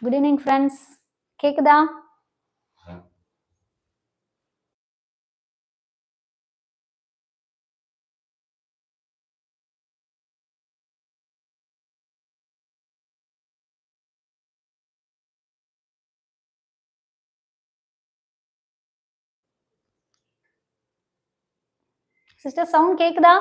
Good evening friends. கேக்குதா? Sister sound கேக்குதா?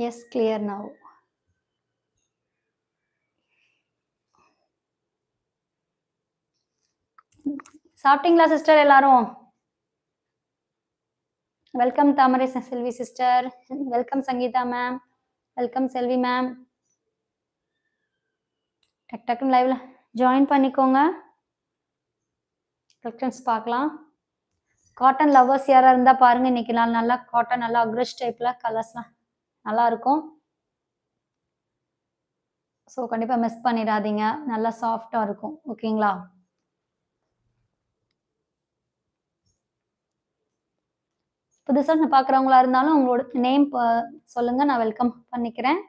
Yes, clear now. சாப்பிட்டீங்களா சிஸ்டர் எல்லாரும்? Welcome Thamarai Selvi sister. Welcome Sangeetha ma'am. Welcome Selvi ma'am. டக் டக்குன்னு லைவ்ல ஜாயின் பண்ணிக்கோங்க. கலெக்ஷன்ஸ் பார்க்கலாம். காட்டன் லவ்வர்ஸ் யாரா இருந்தா பாருங்க, இன்னைக்கு நாள் நல்லா காட்டன், நல்லா அக்ரஷ் டைப்ல கலர்ஸ்லாம் நல்லா இருக்கும். ஸோ கண்டிப்பா மிஸ் பண்ணிடாதீங்க. நல்லா சாஃப்டா இருக்கும். ஓகேங்களா? புதுசா நான் பார்க்குறவங்களா இருந்தாலும் உங்களோட நேம் சொல்லுங்க, நான் வெல்கம் பண்ணிக்கிறேன்.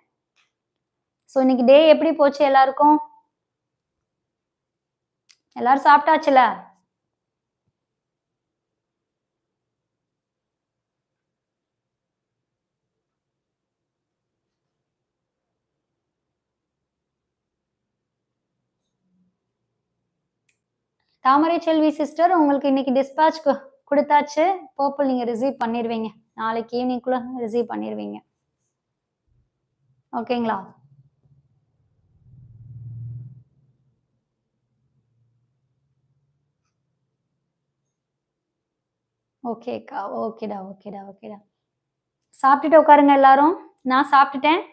ஸோ இன்னைக்கு டே எப்படி போச்சு எல்லாருக்கும்? எல்லாரும் சாப்பிட்டாச்சுல? தாமரை செல்வி சிஸ்டர், உங்களுக்கு இன்னைக்கு டிஸ்பேட்ச் கொடுத்தாச்சு. பர்பிள் நீங்க ரிசீவ் பண்ணிடுவீங்க. நாளைக்கு ஈவினிங்குள்ள ரிசீவ் பண்ணிடுவீங்க. ஓகேங்களா? ஓகேக்கா. ஓகேடா ஓகேடா ஓகேடா. சாப்பிட்டுட்டு உட்காருங்க எல்லாரும். நான் சாப்பிட்டுட்டேன்.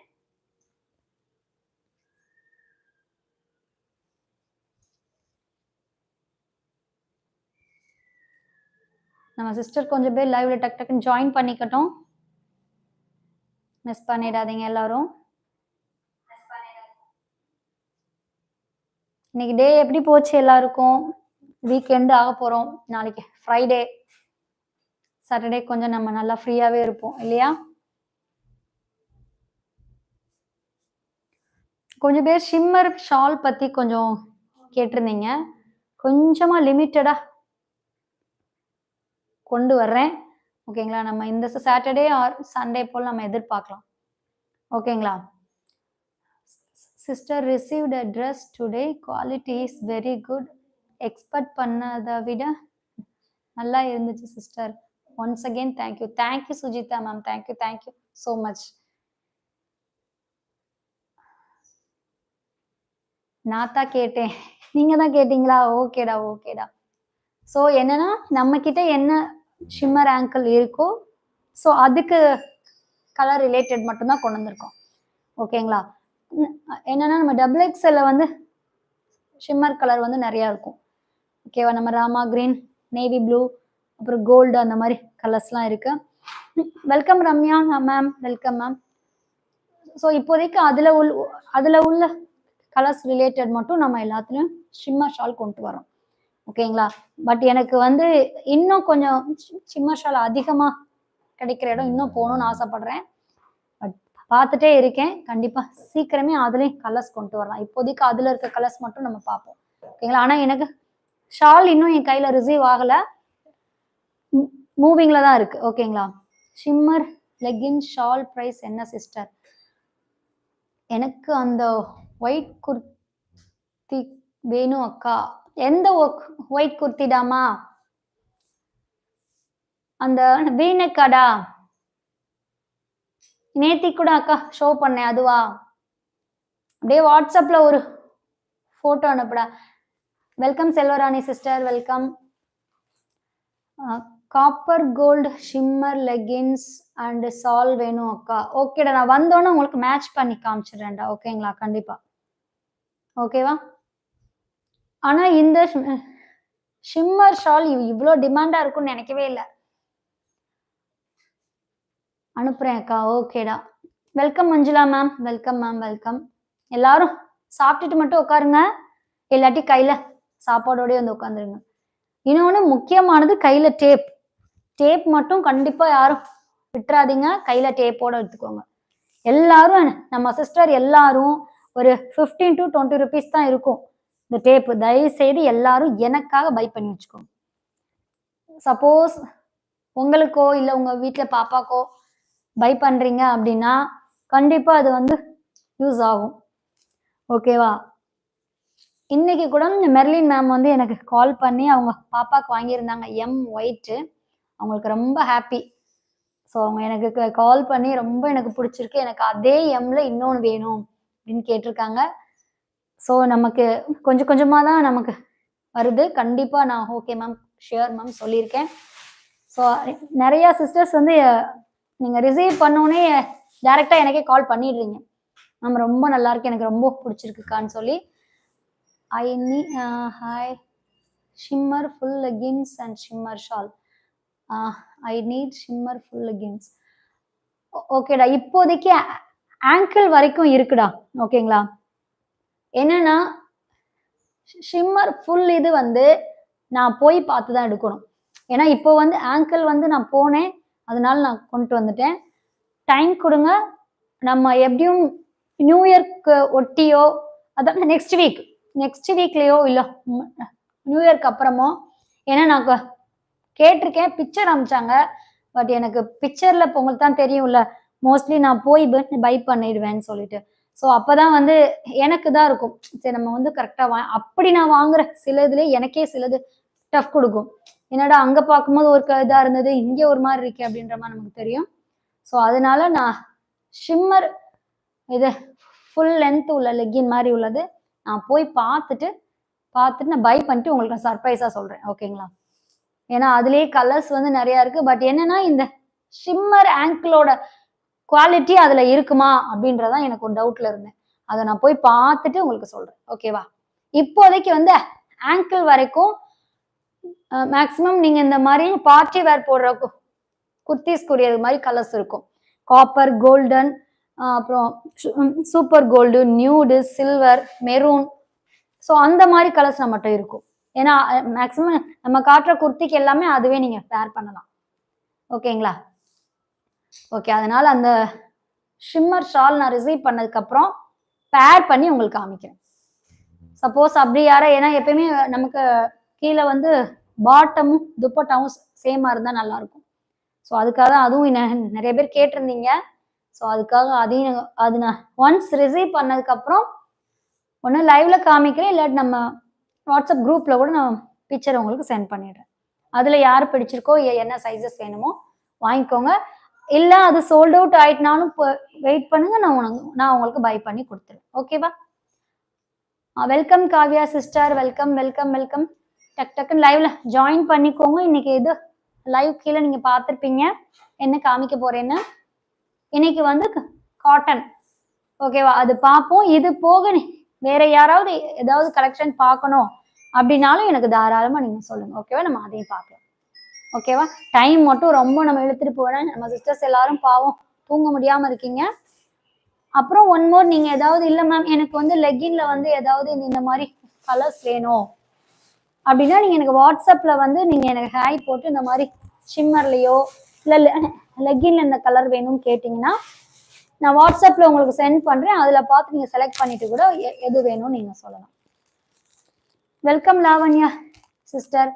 நம்ம சிஸ்டர் கொஞ்சம் பேர் லைவ்ல டக் டக்குன்னு ஜாயின் பண்ணிக்கட்டும். மிஸ் பண்ணிடாதீங்க எல்லாரும். இன்னைக்கு டே எப்படி போச்சு எல்லாருக்கும்? வீக்கெண்டு ஆக போறோம். நாளைக்கு ஃப்ரைடே, சாட்டர்டே கொஞ்சம் நம்ம நல்லா ஃப்ரீயாவே இருப்போம் இல்லையா? கொஞ்சம் பேர் ஷிம்மர் ஷால் பத்தி கொஞ்சம் கேட்டிருந்தீங்க. கொஞ்சமா லிமிட்டடா கொண்டு வர்றேன். ஓகேங்களா? நம்ம இந்த சாட்டர்டே ஆர் சண்டே போல் நம்ம எதிர்பார்க்கலாம். ஓகேங்களா? Sister received a dress today, quality is very good, expect பண்ணதை விட நல்லா இருந்துச்சு sister. Once again thank you. Thank you Sujitha ma'am. Thank you so much. நான் தான் கேட்டேன், நீங்க தான் கேட்டீங்களா? ஓகேடா ஓகேடா. ஸோ என்னன்னா, நம்ம கிட்ட என்ன ஷிம்மர் ஆங்கிள் இருக்கோ, ஸோ அதுக்கு கலர் ரிலேட்டட் மட்டும்தான் கொண்டு வந்திருக்கோம். ஓகேங்களா? என்னன்னா, நம்ம டபுள் எக்ஸ்எல்ல வந்து ஷிம்மர் கலர் வந்து நிறைய இருக்கும். ஓகேவா? நம்ம ராமா கிரீன், நேவி ப்ளூ, அப்புறம் கோல்டு, அந்த மாதிரி கலர்ஸ்லாம் இருக்கு. Welcome Ramya ma'am. Welcome ma'am. So இப்போதைக்கு அதில் உள்ள கலர்ஸ் ரிலேட்டட் மட்டும் நம்ம எல்லாத்துலேயும் ஷிம்மர் ஷால் கொண்டு வரோம். ஓகேங்களா? பட் எனக்கு வந்து இன்னும் கொஞ்சம் ஷிம்மர் ஷால் அதிகமாக கிடைக்கிற இடம் இன்னும் போகணும்னு ஆசைப்படுறேன். பட் பார்த்துட்டே இருக்கேன். கண்டிப்பாக சீக்கிரமே அதுலேயும் கலர்ஸ் கொண்டு வரலாம். இப்போதைக்கு அதில் இருக்க கலர்ஸ் மட்டும் நம்ம பார்ப்போம். ஓகேங்களா? ஆனால் எனக்கு ஷால் இன்னும் என் கையில் ரிசீவ் ஆகலை, மூவிங்கில் தான் இருக்குது. ஓகேங்களா? ஷிம்மர் லெகின் ஷால் ப்ரைஸ் என்ன சிஸ்டர்? எனக்கு அந்த ஒயிட் குர்த்தி வேணும் அக்கா. எந்த ஒயிட் குர்த்திடாமா? அந்த வீனக்காடா? நேத்தி கூட அக்கா ஷோ பண்ணேன், அதுவா? அப்படியே வாட்ஸ்அப்ல ஒரு போட்டோ அனுப்புடா. Welcome Selvarani sister. Welcome. Copper gold shimmer leggings and shawl வேணும் அக்கா. ஓகேடா, நான் வந்தோன்னே உங்களுக்கு மேட்ச் பண்ணி காமிச்சிடுறேன்டா. ஓகேங்களா? கண்டிப்பா. ஓகேவா? ஆனா இந்த ஷிம்மர் ஷால் இவ்வளோ டிமாண்டா இருக்கும்னு நினைக்கவே இல்லை. அனுப்புறேன் அக்கா. ஓகேடா. Welcome Manjula ma'am. Welcome ma'am. Welcome. எல்லாரும் சாப்பிட்டுட்டு மட்டும் உட்காருங்க. இல்லாட்டி கையில சாப்பாடோடயே வந்து உட்காந்துருங்க. இன்னொன்னு முக்கியமானது கையில டேப். டேப் மட்டும் கண்டிப்பா யாரும் விட்டுறாதீங்க. கையில டேப்போட எடுத்துக்கோங்க. எல்லாரும் நம்ம சிஸ்டர் எல்லாரும் ஒரு 15 to 20 rupees தான் இருக்கும் இந்த டேப். தயவு செய்து எல்லாரும் எனக்காக பை பண்ணி வச்சுக்கோங்க. சப்போஸ் உங்களுக்கோ இல்ல உங்க வீட்ல பாப்பாக்கோ பை பண்றீங்க அப்படின்னா கண்டிப்பா அது வந்து யூஸ் ஆகும். ஓகேவா? இன்னைக்கு கூட மெர்லின் மேம் வந்து எனக்கு கால் பண்ணி அவங்க பாப்பாக்கு வாங்கியிருந்தாங்க எம் ஒயிட். அவங்களுக்கு ரொம்ப ஹாப்பி. ஸோ அவங்க எனக்கு கால் பண்ணி ரொம்ப எனக்கு பிடிச்சிருக்கு, எனக்கு அதே எம்ல இன்னொன்று வேணும் அப்படின்னு கேட்டிருக்காங்க. ஸோ நமக்கு கொஞ்சம் கொஞ்சமாக தான் நமக்கு வருது. கண்டிப்பாக நான் ஓகே மேம், ஷியோர் மேம் சொல்லியிருக்கேன். ஸோ நிறையா சிஸ்டர்ஸ் வந்து நீங்கள் ரிசீவ் பண்ணோன்னே டைரெக்டாக எனக்கே கால் பண்ணிடுறீங்க. மேம் ரொம்ப நல்லா இருக்கு, எனக்கு ரொம்ப பிடிச்சிருக்குக்கான்னு சொல்லி. I need high shimmer full leggings and shimmer shawl. I need shimmer full leggings. ஓகேடா, இப்போதைக்கு ஆங்கிள் வரைக்கும் இருக்குடா. ஓகேங்களா? என்னன்னா ஷிம்மர் ஃபுல் இது வந்து நான் போய் பார்த்து தான் எடுக்கணும். ஏன்னா இப்போ வந்து ஆங்கிள் வந்து நான் போனேன், அதனால நான் கொண்டு வந்துட்டேன். டைம் கொடுங்க. நம்ம எப்படியும் நியூ இயர்க்கு ஒட்டியோ அதாவது நெக்ஸ்ட் வீக்லேயோ இல்லை நியூ இயர்க்கு அப்புறமோ, ஏன்னா நான் கேட்டிருக்கேன், பிக்சர் அனுப்பிச்சாங்க. பட் எனக்கு பிக்சர்ல இப்போ உங்களுக்கு தான் தெரியும்ல, மோஸ்ட்லி நான் போய் பை பண்ணிடுவேன்னு சொல்லிட்டு. ஸோ அப்போதான் வந்து எனக்கு தான் இருக்கும், சரி நம்ம வந்து கரெக்டாக அப்படி நான் வாங்குற சில இதுலேயே எனக்கே சிலது டஃப் கொடுக்கும். என்னடா அங்கே பார்க்கும்போது ஒரு இதாக இருந்தது, இங்கே ஒரு மாதிரி இருக்கு அப்படின்ற மாதிரி நமக்கு தெரியும். ஸோ அதனால நான் ஷிம்மர் இது ஃபுல் லென்த் உள்ள லெக்கின் மாதிரி உள்ளது நான் போய் பார்த்துட்டு நான் பை பண்ணிட்டு உங்களுக்கு சர்ப்ரைஸாக சொல்கிறேன். ஓகேங்களா? ஏன்னா அதுலேயே கலர்ஸ் வந்து நிறையா இருக்கு. பட் என்னன்னா இந்த ஷிம்மர் ஆங்கிளோட குவாலிட்டி அதுல இருக்குமா அப்படின்றதான் எனக்கு ஒரு டவுட்ல இருந்தேன். அதை நான் போய் பார்த்துட்டு உங்களுக்கு சொல்றேன். ஓகேவா? இப்போதைக்கு வந்து ஆங்கிள் வரைக்கும் மேக்சிமம் நீங்க இந்த மாதிரி பார்ட்டி வேர் போடுற குர்த்திஸ்க்குரிய மாதிரி கலர்ஸ் இருக்கும். காப்பர், கோல்டன், அப்புறம் super gold, nude, silver, maroon. So அந்த மாதிரி கலர்ஸ் நம்மகிட்ட இருக்கும். ஏன்னா மேக்சிமம் நம்ம காட்டுற குர்த்திக்கு எல்லாமே அதுவே நீங்க பேர் பண்ணலாம். ஓகேங்களா? ஓகே, அதனால அந்த ஷிம்மர் ஷால் நான் ரிசீவ் பண்ணதுக்கு அப்புறம் பேர் பண்ணி உங்களுக்கு காமிக்கிறேன். சப்போஸ் அப்படி யாரா, ஏன்னா எப்பயுமே நமக்கு கீழே வந்து பாட்டமும் துப்பட்டாவும் சேமா இருந்தா நல்லா இருக்கும். ஸோ அதுக்காக அதுவும் நிறைய பேர் கேட்டிருந்தீங்க. ஸோ அதுக்காக அதையும் அது நான் ஒன்ஸ் ரிசீவ் பண்ணதுக்கு அப்புறம் ஒன்று லைவ்ல காமிக்கிறேன், இல்லாட்டி நம்ம வாட்ஸ்அப் குரூப்ல கூட நான் பிக்சர் உங்களுக்கு சென்ட் பண்ணிடுறேன். அதுல யாரு பிடிச்சிருக்கோ என்ன சைஸஸ் வேணுமோ வாங்கிக்கோங்க. இல்ல அது சோல்ட் அவுட் ஆயிட்டுனாலும் வெயிட் பண்ணுங்க, நான் உங்களுக்கு பை பண்ணி கொடுத்துருவேன். ஓகேவா? Welcome Kavya sister. Welcome welcome welcome. டக்குன்னு லைவ்ல ஜாயின் பண்ணிக்கோங்க. இன்னைக்கு இது லைவ் கீழே நீங்க பார்த்துருப்பீங்க என்ன காமிக்க போறேன்னு. இன்னைக்கு வந்து காட்டன். ஓகேவா? அது பார்ப்போம். இது போக வேற யாராவது ஏதாவது கலெக்ஷன் பார்க்கணும் அப்படின்னாலும் எனக்கு தாராளமா நீங்க சொல்லுங்க. ஓகேவா? நம்ம அதையும் பார்க்கலாம். ஓகேவா? டைம் மட்டும் ரொம்ப நம்ம இழுத்துட்டு போவேன். நம்ம சிஸ்டர்ஸ் எல்லாரும் பாவம் தூங்க முடியாம இருக்கீங்க. அப்புறம் ஒன் மோர், நீங்க ஏதாவது இல்ல மேம் எனக்கு வந்து லெக்கின்ல வந்து ஏதாவது இந்த மாதிரி கலர்ஸ் வேணும் அப்படின்னா நீங்க எனக்கு வாட்ஸ்அப்ல வந்து நீங்க எனக்கு ஹாய் போட்டு இந்த மாதிரி ஷிம்மர்லயோ இல்ல லெக்கின்ல இந்த கலர் வேணும்னு கேட்டீங்கன்னா நான் வாட்ஸ்அப்ல உங்களுக்கு சென்ட் பண்றேன். அதுல பார்த்து நீங்க செலக்ட் பண்ணிட்டு கூட எது வேணும்னு நீங்க சொல்லலாம். Welcome Lavanya sister.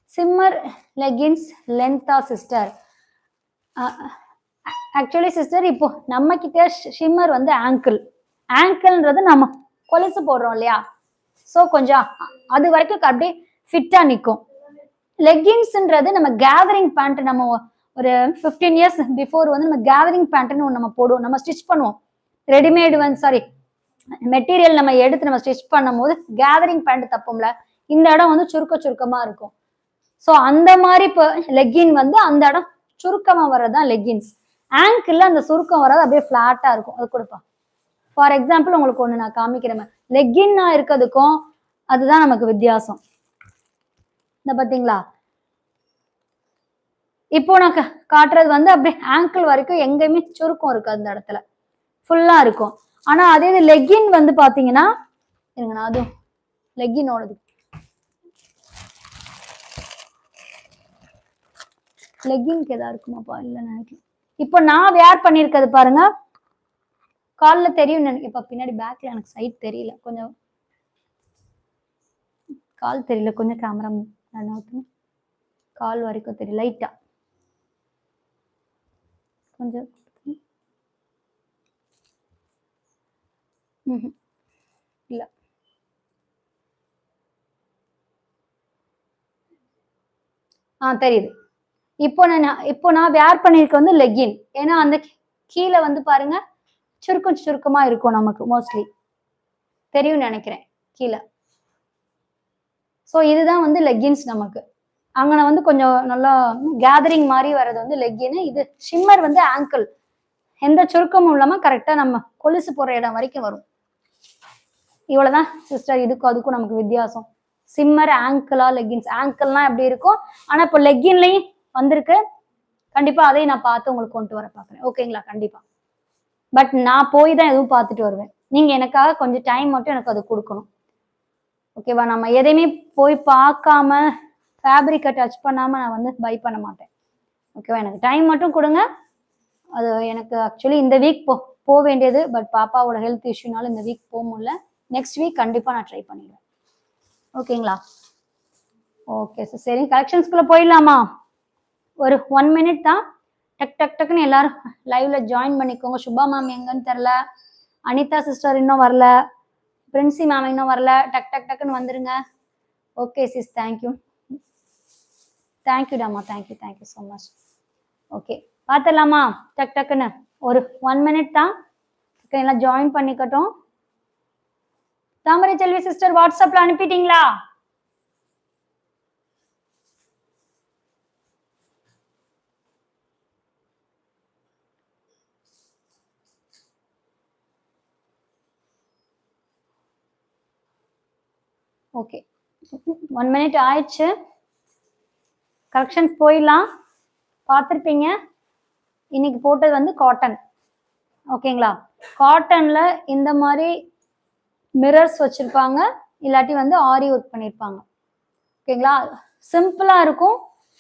Shimmer leggings லென்த்தா சிஸ்டர்? ஆக்சுவலி சிஸ்டர் இப்போ நம்ம கிட்ட ஷிம்மர் வந்து ஆங்கிள்ன்றது நம்ம கொலுசு போடுறோம் இல்லையா? ஸோ கொஞ்சம் அது வரைக்கும் அப்படியே ஃபிட்டா நிற்கும். லெகின்ஸ்ன்றது நம்ம கேதரிங் பேண்ட், நம்ம ஒரு 15 years பிஃபோர் வந்து நம்ம கேதரிங் பேண்ட்னு ஒன்று நம்ம போடுவோம், நம்ம ஸ்டிச் பண்ணுவோம். ரெடிமேடு வந்து சாரி மெட்டீரியல் நம்ம எடுத்து நம்ம ஸ்டிச் பண்ணும் போது கேதரிங் பேண்ட் தப்போம்ல, இந்த இடம் வந்து சுருக்கமா இருக்கும். ஸோ அந்த மாதிரி இப்போ லெக்கின் வந்து அந்த இடம் சுருக்கமா வர்றதுதான் லெக்கின்ஸ். ஆங்கிள் அந்த சுருக்கம் வராது, அப்படியே ஃபிளாட்டா இருக்கும். அது கொடுப்பா. ஃபார் எக்ஸாம்பிள் உங்களுக்கு ஒன்று நான் காமிக்கிறேன். லெக்கின்னா இருக்கிறதுக்கும் அதுதான் நமக்கு வித்தியாசம். இந்த பார்த்தீங்களா? இப்போ நான் காட்டுறது வந்து அப்படியே ஆங்கிள் வரைக்கும் எங்கேயுமே சுருக்கம் இருக்கு அந்த இடத்துல ஃபுல்லா இருக்கும். ஆனா அதே இது லெக்கின் வந்து பாத்தீங்கன்னா நான் அதுவும் லெக்கினோடது லெக்கின்க்கு எதா இருக்குமாப்பா இல்லை நினைக்கிறேன். இப்போ நான் வேர் பண்ணிருக்கிறது பாருங்க காலில் தெரியும் நினைக்கிறேன். இப்போ பின்னாடி பேக்ல எனக்கு சைட் தெரியல, கொஞ்சம் கால் தெரியல, கொஞ்சம் கேமரா கால் வரைக்கும் தெரியல லைட்டா கொஞ்சம் இல்ல தெரியுது. இப்போ நான் வேர் பண்ணிருக்க வந்து லெக்கின். ஏன்னா அந்த கீழே வந்து பாருங்க சுருக்கமா இருக்கும் நமக்கு மோஸ்ட்லி தெரியும் நினைக்கிறேன் கீழே. ஸோ இதுதான் வந்து லெக்கின்ஸ் நமக்கு. அங்கே வந்து கொஞ்சம் நல்லா கேதரிங் மாதிரி வர்றது வந்து லெக்கின். இது ஷிம்மர் வந்து ஆங்கிள், எந்த சுருக்கமும் இல்லாம கரெக்டா நம்ம கொலுசு போற இடம் வரைக்கும் வரும். இவ்வளவுதான் சிஸ்டர் இதுக்கும் அதுக்கும் நமக்கு வித்தியாசம். Simmer ஆங்கிளா leggings. ஆங்கிள்லாம் எப்படி இருக்கும், ஆனா இப்போ லெக்கின்லயும் வந்திருக்கு. கண்டிப்பா அதையும் நான் பார்த்து உங்களுக்கு கொண்டு வர பாக்குறேன். ஓகேங்களா? கண்டிப்பா. பட் நான் போய் தான் எதுவும் பார்த்துட்டு வருவேன். நீங்க எனக்காக கொஞ்சம் டைம் மட்டும் எனக்கு அது கொடுக்கணும். ஓகேவா? நம்ம எதையுமே போய் பார்க்காம ஃபேப்ரிக்கை டச் பண்ணாம நான் வந்து பை பண்ண மாட்டேன். ஓகேவா? எனக்கு டைம் மட்டும் கொடுங்க. அது எனக்கு ஆக்சுவலி இந்த வீக் போக வேண்டியது, பட் பாப்பாவோட ஹெல்த் இஷ்யூனால இந்த வீக் போக முடியல. நெக்ஸ்ட் வீக் கண்டிப்பா நான் ட்ரை பண்ணிடுவேன். ஓகேங்களா? Okay sir. சரி, கலெக்ஷன்ஸ்குள்ள போயிடலாமா? ஒரு 1 மினிட் தான். டக் டக் டக்குன்னு எல்லாரும் லைவ்ல ஜாயின் பண்ணிக்கோங்க. சுபா மேம் எங்கன்னு தெரியல, அனிதா சிஸ்டர் இன்னும் வரல, பிரின்சி மேம் இன்னும் வரல. டக் டக் டக்குன்னு வந்துருங்க. ஓகே சிஸ், தேங்க்யூ டாமா, தேங்க்யூ ஸோ மச். ஓகே, பார்த்துடலாமா? டக் டக்குன்னு ஒரு 1 மினிட் தான். எல்லாம் ஜாயின் பண்ணிக்கட்டும். தாமரை செல்வி சிஸ்டர் வாட்ஸ்அப்ல அனுப்பிட்டீங்களா? ஓகே, 1 மினிட் ஆயிடுச்சு. கலெக்ஷன்ஸ் போயிடலாம். பார்த்துருப்பீங்க இன்னைக்கு போட்டது வந்து காட்டன். ஓகேங்களா? காட்டன்ல இந்த மாதிரி மிரர்ஸ் வச்சிருப்பாங்க, இல்லாட்டி வந்து ஆரி ஒர்க் பண்ணிருப்பாங்க. ஓகேங்களா? சிம்பிளா இருக்கும்,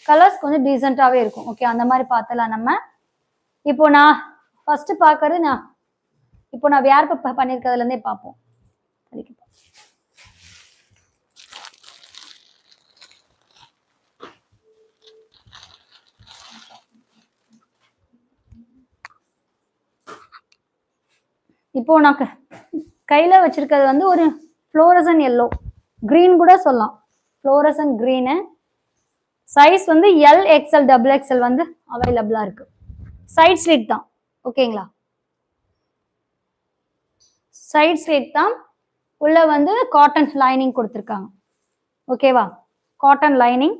கலர்ஸ் கொஞ்சம் டீசென்டாவே இருக்கும். ஓகே, அந்த மாதிரி பார்த்தலாம் நம்ம. இப்போ நான் ஃபர்ஸ்ட் பார்க்கறது இப்போ நான் வேர் பண்ணிருக்கிறதுல இருந்தே பார்ப்போம். இப்போ நான் கையில வச்சிருக்கிறது வந்து ஒரு ஃப்ளோரசன் எல்லோ, கிரீன் கூட சொல்லலாம், ஃப்ளோரசன் கிரீனு. சைஸ் வந்து எல் எக்ஸ்எல் டபுள் எக்ஸ்எல் வந்து அவைலபிளா இருக்கு. சைட் ஸ்லிட் தான். ஓகேங்களா? சைட் ஸ்லிட் தான். உள்ள வந்து காட்டன் லைனிங் கொடுத்துருக்காங்க. ஓகேவா? Cotton lining.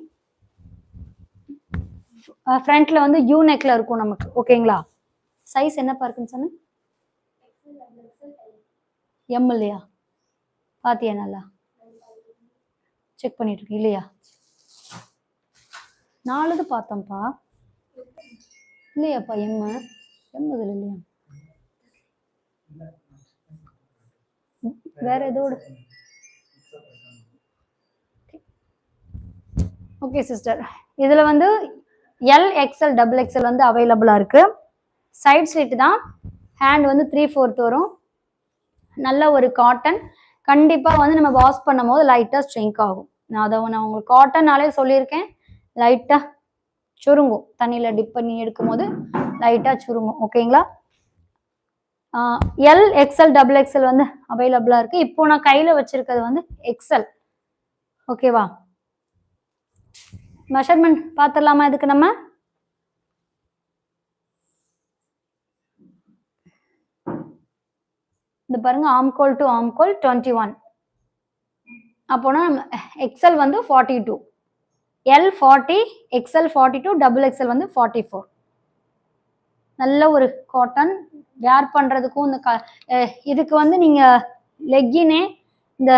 ஃப்ரண்ட்ல வந்து யூ நெக்ல இருக்கும் நமக்கு. ஓகேங்களா? சைஸ் என்ன இருக்குன்னு சொன்ன? எம் இல்லையா? பாத்தியா? நல்லா செக் பண்ணிட்டு இருக்கு இல்லையா? 4 பார்த்தோம்ப்பா. இல்லையாப்பா? எம் இதுல இல்லையா? வேற எதோட? ஓகே சிஸ்டர், இதுல வந்து எல் எக்ஸ்எல் டபுள் எக்ஸ்எல் வந்து அவைலபிளா இருக்கு. சைட் ஸ்லிட் தான். ஹேண்ட் வந்து 3/4 வரும். நல்ல ஒரு காட்டன். கண்டிப்பா வந்து நம்ம வாஷ் பண்ணும் போது லைட்டா ஸ்ட்ரிங்க் ஆகும். நான் உங்களுக்கு காட்டன்னாலே சொல்லியிருக்கேன், லைட்டா சுருங்கும். தண்ணியில டிப் பண்ணி எடுக்கும் போது லைட்டா சுருங்கும். ஓகேங்களா? எல் எக்ஸ்எல் டபுள் எக்ஸ்எல் வந்து அவைலபிளா இருக்கு. இப்போ நான் கையில வச்சிருக்கிறது வந்து எக்ஸ்எல். ஓகேவா? மெஷர்மெண்ட் பார்த்துடலாமா? இதுக்கு நம்ம இந்த பாருங்க, ஆம்கோல் டு ஆம்கோல் 21. அப்போனா எக்ஸ்எல் வந்து 42, எல் 40, எக்ஸ்எல் 42, டபுள் எக்ஸ்எல் வந்து 44. நல்ல ஒரு காட்டன். வேர் பண்றதுக்கும் இந்த இதுக்கு வந்து நீங்க லெக்கினே இந்த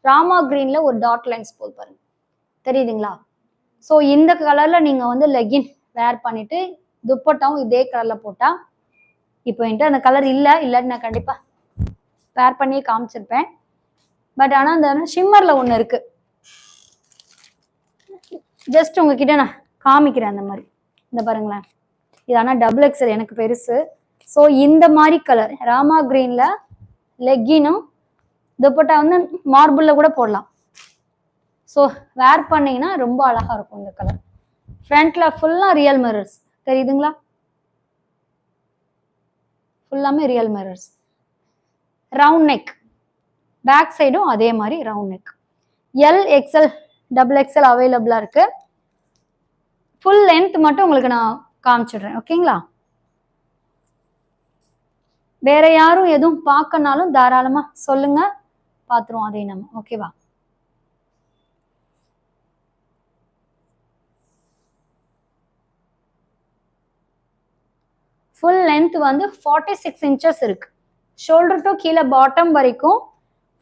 ராமா கிரீன்ல ஒரு டாட் லைன்ஸ் போல் பாருங்க, தெரியுதுங்களா? ஸோ இந்த கலர்ல நீங்க வந்து லெக்கின் வேர் பண்ணிட்டு துப்பட்டாவும் இதே கலர்ல போட்டா, இப்போ என்கிட்ட அந்த கலர் இல்லாட்டி நான் கண்டிப்பா வேர் பண்ணியே காமிச்சிருப்பேன். பட் ஆனா அந்த ஷிம்மர்ல ஒண்ணு இருக்கு, ஜஸ்ட் உங்ககிட்ட நான் காமிக்கிறேன். அந்த மாதிரி இந்த பாருங்களேன், இது ஆனா டபுள் எக்ஸல் எனக்கு பெருசு. ஸோ இந்த மாதிரி கலர் ராமா கிரீன்ல லெக்கினும் துப்பட்டா வந்து மார்பிள்ல கூட போடலாம். ஸோ வேர் பண்ணீங்கன்னா ரொம்ப அழகா இருக்கும் இந்த கலர். ஃப்ரண்ட்ல ஃபுல்லா ரியல் மிரர்ஸ் தெரியுதுங்களா, ஃபுல்லாமே real mirrors. Round neck, back சைடும் அதே மாதிரி round neck. L XL double XL அவைலபிளா இருக்கு. ஃபுல் லென்த் மட்டும் உங்களுக்கு நான் காமிச்சிடுறேன். ஓகேங்களா, வேற யாரும் எதுவும் பார்க்கனாலும் தாராளமா சொல்லுங்க, பாத்துருவோம் அதே நம்ம. ஓகேவா, ஃபுல் லென்த் வந்து 46 inches இருக்கு. ஷோல்டர் டு கீழே பாட்டம் வரைக்கும்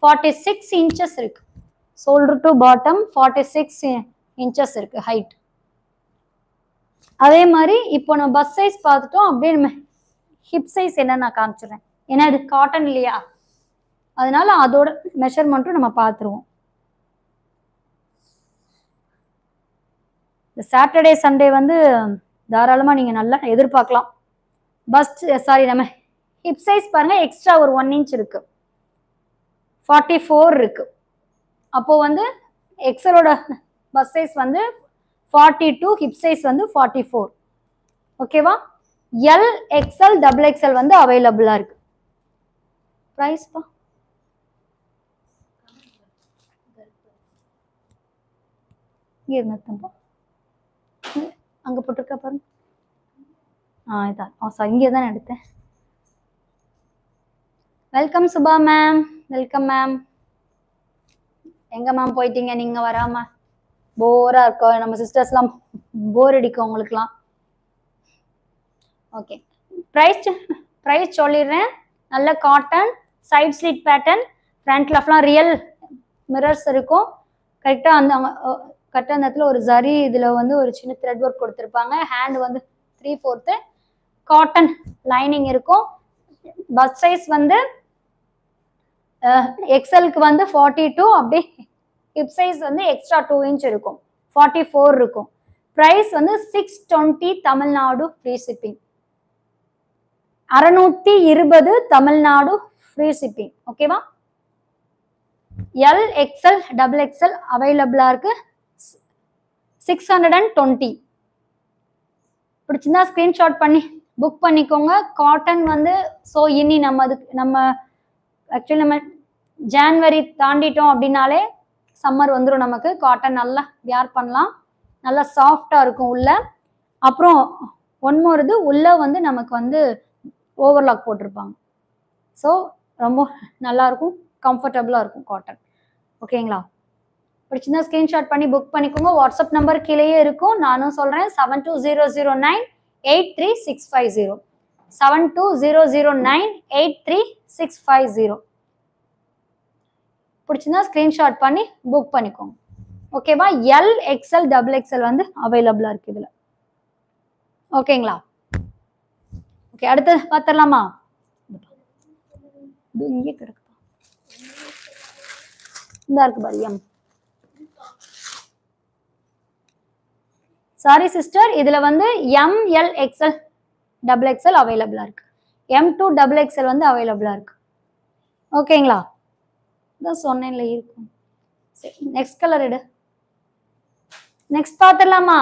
46 inches இருக்கு. ஷோல்டர் டு பாட்டம் 46 inches இருக்கு ஹைட். அதே மாதிரி இப்போ நம்ம பஸ் சைஸ் பார்த்துட்டோம். அப்படியே நம்ம ஹிப் சைஸ் என்ன நான் காமிச்சிடுறேன், ஏன்னா இது காட்டன் இல்லையா, அதனால அதோட மெஷர்மெண்ட்டும் நம்ம பார்த்துருவோம். இந்த சாட்டர்டே சண்டே வந்து தாராளமாக நீங்கள் நல்லா எதிர்பார்க்கலாம். பஸ்ட் சாரி நம்ம ஹிப் சைஸ் பாருங்க, எக்ஸ்ட்ரா ஒரு 1 inch இருக்கு, 44 இருக்கு. அப்போ வந்து எக்ஸலோட பஸ் சைஸ் வந்து 42, ஹிப் சைஸ் வந்து 44. ஓகேவா, எல் எக்ஸ்எல் டபுள் எக்ஸ்எல் வந்து அவைலபிளா இருக்கு. பிரைஸ் பா அங்க போட்டிருக்க பாருங்க. இதான் இங்கே தான் எடுத்தேன். Welcome Subha ma'am, welcome ma'am. எங்க மேம் போயிட்டீங்க நீங்க வராம? போரா இருக்கும், நம்ம சிஸ்டர்ஸ்லாம் போர் அடிக்கும் உங்களுக்குலாம். ஓகே, ப்ரைஸ் சொல்லிடுறேன். நல்ல காட்டன், சைட் ஸ்லிட் பேட்டர்ன், ஃப்ரண்ட்லலாம் ரியல் மிரர்ஸ் இருக்கும். கரெக்டாக கரெக்டாக அந்த இடத்துல ஒரு ஜரி இதில் வந்து ஒரு சின்ன த்ரெட் ஒர்க் கொடுத்துருப்பாங்க. ஹேண்ட் வந்து 3/4 காட்டன் லைனிங் இருக்கும். பஸ் சைஸ் வந்து எக்ஸலுக்கு வந்து 42, அப்படியே ஹிப் சைஸ் வந்து எக்ஸ்ட்ரா 2 inch இருக்கும், 44 இருக்கும். பிரைஸ் வந்து 620 Tamil Nadu free shipping, 620 Tamil Nadu free shipping. ஓகேவா, எல் எக்ஸ்எல் டபுள் எக்ஸ்எல் அவைலபிளா இருக்கு, 620. பிடிச்சிருந்தா ஸ்கிரீன்ஷாட் பண்ணி புக் பண்ணிக்கோங்க. காட்டன் வந்து ஸோ இனி நம்ம ஆக்சுவலி நம்ம ஜான்வரி தாண்டிட்டோம் அப்படின்னாலே சம்மர் வந்துடும் நமக்கு. காட்டன் நல்லா வியர் பண்ணலாம், நல்லா சாஃப்டா இருக்கும் உள்ள. அப்புறம் ஒன்மோர் இது உள்ள வந்து நமக்கு வந்து ஓவர்லாக் போட்டிருப்பாங்க. ஸோ ரொம்ப நல்லா இருக்கும், கம்ஃபர்டபுளா இருக்கும் காட்டன். ஓகேங்களா, பிடிச்சிருந்தா ஸ்கிரீன்ஷாட் பண்ணி புக் பண்ணிக்கோங்க. வாட்ஸ்அப் நம்பர் கீழேயே இருக்கும், நானும் சொல்றேன். 7200983650, 7200983650. பிடிச்சிருந்தா ஸ்கிரீன்ஷாட் பண்ணி புக் பண்ணிக்கோங்க. ஓகேவா, எல் எக்ஸ்எல் டபுள் எக்ஸ்எல் வந்து அவைலபிளா இருக்கு இதுல. ஓகேங்களா, ஓகே அடுத்து பார்த்துடலாமா? இங்கே கிடக்கு, இந்த இருக்கு பாரியம். சாரி சிஸ்டர், இதுல வந்து எம்எல் எக்ஸ்எல் டபுள் எக்ஸ்எல் அவைலபிளா இருக்கு, M2 டபுள் எக்ஸ்எல் வந்து அவைலபிளா இருக்கு. ஓகேங்களா, இதான் சொன்னேன்ல இருக்கும். சரி, நெக்ஸ்ட் கலர் எடு. நெக்ஸ்ட் பார்த்துடலாமா?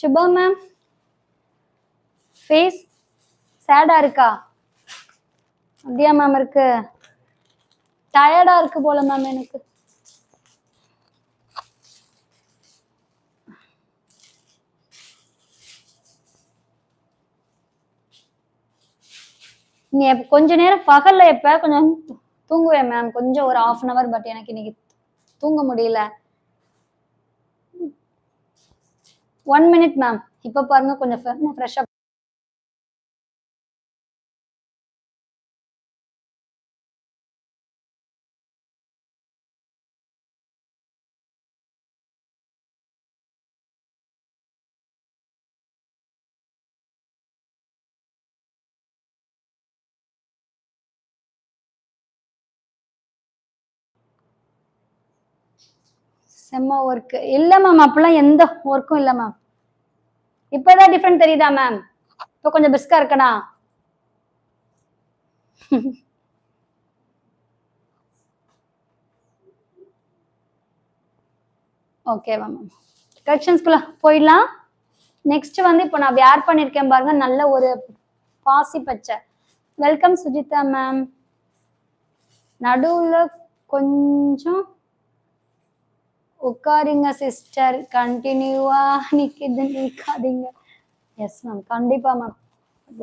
சுபா மேம் ஃபேஸ் சேடா இருக்கா? அப்படியா மேம் இருக்கு. டயர்டா இருக்கு போல மேம் எனக்கு. நீ கொஞ்ச நேரம் பகல்ல எப்ப கொஞ்சம் தூங்குவேன் மேம், கொஞ்சம் ஒரு 1/2 hour. பட் எனக்கு இன்னைக்கு தூங்க முடியல. 1 minute மேம். இப்ப பாருங்க கொஞ்சம் ஃப்ரெஷ்ஷா. செம்ம ஒர்க் இல்ல மேம், அப்பெல்லாம் எந்த ஒர்க்கும் இல்ல மேம். இப்பதான் டிஃபரெண்ட் தெரியுதா மேம்? இப்ப கொஞ்சம் பிஸ்கா இருக்கனா? ஓகேவா மேம்? கலெக்ஷன்ஸ்குள்ள போயிடலாம். நெக்ஸ்ட் வந்து இப்போ நான் வேர் பண்ணிருக்கேன் பாருங்க, நல்ல ஒரு பாசி பச்சை. Welcome Sujitha ma'am. நடுவுல கொஞ்சம் உட்காருங்க சிஸ்டர், கண்டினியூவா நிக்காதீங்க. எஸ் மேம், கண்டிப்பா மேம்.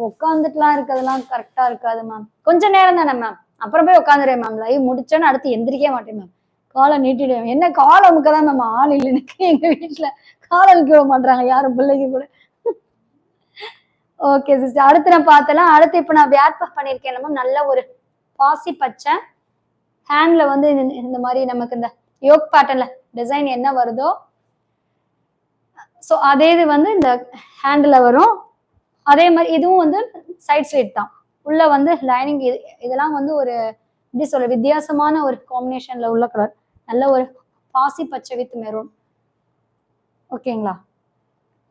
உட்காந்துட்டுலாம் இருக்கிறதுலாம் கரெக்டா இருக்காது மேம். கொஞ்ச நேரம் தானே மேம், அப்புறம் போய் உட்காந்துருவேன் மேம். லைவ் முடிச்சோன்னு அடுத்து எந்திரிக்கவே மாட்டேன் மேம், காலை நீட்டிடுவேன். என்ன காலை அமுக்கதான் மேம் ஆள் இல்லை எனக்கு எங்க வீட்டுல. காலை அமுக்க விட மாட்டாங்க யாரும் பிள்ளைங்க கூட. ஓகே சிஸ்டர், அடுத்து நான் பார்த்தலாம். அடுத்து இப்போ நான் வேர் பண்ணிருக்கேன் மேம், நல்ல ஒரு பாசி பச்சை. ஹேண்ட்ல வந்து இந்த மாதிரி நமக்கு இந்த யோக் பேட்டர்ன்ல டிசைன் என்ன வருதோ ஸோ அதே இது வந்து இந்த ஹேண்ட்ல வரும். அதே மாதிரி இதுவும் வந்து சைட் ஸ்லிட் தான். உள்ள வந்து லைனிங். இதெல்லாம் வந்து ஒரு எப்படி சொல்ற வித்தியாசமான ஒரு காம்பினேஷன்ல உள்ள கலர். நல்ல ஒரு பாசி பச்சை வித் மெரூன். ஓகேங்களா?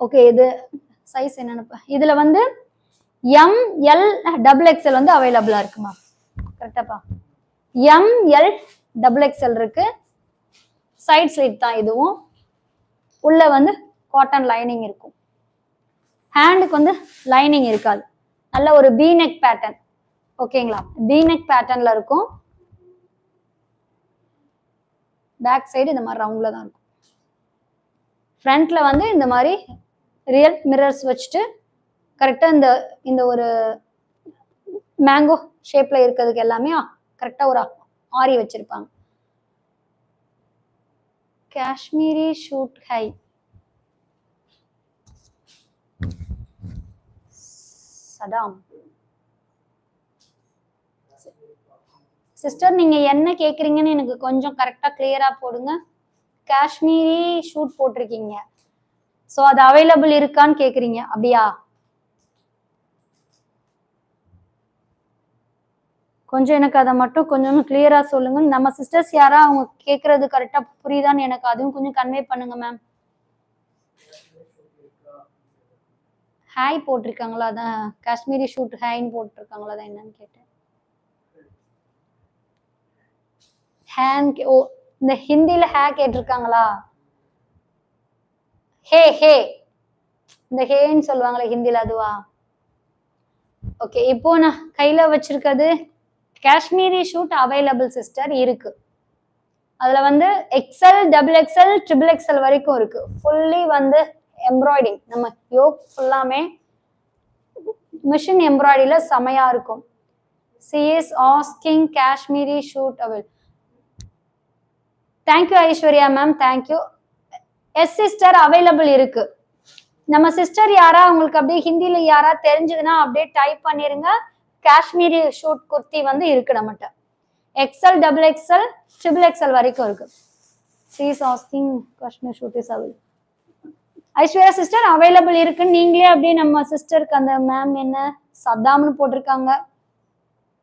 ஓகே, இது சைஸ் என்னன்னு இதுல வந்து ML XXL வந்து அவைலபிளா இருக்குமா? கரெக்டாப்பா? ML XXL இருக்கு. சைட் ஸ்லிட் தான் இதுவும். உள்ள வந்து காட்டன் லைனிங் இருக்கும். ஹேண்டுக்கு வந்து லைனிங் இருக்காது. நல்ல ஒரு பி நெக் பேட்டர்ன். ஓகேங்களா? பி நெக் பேட்டர்ன்ல இருக்கும். பேக் சைடு இந்த மாதிரி ரவுண்ட்ல தான் இருக்கும். ஃப்ரண்ட்ல வந்து இந்த மாதிரி ரியல் மிரர்ஸ் வச்சுட்டு கரெக்டா இந்த ஒரு மேங்கோ ஷேப்ல இருக்கிறதுக்கு எல்லாமே கரெக்டா ஒரு ஆரி வச்சிருப்பாங்க. Kashmiri shoot high. Saddam sister, நீங்க என்ன கேக்குறீங்கன்னு எனக்கு கொஞ்சம் கரெக்டா கிளியரா போடுங்க. காஷ்மீரி ஷூட் போட்டிருக்கீங்க, சோ அது அவைலபிள் இருக்கான்னு கேக்குறீங்க, அப்படியா? கொஞ்சம் எனக்கு அதை மட்டும் கொஞ்சம் கிளியரா சொல்லுங்க. நம்ம சிஸ்டர்ஸ் யாரா அவங்க கேக்குறது கரெக்டா புரியுதான்னு எனக்கு அதுவும் கொஞ்சம் கன்வே பண்ணுங்க மேம். ஹாய் போட்டிருக்காங்களா? அதான் காஷ்மீரி ஷூட் ஹைன்னு போட்டிருக்காங்களா? அதான் என்னன்னு கேட்டேன். ஹேண்ட் ஓ, இந்த ஹிந்தில ஹே கேட்டிருக்காங்களா? ஹே ஹே, இந்த ஹேன்னு சொல்லுவாங்களே ஹிந்தில, அதுவா? ஓகே, இப்போ நான் கையில வச்சிருக்கிறது காஷ்மீரி ஷூட் அவைலபிள் சிஸ்டர் இருக்கு. அதுல வந்து XL, XXL, XXL வரைக்கும் இருக்கு. ஃபுல்லி வந்து எம்ப்ராய்டிங். நம்ம யோக் ஃபுல்லாமே மிஷின் எம்ப்ராய்டரியில செமையா இருக்கும். She is asking Kashmiri shoot available. Thank you Aishwarya ma'am, thank you. S sister, available இருக்கு. நம்ம சிஸ்டர் யாரா உங்களுக்கு அப்படியே ஹிந்தில யாரா தெரிஞ்சதுன்னா அப்படியே டைப் பண்ணிருங்க. காஷ்மீரி ஷூட் குர்த்தி வந்து இருக்கு நம்மகிட்ட. XL, XXL, XXL வரைக்கும் இருக்கு. She is asking Kashmir shoot is available. Aishwarya sister available இருக்குன்னு நீங்களே அப்படியே நம்ம சிஸ்டருக்கு அந்த மேம் என்ன சதாம்னு போட்டிருக்காங்க.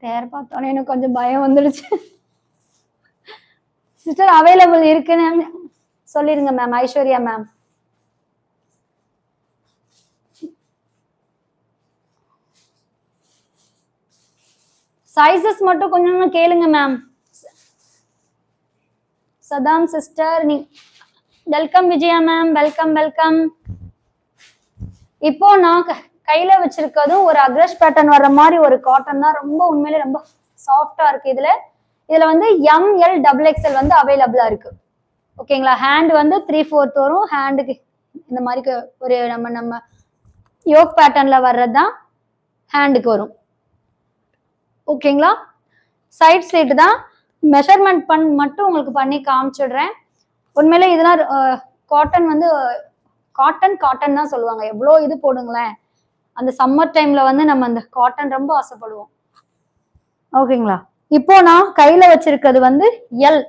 பேர் பார்த்தோன்னே எனக்கு கொஞ்சம் பயம் வந்துடுச்சு. சிஸ்டர் அவைலபிள் இருக்குன்னு சொல்லிருங்க மேம். ஐஸ்வர்யா மேம், சைசஸ் மட்டும் கொஞ்சம் கேளுங்க மேம். சதாம் சிஸ்டர், நீ welcome. Vijaya ma'am, welcome welcome. இப்போ நான் கையில வச்சிருக்கிறதும் ஒரு அக்ரஷ் பேட்டர்ன் வர்ற மாதிரி ஒரு காட்டன் தான். ரொம்ப உண்மையிலே ரொம்ப சாஃப்டா இருக்கு. இதுல வந்து ML XXL வந்து அவைலபிளா இருக்கு. ஓகேங்களா? ஹேண்ட் வந்து 3/4 வரும். ஹேண்டுக்கு இந்த மாதிரி ஒரு நம்ம யோக் பேட்டர்ன்ல வர்றதுதான் ஹேண்டுக்கு வரும். ஓகேங்களா? சைட் ஸ்லிட் தான். மெஷர்மெண்ட் மட்டும் உங்களுக்கு பண்ணி காமிச்சிடுறேன். உண்மையிலே இதெல்லாம் காட்டன் வந்து காட்டன் தான் சொல்லுவாங்க. எவ்வளோ இது போடுங்களேன். அந்த சம்மர் டைம்ல வந்து நம்ம அந்த காட்டன் ரொம்ப ஆசைப்படுவோம். ஓகேங்களா? இப்போ நான் கையில வச்சிருக்கிறது வந்து எல்.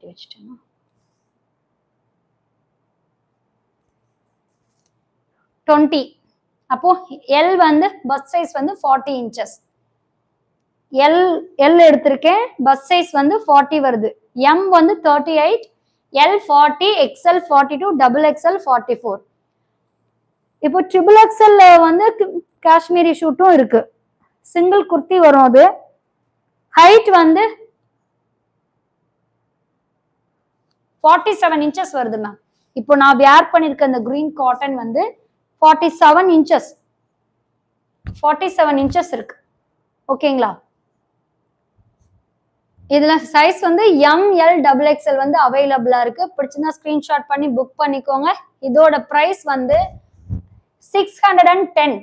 வச்சுட்டேன். 20. அப்போ எல் வந்து பஸ் சைஸ் வந்து 40 inches. எல் எடுத்திருக்கேன். பஸ் சைஸ் வந்து 40 வருது. எம் வந்து 38, எல் 40, XL 42, XXL 44. இப்போ XXL வந்து காஷ்மீரி ஷூட்டும் இருக்கு. சிங்கிள் குர்த்தி வரும். அது ஹைட் வந்து 47 inches வருது மேம். இப்போ நான் வியர் பண்ணிருக்க அந்த கிரீன் காட்டன் வந்து 47 inches. 47 inches இருக்கு. ஓகேங்களா? இதுல சைஸ் வந்து ML XXL வந்து அவைலபிளா இருக்கு. பிடிச்சிருந்தா ஸ்கிரீன்ஷாட் பண்ணி புக் பண்ணிக்கோங்க. இதோட பிரைஸ் வந்து 610.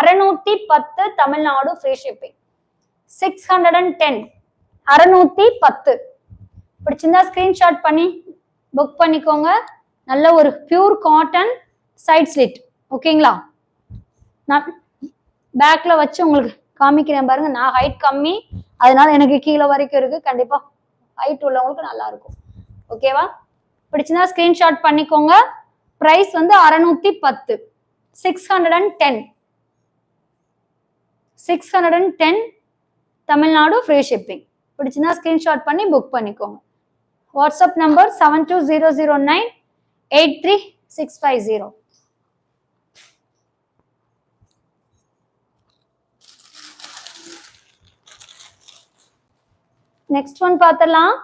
610 தமிழ்நாடு ஃப்ரீ ஷிப்பிங். 610 610. பிடிச்சிருந்தா ஸ்கிரீன்ஷாட் பண்ணி புக் பண்ணிக்கோங்க. நல்ல ஒரு பியூர் காட்டன் சைட் ஸ்லிட். ஓகேங்களா? நான் பேக்ல வச்சு உங்களுக்கு காமிக்கிறேன் பாருங்க. நான் ஹைட் கம்மி, அதனால எனக்கு கீழே வரைக்கும் இருக்கு. கண்டிப்பா ஹைட் உள்ளவங்களுக்கு நல்லா இருக்கும். ஓகேவா? பிடிச்சிருந்தா ஸ்கிரீன்ஷாட் பண்ணிக்கோங்க. பிரைஸ் வந்து 610. 610. 610 தமிழ்நாடு ஃப்ரீ ஷிப்பிங். பிடிச்சிருந்தா ஸ்கிரீன்ஷாட் பண்ணி புக் பண்ணிக்கோங்க. WhatsApp number 7200983650. நெக்ஸ்ட் ஒன் பார்த்தலாம்.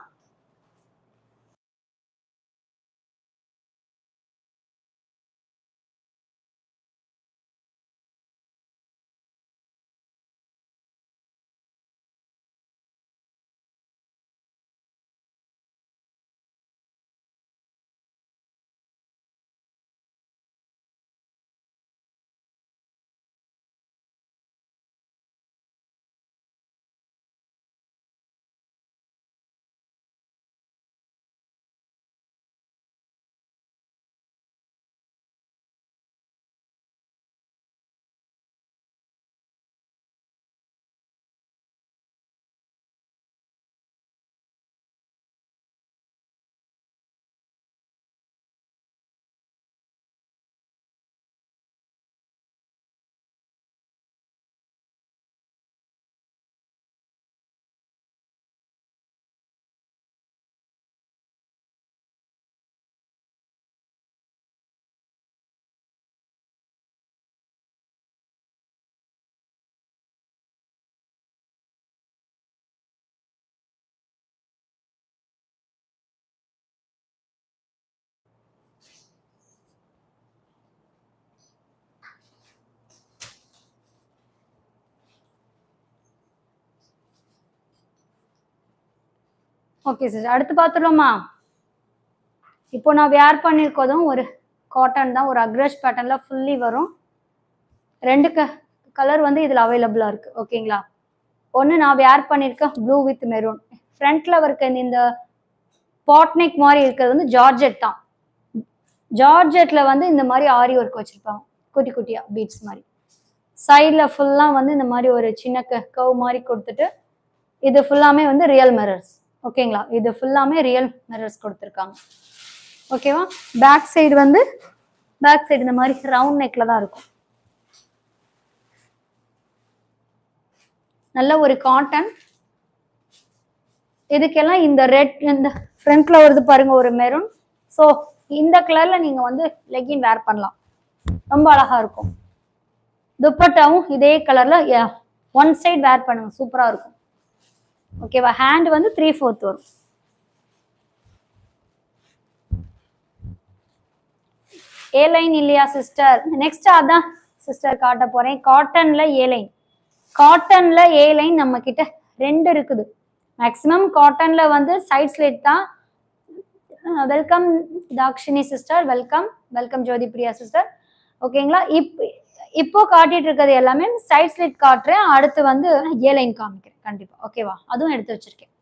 ஓகே சார், அடுத்து பார்த்துடலாமா? இப்போ நான் வேர் பண்ணியிருக்கதும் ஒரு காட்டன் தான். ஒரு அக்ரஷ் பேட்டர்ன்ல ஃபுல்லி வரும். 2 கலர் வந்து இதில் அவைலபிளாக இருக்கு. ஓகேங்களா? ஒன்று நான் வேர் பண்ணியிருக்கேன் ப்ளூ வித் மெரூன். ஃப்ரண்ட்ல இருக்க இந்த பாட்னெக் மாதிரி இருக்கிறது வந்து ஜார்ஜெட் தான். ஜார்ஜெட்ல வந்து இந்த மாதிரி ஆரி ஒர்க் வச்சிருப்பாங்க, குட்டி குட்டியா பீட்ஸ் மாதிரி. சைடில் ஃபுல்லாக வந்து இந்த மாதிரி ஒரு சின்ன கவ் மாதிரி கொடுத்துட்டு, இது ஃபுல்லாமே வந்து ரியல் மிரர்ஸ். ஓகேங்களா? இது ஃபுல்லாமே ரியல் மிரர்ஸ் கொடுத்துருக்காங்க. ஓகேவா? பேக் சைடு வந்து இந்த மாதிரி ரவுண்ட் நெக்ல தான் இருக்கும். நல்ல ஒரு காட்டன். இதுக்கெல்லாம் இந்த ரெட், இந்த ஃப்ரண்ட்ல வருது பாருங்க ஒரு மெரூன். ஸோ இந்த கலர்ல நீங்க வந்து லெகின் வேர் பண்ணலாம். ரொம்ப அழகா இருக்கும். துப்பட்டாவும் இதே கலர்ல ஒன் சைட் வேர் பண்ணுங்க, சூப்பரா இருக்கும். ஓகேவா? ஹேண்ட் வந்து 3/4 வரும். ஏ லைன் இல்லையா சிஸ்டர்? நெக்ஸ்ட் அதான் சிஸ்டர் காட்ட போறேன். காட்டன்ல ஏ லைன். காட்டன்ல ஏ லைன் நம்ம கிட்ட 2 இருக்குது. மேக்ஸிமம் காட்டன்ல வந்து சைட் ஸ்லிட் தான். வெல்கம் தாக்ஷினி சிஸ்டர், வெல்கம் வெல்கம் ஜோதி பிரியா சிஸ்டர். ஓகேங்களா? இப்போ காட்டிட்டு இருக்கிறது எல்லாமே சைட் ஸ்லிட் காட்டுறேன். அடுத்து வந்து ஏ லைன் காமிக்கிறேன் கண்டிப்பா. ஓகேவா? அதுவும் எடுத்து வச்சிருக்கேன்.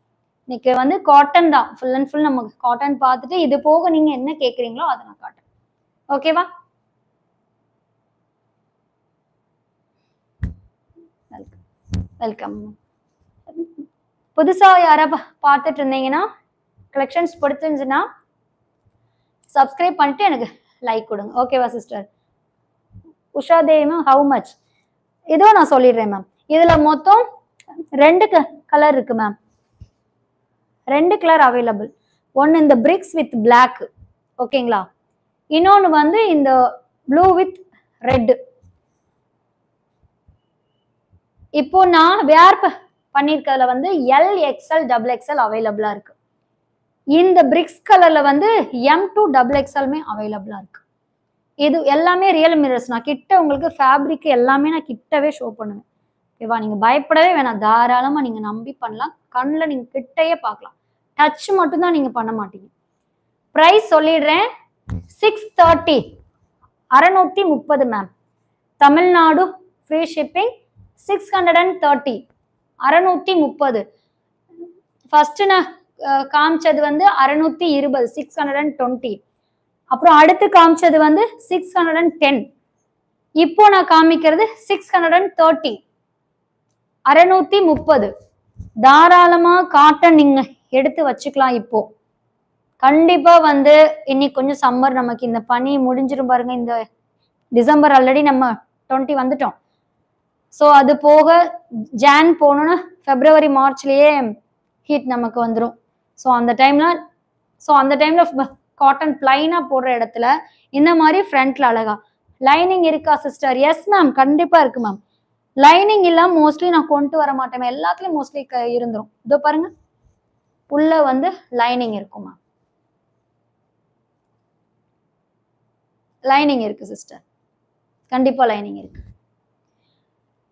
இன்னைக்கு வந்து காட்டன் தான், ஃபுல் அண்ட் ஃபுல் நமக்கு காட்டன் பார்த்துட்டு இது போக நீங்க என்ன கேக்குறீங்களோ அதை நான் காட்டுறேன். ஓகேவா? வெல்கம். புதுசா யாரா பார்த்துட்டு இருந்தீங்கன்னா, கலெக்ஷன்ஸ் பிடிச்சிருந்துச்சுன்னா சப்ஸ்கிரைப் பண்ணிட்டு எனக்கு லைக் கொடுங்க. ஓகேவா sister? Usha Devi ma'am, how much? இதுவும் நான் சொல்லிடுறேன் மேம். இதுல மொத்தம் 2 கலர் இருக்கு மேம். 2 colour available. ஒன்னு இந்த பிரிக்ஸ் வித் பிளாக், ஓகேங்களா? இன்னொன்னு வந்து இந்த ப்ளூ வித் ரெட். இப்போ நான் வேர் பண்ணிருக்கிறதுல வந்து எல், எக்ஸ்எல், டபுள் எக்ஸ்எல் அவைலபிளா இருக்கு. இந்த பிரிக்ஸ் கலர்ல வந்து எம் டு டபுள் எக்ஸ்எல்மே அவைலபிளா இருக்கு. இது எல்லாமே ரியல் மிரர்ஸ். நான் கிட்ட உங்களுக்கு ஃபேப்ரிக் எல்லாமே நான் கிட்டவே ஷோ பண்ணுவேன். ஓகேவா? நீங்க பயப்படவே வேணாம், தாராளமா நீங்க நம்பி பண்ணலாம். கண்ணில் நீங்க கிட்டையே பார்க்கலாம். டச் மட்டும் தான் நீங்க பண்ண மாட்டீங்க. பிரைஸ் சொல்லிடுறேன், 630, 630 ma'am. Tamil Nadu free shipping 630, 630. First நான் காமிச்சது வந்து 620, 620. அப்புறம் அடுத்து காமிச்சது வந்து 610. இப்போ நான் காமிக்கிறது 630, 630. தாராளமா காட்டன் நீங்க எடுத்து வச்சுக்கலாம். இப்போ கண்டிப்பா வந்து இன்னைக்கு கொஞ்சம் சம்மர், நமக்கு இந்த பனி முடிஞ்சிரும் பாருங்க. இந்த டிசம்பர் ஆல்ரெடி நம்ம 20 வந்துட்டோம். ஸோ அது போக ஜான் போனோன்னா பிப்ரவரி மார்ச்லயே ஹீட் நமக்கு வந்துடும். ஸோ அந்த டைம்ல காட்டன் பிளைனா போடுற இடத்துல இந்த மாதிரி ஃப்ரண்ட்ல அழகா லைனிங் இருக்கா சிஸ்டர்? எஸ் மேம், கண்டிப்பா இருக்கு மேம். லைனிங் இல்லாம மோஸ்ட்லி நான் கொண்டு வர மாட்டேன். எல்லாத்துலயும் மோஸ்ட்லி இருந்துரும். இதோ பாருங்க, உள்ள வந்து லைனிங் இருக்கும் மேம். லைனிங் இருக்கு சிஸ்டர், கண்டிப்பா லைனிங் இருக்கு.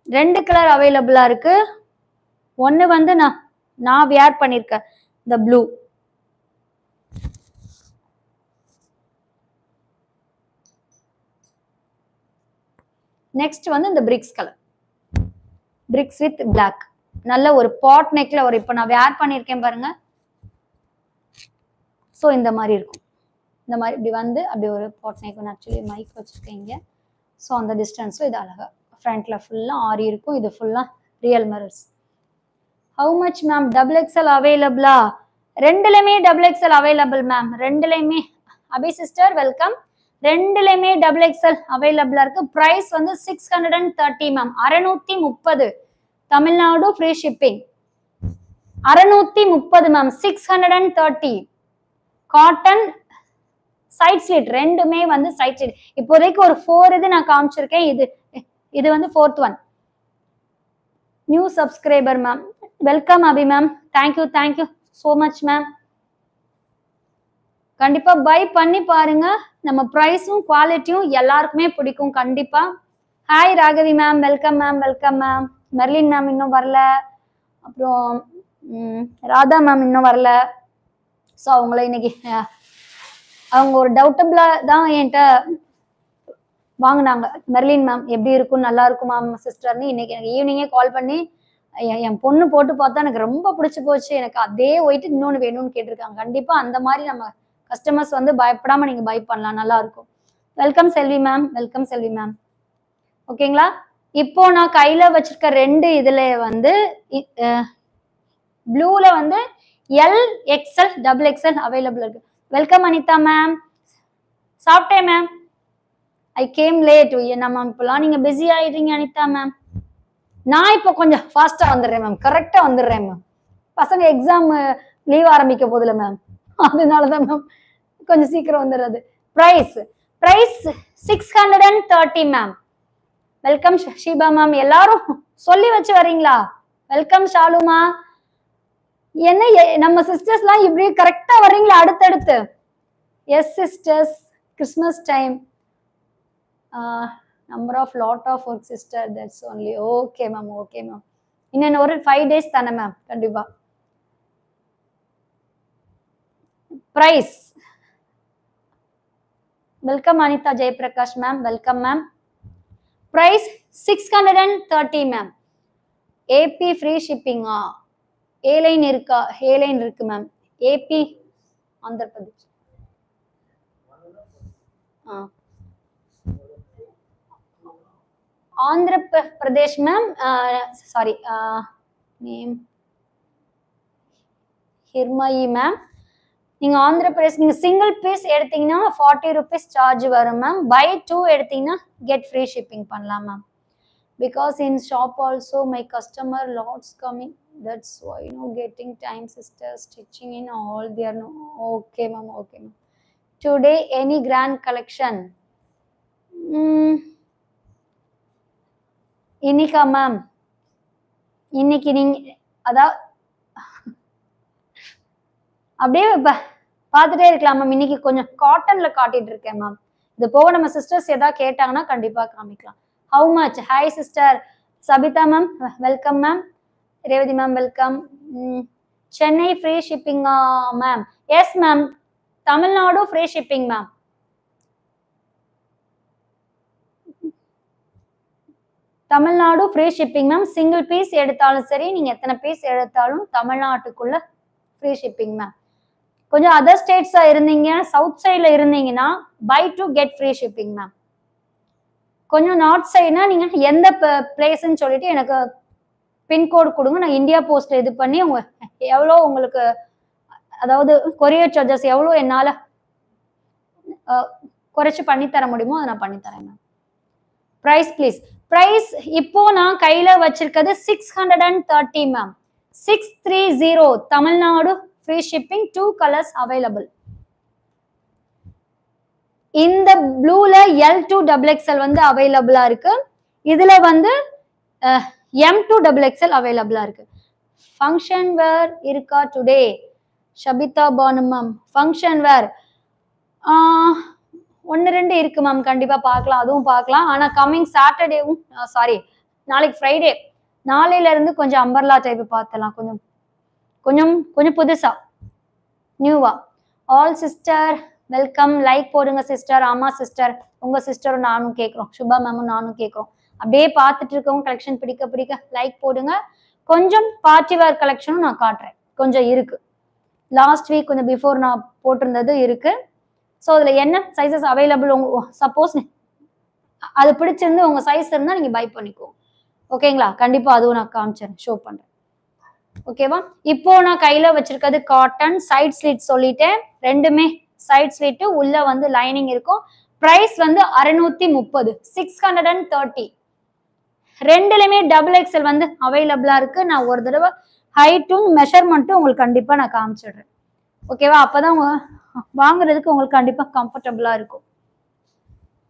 2 கலர் அவைலபிளா இருக்கு. ஒன்னு வந்து நான் வியர் பண்ணிருக்கேன், இந்த ப்ளூ. நெக்ஸ்ட் வந்து இந்த bricks colour, bricks with black. நல்ல ஒரு பாட் நெக்ல ஒரு, இப்போ நான் வேர் பண்ணிருக்கேன் பாருங்க. ஸோ இந்த மாதிரி இருக்கும். இந்த மாதிரி இப்படி வந்து அப்படி ஒரு பாட் நெக். ஆக்சுவலி மைக் வச்சிருக்கீங்க. ஸோ அந்த டிஸ்டன்ஸ்ல இது அழகா ஃப்ரண்ட்ல ஃபுல்லா ஆரி இருக்கும். இது ஃபுல்லா real mirrors. How much ma'am? Double XL அவைலபிளா? 2லயுமே டபுள் எக்ஸ்எல் அவைலபிள் மேம். 2லயுமே. Abhi sister welcome. 2லயுமே டபுள் எக்ஸ்எல் அவைலபிளா இருக்கு. பிரைஸ் வந்து 630 ma'am. 630. Tamil Nadu free shipping. 630 ma'am. 630. Cotton side slit, ரெண்டுமே வந்து சைட் ஸ்லிட். இப்போதைக்கு ஒரு 4 இது நான் காமிச்சிருக்கேன். இது வந்து 4th one. New subscriber ma'am, welcome Abhi ma'am. Thank you so much ma'am. கண்டிப்பா பை பண்ணி பாருங்க. நம்ம பிரைஸும் குவாலிட்டியும் எல்லாருக்குமே பிடிக்கும் கண்டிப்பா. Hi Raghavi ma'am, welcome ma'am. Welcome ma'am. Merlin ma'am இன்னும் வரல. அப்புறம் ராதா மேம் இன்னும் வரல. ஸோ அவங்கள இன்னைக்கு அவங்க ஒரு டவுட்டபிளா தான் என்கிட்ட வாங்கினாங்க. மெர்லின் மேம் எப்படி இருக்கும், நல்லா இருக்கும் மேம் சிஸ்டர்னு இன்னைக்கு எனக்கு ஈவினிங்கே கால் பண்ணி என் பொண்ணு போட்டு பார்த்தா எனக்கு ரொம்ப பிடிச்சி போச்சு, எனக்கு அதே ஒயிட் இன்னொன்று வேணும்னு கேட்டிருக்காங்க. கண்டிப்பா அந்த மாதிரி நம்ம கஸ்டமர்ஸ் வந்து பயப்படாம நீங்க பை பண்ணலாம், நல்லா இருக்கும். Welcome Selvi ma'am, welcome Selvi ma'am. ஓகேங்களா? இப்போ நான் கையில வச்சிருக்க 2 இதுல வந்து ப்ளூல வந்து L, XL, double XL available இருக்கு. Welcome Anitha ma'am. சாப்பிட்டேன் மேம். I came late. என்ன மேம் இப்பெல்லாம் நீங்க பிஸி ஆயிடுறீங்க அனிதா மேம்? நான் இப்போ கொஞ்சம் ஃபாஸ்டா வந்துடுறேன் மேம், கரெக்டா வந்துடுறேன் மேம். பசங்க எக்ஸாம் லீவ் ஆரம்பிக்க போதில்ல மேம், அதனாலதான் மேம் கொஞ்சம் சீக்கிரம் வந்துடுறது. Price 630 ma'am. Welcome Sheeba ma'am. எல்லாரும் சொல்லி வச்சு வரீங்களா? வெல்கம் ஷாலுமா. என்ன நம்ம சிஸ்டர்ஸ்லாம் இப்படி கரெக்டா வர்றீங்களா அடுத்தடுத்து? Yes sisters, Christmas time. Number of lot of work sister, that's only. Okay ma'am, okay ma'am. இன்னும் ஒரு 5 days தானே மேம், கண்டிப்பா. Price welcome Anitha Jayaprakash ma'am, welcome ma'am. Price 630 ma'am. AP free ஷிப்பிங்கா? ஏலைன் இருக்கா? ஏலைன் இருக்கு ma'am. AP Andhra Pradesh. Andhra Pradesh ma'am. Sorry, name Hirmayi ma'am. நீங்க ஆந்திர பிரதேஷ், நீங்க single piece எடுத்தீங்கன்னா 40 rupees சார்ஜ் வரும் மேம். பை 2 எடுத்தீங்கன்னா கெட் ஃப்ரீ ஷிப்பிங் பண்ணலாம் ma'am. Because in shop also my customer lots coming, that's why getting time sister stitching in all there. No, okay ma'am, okay ma'am. Today any grand collection? இன்னைக்கா ma'am? இன்னைக்கு நீங்க அதான் அப்படியே பார்த்துட்டே இருக்கலாம் ma'am. இன்னைக்கு கொஞ்சம் காட்டன்ல காட்டிட்டு இருக்கேன் மேம். இது போக நம்ம சிஸ்டர்ஸ் ஏதாவது கேட்டாங்கன்னா கண்டிப்பா காமிக்கலாம். How much? Hi sister Sabitha ma'am, welcome ma'am. Revathi ma'am, welcome. Chennai free ஷிப்பிங்கா ma'am? Yes ma'am. Tamil Nadu free shipping ma'am. Tamil Nadu free shipping ma'am. Single piece எடுத்தாலும் சரி, நீங்க எத்தனை பீஸ் எடுத்தாலும் தமிழ்நாட்டுக்குள்ள ஃப்ரீ ஷிப்பிங் மேம். கொஞ்சம் அதர் ஸ்டேட்ஸா இருந்தீங்க, சவுத் சைட்ல இருந்தீங்கன்னா buy 2 get free shipping ma'am. கொஞ்சம் நார்த் சைட்னா நீங்க எந்த பிளேஸ்ன்னு சொல்லிட்டு எனக்கு பின்கோடு கொடுங்க. நான் இந்தியா போஸ்ட் இது பண்ணி எவ்வளோ உங்களுக்கு, அதாவது கொரியர் சார்ஜஸ் எவ்வளோ என்னால குறைச்சு பண்ணி தர முடியுமோ அதை நான் பண்ணி தரேன் மேம். Price please. பிரைஸ் இப்போ நான் கையில வச்சிருக்கிறது 630 ma'am. 630 Tamil Nadu free shipping. 2 colors available. இந்த ப்ளூல L2 XXL வந்து அவைலபிளா இருக்கு. இதுல வந்து M2 XXL அவைலபிளா இருக்கு. ஃபங்க்ஷன் வேர் இருக்கா today? Shabitha Banu ma'am, function wear 1-2 இருக்கு மேம். கண்டிப்பா பார்க்கலாம், அதுவும் பார்க்கலாம். ஆனா கம்மிங் சாட்டர்டேவும், சாரி நாளைக்கு ஃப்ரைடே, நாளையில இருந்து கொஞ்சம் அம்பர்லா டைப் பார்த்தலாம். கொஞ்சம் கொஞ்சம் கொஞ்சம் புதுசா நியூவா. All sister welcome. லைக் போடுங்க சிஸ்டர். ஆமா சிஸ்டர், உங்க சிஸ்டரும் நானும் கேட்குறோம், சுபா மேமும் நானும் கேட்குறோம். அப்படியே பார்த்துட்டு இருக்கவங்க கலெக்ஷன் பிடிக்க பிடிக்க லைக் போடுங்க. கொஞ்சம் பார்ட்டி வேர் கலெக்ஷனும் நான் காட்டுறேன், கொஞ்சம் இருக்கு. லாஸ்ட் வீக் கொஞ்சம் பிஃபோர் நான் போட்டிருந்தது இருக்கு. ஸோ அதில் என்ன சைஸஸ் அவைலபிள், சப்போஸ் அது பிடிச்சிருந்து உங்க சைஸ் இருந்தால் நீங்க பை பண்ணிக்கோ. ஓகேங்களா? கண்டிப்பா அதுவும் நான் காமிச்சேன், ஷோ பண்றேன். ஓகேவா? இப்போ நான் கையில வச்சிருக்கிறது காட்டன் சைட் ஸ்லிட் சொல்லிட்டேன். ரெண்டுமே சைட் ஸ்லிட், உள்ள வந்து லைனிங் இருக்கும். பிரைஸ் வந்து 630, 630. ரெண்டுலயுமே XXL வந்து அவைலபிளா இருக்கு. நான் ஒரு தடவை ஹைட்டும் மெஷர்மெண்ட்டும் உங்களுக்கு கண்டிப்பா நான் காமிச்சிடுறேன். ஓகேவா? அப்பதான் வாங்குறதுக்கு உங்களுக்கு கண்டிப்பா கம்ஃபர்டபுளா இருக்கும்.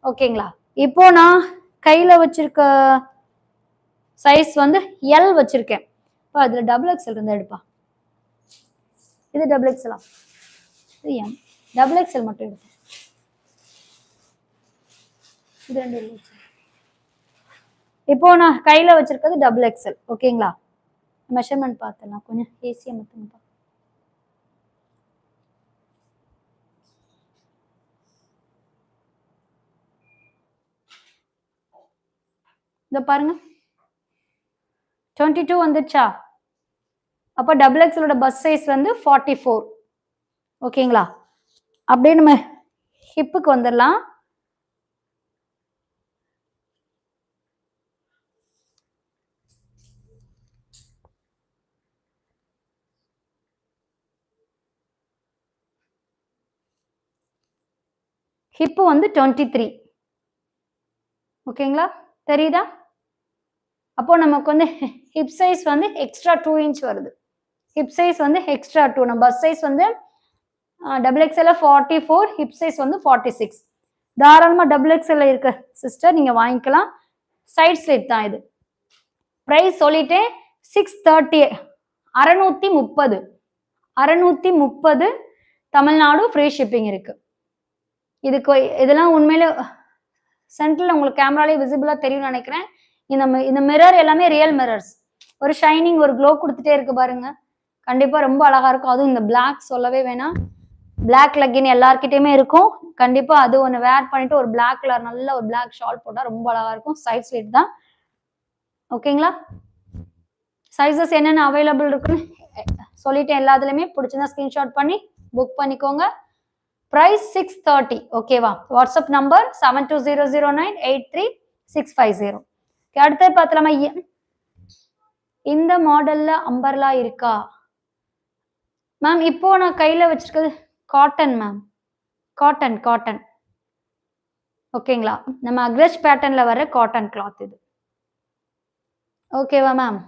ஓகேங்களா? இப்போ நான் கையில வச்சிருக்க சைஸ் வந்து L வச்சிருக்கேன். இப்போ அதுல XXL இருந்தா எடுப்பா. இது XXL, இது M. XXL மட்டும் எடுப்பேன். இது ரெண்டு. இப்போ நான் கையில வச்சிருக்கிறது XXL. ஓகேங்களா? மெஷர்மெண்ட் பார்த்தலாம். கொஞ்சம் ஈஸியா மட்டும் இத பாருங்க, 22 வந்துச்சா? அப்போ XXL பஸ் சைஸ் வந்து 44. ஓகேங்களா? அப்படியே நம்ம ஹிப்புக்கு வந்துடலாம். ஹிப்பு வந்து 23. ஓகேங்களா? தெரியுதா? அப்போ நமக்கு வந்து ஹிப் சைஸ் வந்து எக்ஸ்ட்ரா 2 inch வருது. ஹிப் சைஸ் வந்து எக்ஸ்ட்ரா 2. நம்ம பஸ் சைஸ் வந்து XXL 44, ஹிப் சைஸ் வந்து 46. தாராளமா XXL இருக்க சிஸ்டர் நீங்க வாங்கிக்கலாம். சைட் ஸ்லிட் தான் இது. பிரைஸ் சொல்லிட்டேன் 630, 630. 630 தமிழ்நாடு ஃப்ரீ ஷிப்பிங் இருக்கு. இதுக்கு இதெல்லாம் உண்மையிலே சென்டர்ல உங்களுக்கு கேமராலே விசிபிளா தெரியும்னு நினைக்கிறேன். இந்த மிரர் எல்லாமே ரியல் மிரர்ஸ். ஒரு ஷைனிங், ஒரு க்ளோ கொடுத்துட்டே இருக்கு பாருங்க. கண்டிப்பா ரொம்ப அழகா இருக்கும். அதுவும் இந்த பிளாக் சொல்லவே வேணாம். பிளாக் லெக்கின் எல்லார்கிட்டயுமே இருக்கும். கண்டிப்பா அது ஒன்று வேர் பண்ணிட்டு ஒரு பிளாக் கலர் நல்ல ஒரு பிளாக் ஷால் போட்டா ரொம்ப அழகா இருக்கும். சைட் ஸ்லிட் தான். ஓகேங்களா? சைஸஸ் என்னென்ன அவைலபிள் இருக்குன்னு சொல்லிட்டேன். எல்லாத்துலயுமே பிடிச்சிருந்தா ஸ்கிரீன்ஷாட் பண்ணி புக் பண்ணிக்கோங்க. பிரைஸ் 630. ஓகேவா? WhatsApp number 7200983650. அடுத்து பார்த்தலாமா? இந்த மாடல்ல அம்பர்லா இருக்கா மேம்? இப்போ நான் கையில வச்சிருக்கிறது காட்டன் மேம். காட்டன். ஓகேங்களா? நம்ம அக்ரஜ் பேட்டர்ன்ல வர காட்டன் கிளாத் இது. ஓகேவா மேம்?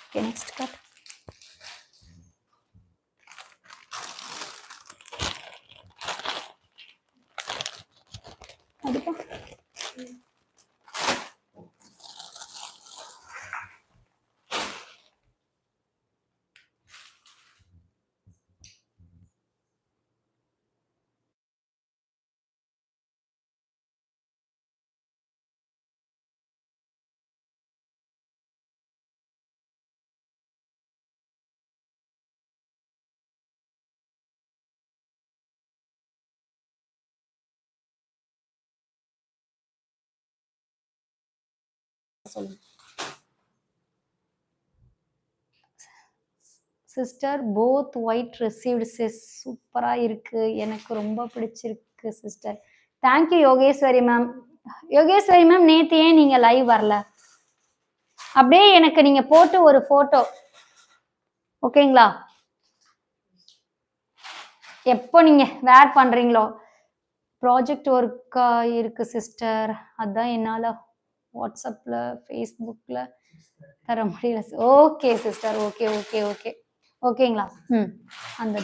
Okay, next cut. அதுக்கு sister both white received sis. சூப்பரா இருக்கு, எனக்கு ரொம்ப பிடிச்சிருக்கு sister. Thank you Yogeshwari ma'am. Yogeshwari ma'am, நேத்து ஏன் நீங்க லைவ் வரல? அப்படியே எனக்கு நீங்க போட்டு ஒரு போட்டோ, ஓகேங்களா? எப்போ நீங்க வேர் பண்றீங்களோ. ப்ராஜெக்ட் ஒர்க்கா இருக்கு சிஸ்டர், அதான் என்னால வாட்ஸ்அப்ல ஃபேஸ்புக்ல தர முடியல. Okay sister, okay. ஓகேங்களா? அந்த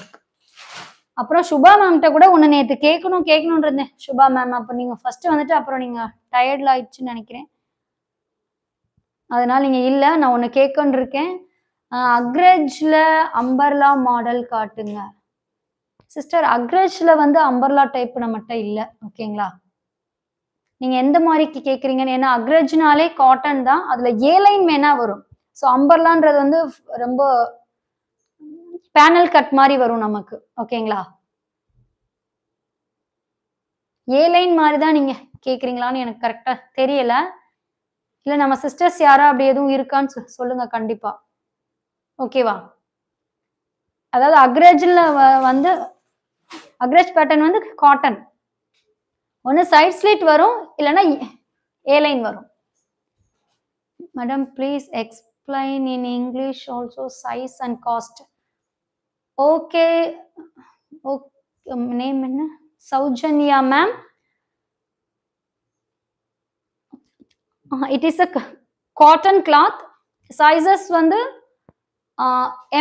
அப்புறம் சுபா மேம்கிட்ட கூட ஒன்று நேற்று கேட்கணும்னு இருந்தேன். சுபா மேம், அப்போ நீங்கள் ஃபர்ஸ்ட் வந்துட்டு அப்புறம் நீங்கள் டயர்டில் ஆயிடுச்சுன்னு நினைக்கிறேன். அதனால நீங்கள் இல்லை, நான் ஒன்று கேட்கணுன்னு இருக்கேன். அக்ரஜில் அம்பர்லா மாடல் காட்டுங்க சிஸ்டர். அக்ரஜில் வந்து அம்பர்லா டைப் நம்மகிட்ட இல்லை. ஓகேங்களா? நீங்கள் எந்த மாதிரிக்கு கேட்குறீங்கன்னு. ஏன்னா அக்ரஜ்னாலே காட்டன் தான், அதில் ஏலைன் வேணா வரும். ஸோ அம்பர்லான்றது வந்து ரொம்ப பேனல் கட் மாதிரி வரும் நமக்கு. ஓகேங்களா? ஏலைன் மாதிரி தான் நீங்க கேக்குறீங்களான்னு எனக்கு கரெக்டா தெரியல. இல்ல நம்ம சிஸ்டர்ஸ் யாரா அப்படி எதுவும் இருக்கான்னு சொல்லுங்க கண்டிப்பா. ஓகேவா? அதாவது அக்ரஜ்ல வந்து அக்ரஜ் பேட்டர்ன் வந்து காட்டன். ஒன்னு சைட் ஸ்லிட் வரும், இல்லைன்னா ஏலைன் வரும். Madam please explain in English also size and cost. Okay. Name என்ன? Soujanya ma'am. It is a cotton cloth. Sizes வந்து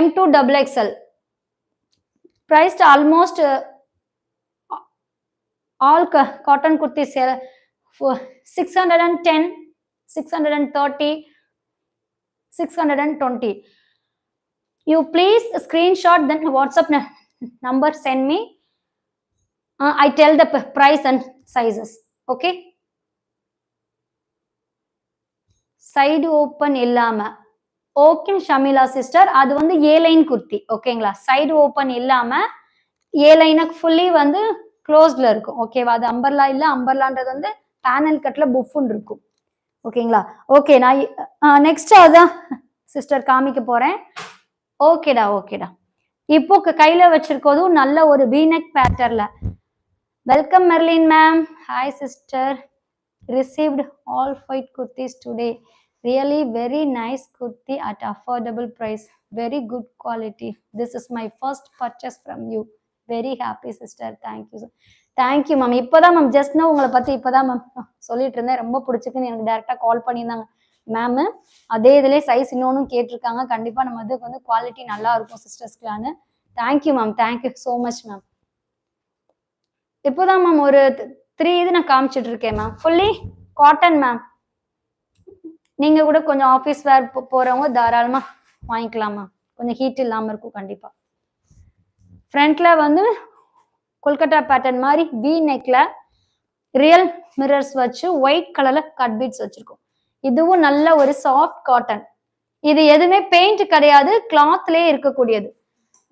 M2 XXL. Priced almost all cotton kurtis for 610, 630, 620. You please screenshot, then WhatsApp number send me. I tell the price and sizes. Okay? Side open இல்லாம. Okay Shamila sister, அது வந்து airline kurti. ஓகேங்களா? Side open இல்லாம ஏலைனுக்கு fully வந்து க்ளோஸ்ட்ல இருக்கும். ஓகேவா? அது umbrella இல்ல. அம்பர்லான்றது வந்து பேனல் கட்ல புஃப்னு இருக்கும். ஓகேங்களா? ஓகே, நான் நெக்ஸ்ட் அதான் சிஸ்டர் காமிக்க போறேன். ஓகேடா. இப்போ கையில வச்சிருக்கதும் நல்ல ஒரு வீநெக் பேட்டர்ல. Welcome Merlin ma'am. Hi sister. Received all 5 kurtis today. Really very nice kurti at affordable price. Very good quality. This is my first purchase from you. Very happy sister. Thank you ma'am. இப்போதான் ma'am just நான் உங்களை பத்தி இப்போதான் ma'am சொல்லிட்டு இருந்தேன். ரொம்ப பிடிச்சிருக்குன்னு எனக்கு டைரக்டா கால் பண்ணியிருந்தாங்க மேம். அதே இதுலேயே சைஸ் இன்னொன்னும் கேட்டிருக்காங்க. கண்டிப்பா நம்ம இதுக்கு வந்து குவாலிட்டி நல்லா இருக்கும் சிஸ்டர்ஸ்க்குலான்னு. Thank you ma'am. Thank you so much ma'am. இப்போதான் மேம் ஒரு 3 இது நான் காமிச்சிட்டு இருக்கேன் மேம். Fully cotton ma'am. நீங்க கூட கொஞ்சம் ஆஃபீஸ் வேர் போறவங்க தாராளமா வாங்கிக்கலாமா, கொஞ்சம் ஹீட் இல்லாம இருக்கும் கண்டிப்பா. ஃப்ரண்ட்ல வந்து கொல்கட்டா பேட்டர்ன் மாதிரி வி நெக்ல ரியல் மிரர்ஸ் வச்சு ஒயிட் கலர்ல கட் பீட்ஸ் வச்சிருக்கோம். இதுவும் நல்ல ஒரு சாஃப்ட் காட்டன். இது எதுவுமே பெயிண்ட் கிடையாது, கிளாத்லயே இருக்கக்கூடியது.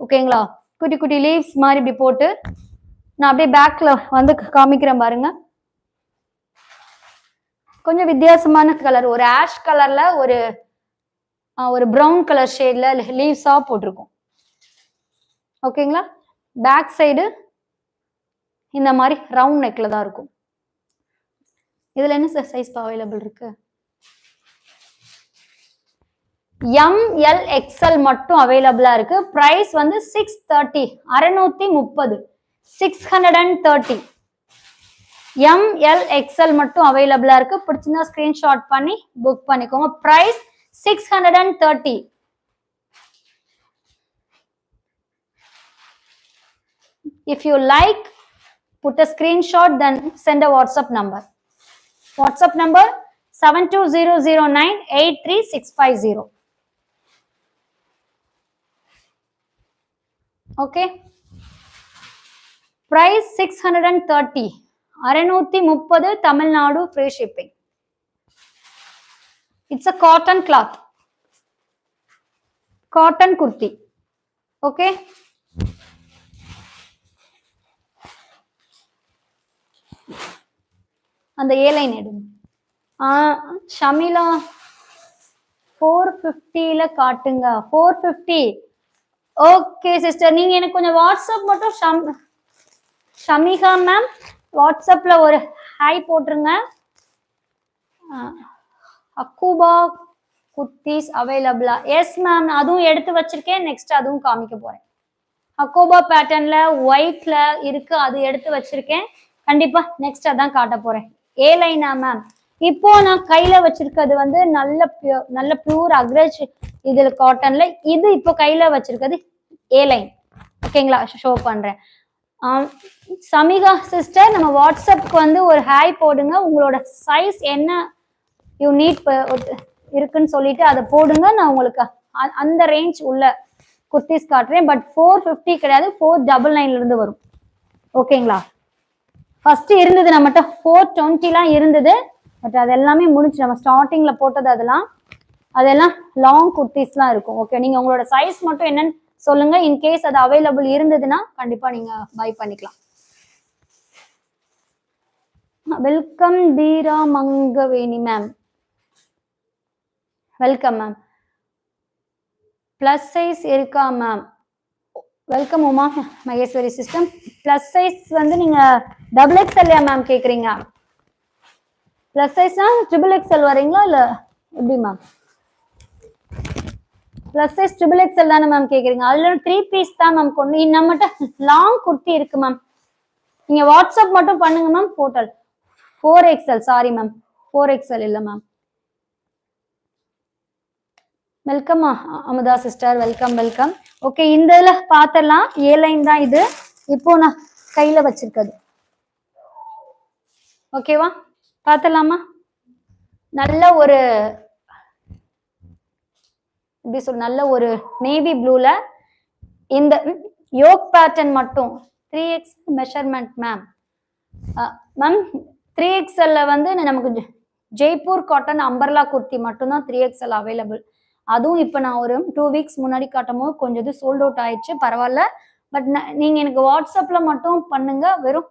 ஓகேங்களா? குட்டி குட்டி லீவ்ஸ் மாதிரி இப்படி போட்டு நான் அப்படியே பேக்ல வந்து காமிக்கிறேன் பாருங்க. கொஞ்சம் வித்தியாசமான கலர், ஒரு ஆஷ் கலர்ல ஒரு ப்ரௌன் கலர் ஷேட்ல லீவ்ஸா போட்டிருக்கோம். ஓகேங்களா? பேக் சைடு இந்த மாதிரி ரவுண்ட் நெக்ல தான் இருக்கும். இதுல என்ன சைஸ் அவைலபிள் இருக்கு? ML XL மட்டும் அவைலபிளா இருக்கு. பிரைஸ் வந்து 630, 630, 630. ML XL மட்டும் அவைலபிளா இருக்கு. பிடிச்சிருந்தா ஸ்கிரீன்ஷாட் பண்ணி புக் பண்ணிக்கோங்க. Price 630. If you like, put a screenshot, then send a WhatsApp number. WhatsApp number 720098360. Okay. Price 630. 630 Tamil Nadu, free shipping. It's a cotton cloth. Cotton kurti. Okay. அந்த ஏ line எடுங்க. ஷமிலா 450ல காட்டுங்க. 450. Okay sister, நீங்க எனக்கு கொஞ்சம் WhatsApp மட்டும் Shamika ma'am வாட்ஸ்அப்ல ஒரு hi போட்டுருங்க. அக்கூபா குர்த்திஸ் அவைலபிளா? எஸ் மேம், அதுவும் எடுத்து வச்சிருக்கேன். நெக்ஸ்ட் அதுவும் காமிக்க போறேன். அக்கோபா பேட்டர்ன்ல ஒயிட்ல இருக்கு, அது எடுத்து வச்சிருக்கேன். கண்டிப்பா நெக்ஸ்ட் அதான் காட்ட போறேன். ஏ லைனா மேம்? இப்போ நான் கையில வச்சிருக்கிறது வந்து நல்ல பியூர் அக்ரேஜ் இதுல காட்டன்ல. இது இப்போ கையில வச்சிருக்கிறது ஏ லைன். ஓகேங்களா? ஷோ பண்றேன். சமிகா சிஸ்டர், நம்ம வாட்ஸ்அப்க்கு வந்து ஒரு ஹாய் போடுங்க. உங்களோட சைஸ் என்ன யூ நீட் இருக்குன்னு சொல்லிட்டு அதை போடுங்க. நான் உங்களுக்கு அந்த ரேஞ்ச் உள்ள குர்த்திஸ் காட்டுறேன். பட் 450 கிடையாது, 499 இருந்து வரும். ஓகேங்களா? ஃபர்ஸ்ட் இருந்தது நம்மகிட்ட 420 இருந்தது. பட் அது எல்லாமே முடிஞ்சு, நம்ம ஸ்டார்டிங்ல போட்டது அதெல்லாம் லாங் குர்த்திஸ்லாம் இருக்கும். ஓகே, நீங்க உங்களோட சைஸ் மட்டும் என்னன்னு சொல்லுங்க. இன்கேஸ் அது அவைலபிள் இருந்ததுன்னா கண்டிப்பா நீங்க பை பண்ணிக்கலாம். Welcome Theera Mangaveni ma'am. Welcome ma'am. Plus size இருக்கா ma'am? Welcome Uma Maheswari sister. Plus size வந்து நீங்க XXL மேம் கேக்குறீங்க? பிளஸ் சைஸ்னா XXL வரீங்களா இல்ல எப்படி மேம்? பிளஸ் சைஸ் XXL தானே மேம் கேக்குறீங்க? அதுல 3 பீஸ் தான் மேம் கொண்டு. நம்மகிட்ட லாங் குர்த்தி இருக்கு மேம். நீங்க வாட்ஸ்அப் மட்டும் பண்ணுங்க ma'am. போட்டல் 4XL. Sorry ma'am, 4XL இல்ல ma'am. Welcome Amudha sister, welcome welcome. Okay, இந்த இதுல பாத்திரலாம். ஏ லைன் தான் இது இப்போ நான் கையில வச்சிருக்கிறது. ஓகேவா? பாத்திரலாமா? நல்ல ஒரு எப்படி சொல்ற, நல்ல ஒரு நேவி ப்ளூல இந்த யோக் பேட்டர்ன் மட்டும் 3X measurement ma'am. Ma'am 3XL வந்து நமக்கு ஜெய்ப்பூர் காட்டன் அம்பர்லா குர்த்தி மட்டும்தான் 3XL அவைலபிள். அதுவும் இப்போ நான் ஒரு 2 வீக்ஸ் முன்னாடி காட்டும் போது கொஞ்சம் இது சோல்ட் அவுட் ஆயிடுச்சு. பரவாயில்ல. பட் நீங்க எனக்கு வாட்ஸ்அப்ல மட்டும் பண்ணுங்க. வெறும்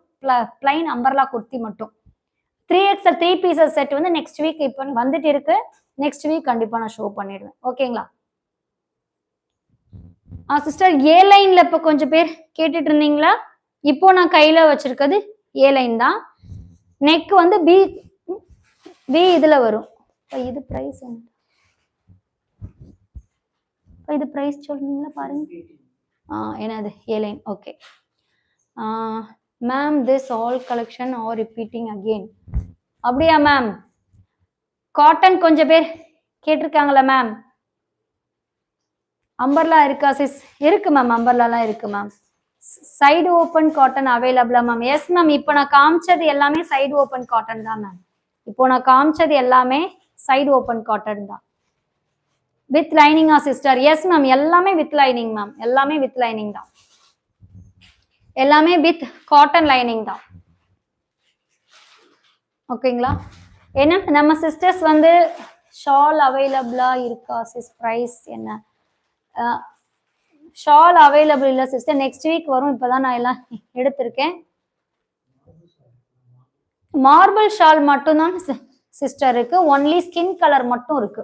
பிளைன் அம்பர்லா குர்த்தி மட்டும் 3XL 3 பீசஸ் செட் வந்து நெக்ஸ்ட் வீக் இப்போ வந்துட்டு இருக்கு. நெக்ஸ்ட் வீக் கண்டிப்பா நான் ஷோ பண்ணிடுவேன். ஓகேங்களா? சிஸ்டர், ஏ லைன்ல இப்ப கொஞ்சம் பேர் கேட்டுட்டு இருந்தீங்களா? இப்போ நான் கையில வச்சிருக்கிறது ஏ லைன் தான். நெக் வந்து பி இதுல வரும். இது பிரைஸ் என்ன? இது பிரைஸ் சொல்றீங்களா பாருங்க. என்னது? A line. Okay ma'am, this all collection are repeating again? அப்படியா மேம்? காட்டன் கொஞ்சம் பேர் கேட்டிருக்காங்களா மேம்? அம்பர்லா இருக்கா சிஸ்? இருக்கு மேம், அம்பர்லாலாம் இருக்கு மேம். சைடு ஓப்பன் காட்டன் அவைலபிளா மேம்? Yes ma'am. இப்போ நான் காமிச்சது எல்லாமே சைடு ஓப்பன் காட்டன் தான் மேம். இப்போ நான் காமிச்சது எல்லாமே சைடு ஓப்பன் காட்டன் தான். வித் லைனிங்கா சிஸ்டர்? எஸ் மேம், எல்லாமே வித் லைனிங் மேம், எல்லாமே வித் லைனிங் தான், எல்லாமே வித் காட்டன் லைனிங் தான். ஓகேங்களா? ஏன்னா நம்ம சிஸ்டர்ஸ் வந்து ஷால் அவைலபிளா இருக்கா சிஸ்? பிரைஸ் என்ன? ஷால் அவைலபிள் இல்லை சிஸ்டர், நெக்ஸ்ட் வீக் வரும். இப்போதான் நான் எல்லாம் எடுத்திருக்கேன். மார்பிள் ஷால் மட்டும்தான் சிஸ்டர் இருக்கு, ஒன்லி ஸ்கின் கலர் மட்டும் இருக்கு.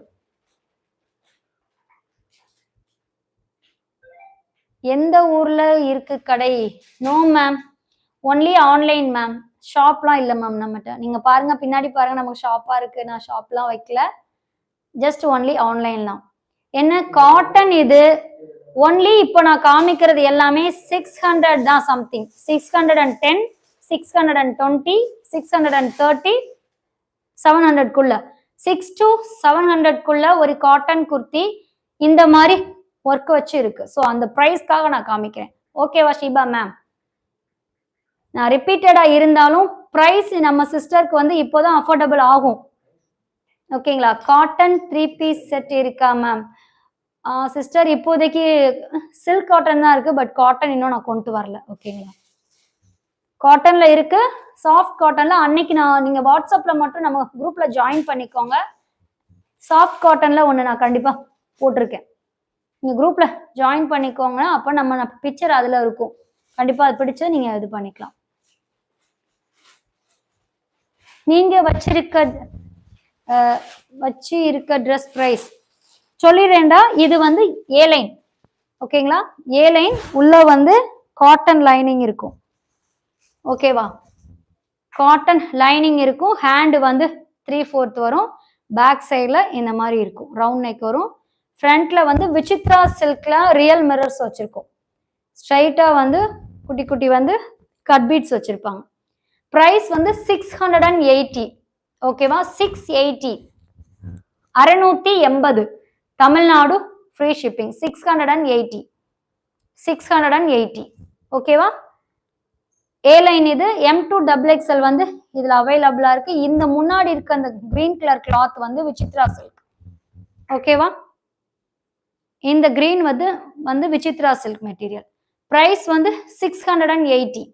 எந்த ஊர்ல இருக்கு கடை? No ma'am, only online ma'am, ஷாப்லாம் இல்லை மேம் நம்மகிட்ட. நீங்க பாருங்க பின்னாடி பாருங்க, நமக்கு ஷாப்பா இருக்கு, நான் ஷாப்லாம் வைக்கல, ஜஸ்ட் ஒன்லி ஆன்லைன் தான். என்ன காட்டன் இது? ஒன்லி இப்போ நான் காமிக்கிறது எல்லாமே 600 தான், சம்திங் 610, 620, 630, 700 குள்ள, 6 to 700 குள்ள ஒரு காட்டன் குர்த்தி இந்த மாதிரி ஒர்க் வச்சு இருக்கு. ஸோ அந்த ப்ரைஸ்க்காக நான் காமிக்கிறேன். ஓகேவா ஷீபா மேம்? நான் ரிப்பீட்டடா இருந்தாலும் ப்ரைஸ் நம்ம சிஸ்டருக்கு வந்து இப்போதான் அஃபோர்டபுள் ஆகும். ஓகேங்களா? காட்டன் 3 பீஸ் செட் இருக்கா மேம்? சிஸ்டர் இப்போதைக்கு சில்க் காட்டன் தான் இருக்கு, பட் காட்டன் இன்னும் நான் கொண்டு வரல. ஓகேங்களா? காட்டன்ல இருக்கு, சாஃப்ட் காட்டன்ல அன்னைக்கு நான், நீங்க வாட்ஸ்அப்ல மட்டும் நம்ம குரூப்ல ஜாயின் பண்ணிக்கோங்க. சாஃப்ட் காட்டன்ல ஒன்று நான் கண்டிப்பா போட்டிருக்கேன், நீங்க குரூப்ல ஜாயின் பண்ணிக்கோங்க. அப்போ நம்ம பிக்சர் அதுல இருக்கும், கண்டிப்பா அது பிடிச்சு நீங்க இது பண்ணிக்கலாம். நீங்க வச்சு இருக்க ட்ரெஸ் பிரைஸ் சொல்லிடுறேன்டா. இது வந்து ஏ லைன், ஓகேங்களா? ஏ லைன் உள்ள வந்து காட்டன் லைனிங் இருக்கும். ஓகேவா? காட்டன் லைனிங் இருக்கும், ஹேண்ட் வந்து 3/4 வரும், பேக் சைடில் இந்த மாதிரி இருக்கும், ரவுண்ட் நெக் வரும். ஃப்ரண்ட்ல வந்து விசித்ரா சில்க்ல ரியல் மிரர்ஸ் வச்சிருக்கோம். ஸ்ட்ரைட்டா வந்து குட்டி குட்டி வந்து கட் பீட்ஸ் வச்சிருப்பாங்க. பிரைஸ் வந்து 680. ஓகேவா? 680, 680 தமிழ்நாடு ஃப்ரீ ஷிப்பிங். 680, 680. ஓகேவா? ஏ லைன் இது. M2 XXL வந்து இதுல அவைலபிளா இருக்கு. இந்த முன்னாடி இருக்க அந்த கிரீன் கலர் கிளாத் வந்து விசித்ரா சில்க். ஓகேவா? இந்த கிரீன் வந்து விசித்ரா சில்க் மெட்டீரியல். பிரைஸ் வந்து 680,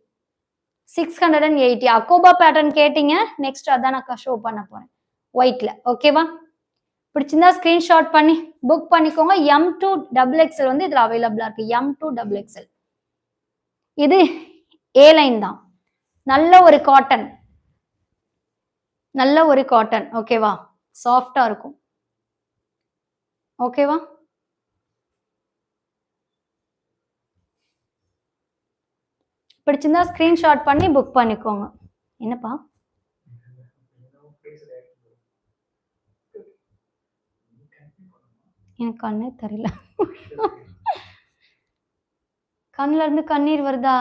680. அக்கோபா பேட்டர்ன் கேட்டீங்க, நெக்ஸ்ட் அதான் நான் ஷோ பண்ண போறேன் ஒயிட்ல. ஓகேவா? பிடிச்சிருந்தா ஸ்கிரீன்ஷாட் பண்ணி புக் பண்ணிக்கோங்க. M2 XXL வந்து இதுல அவைலபிளா இருக்கு. M2 XXL இது ஏ லைன் தான். நல்ல ஒரு காட்டன், நல்ல ஒரு காட்டன். ஓகேவா? சாஃப்டா இருக்கும். ஓகேவா? பிடிச்சிருந்தா ஸ்கிரீன்ஷாட் பண்ணி புக் பண்ணிக்கோங்க. என்னப்பா? எனக்கு கண்ணே தெரியல. கண்ணுல இருந்து கண்ணீர் வருதா?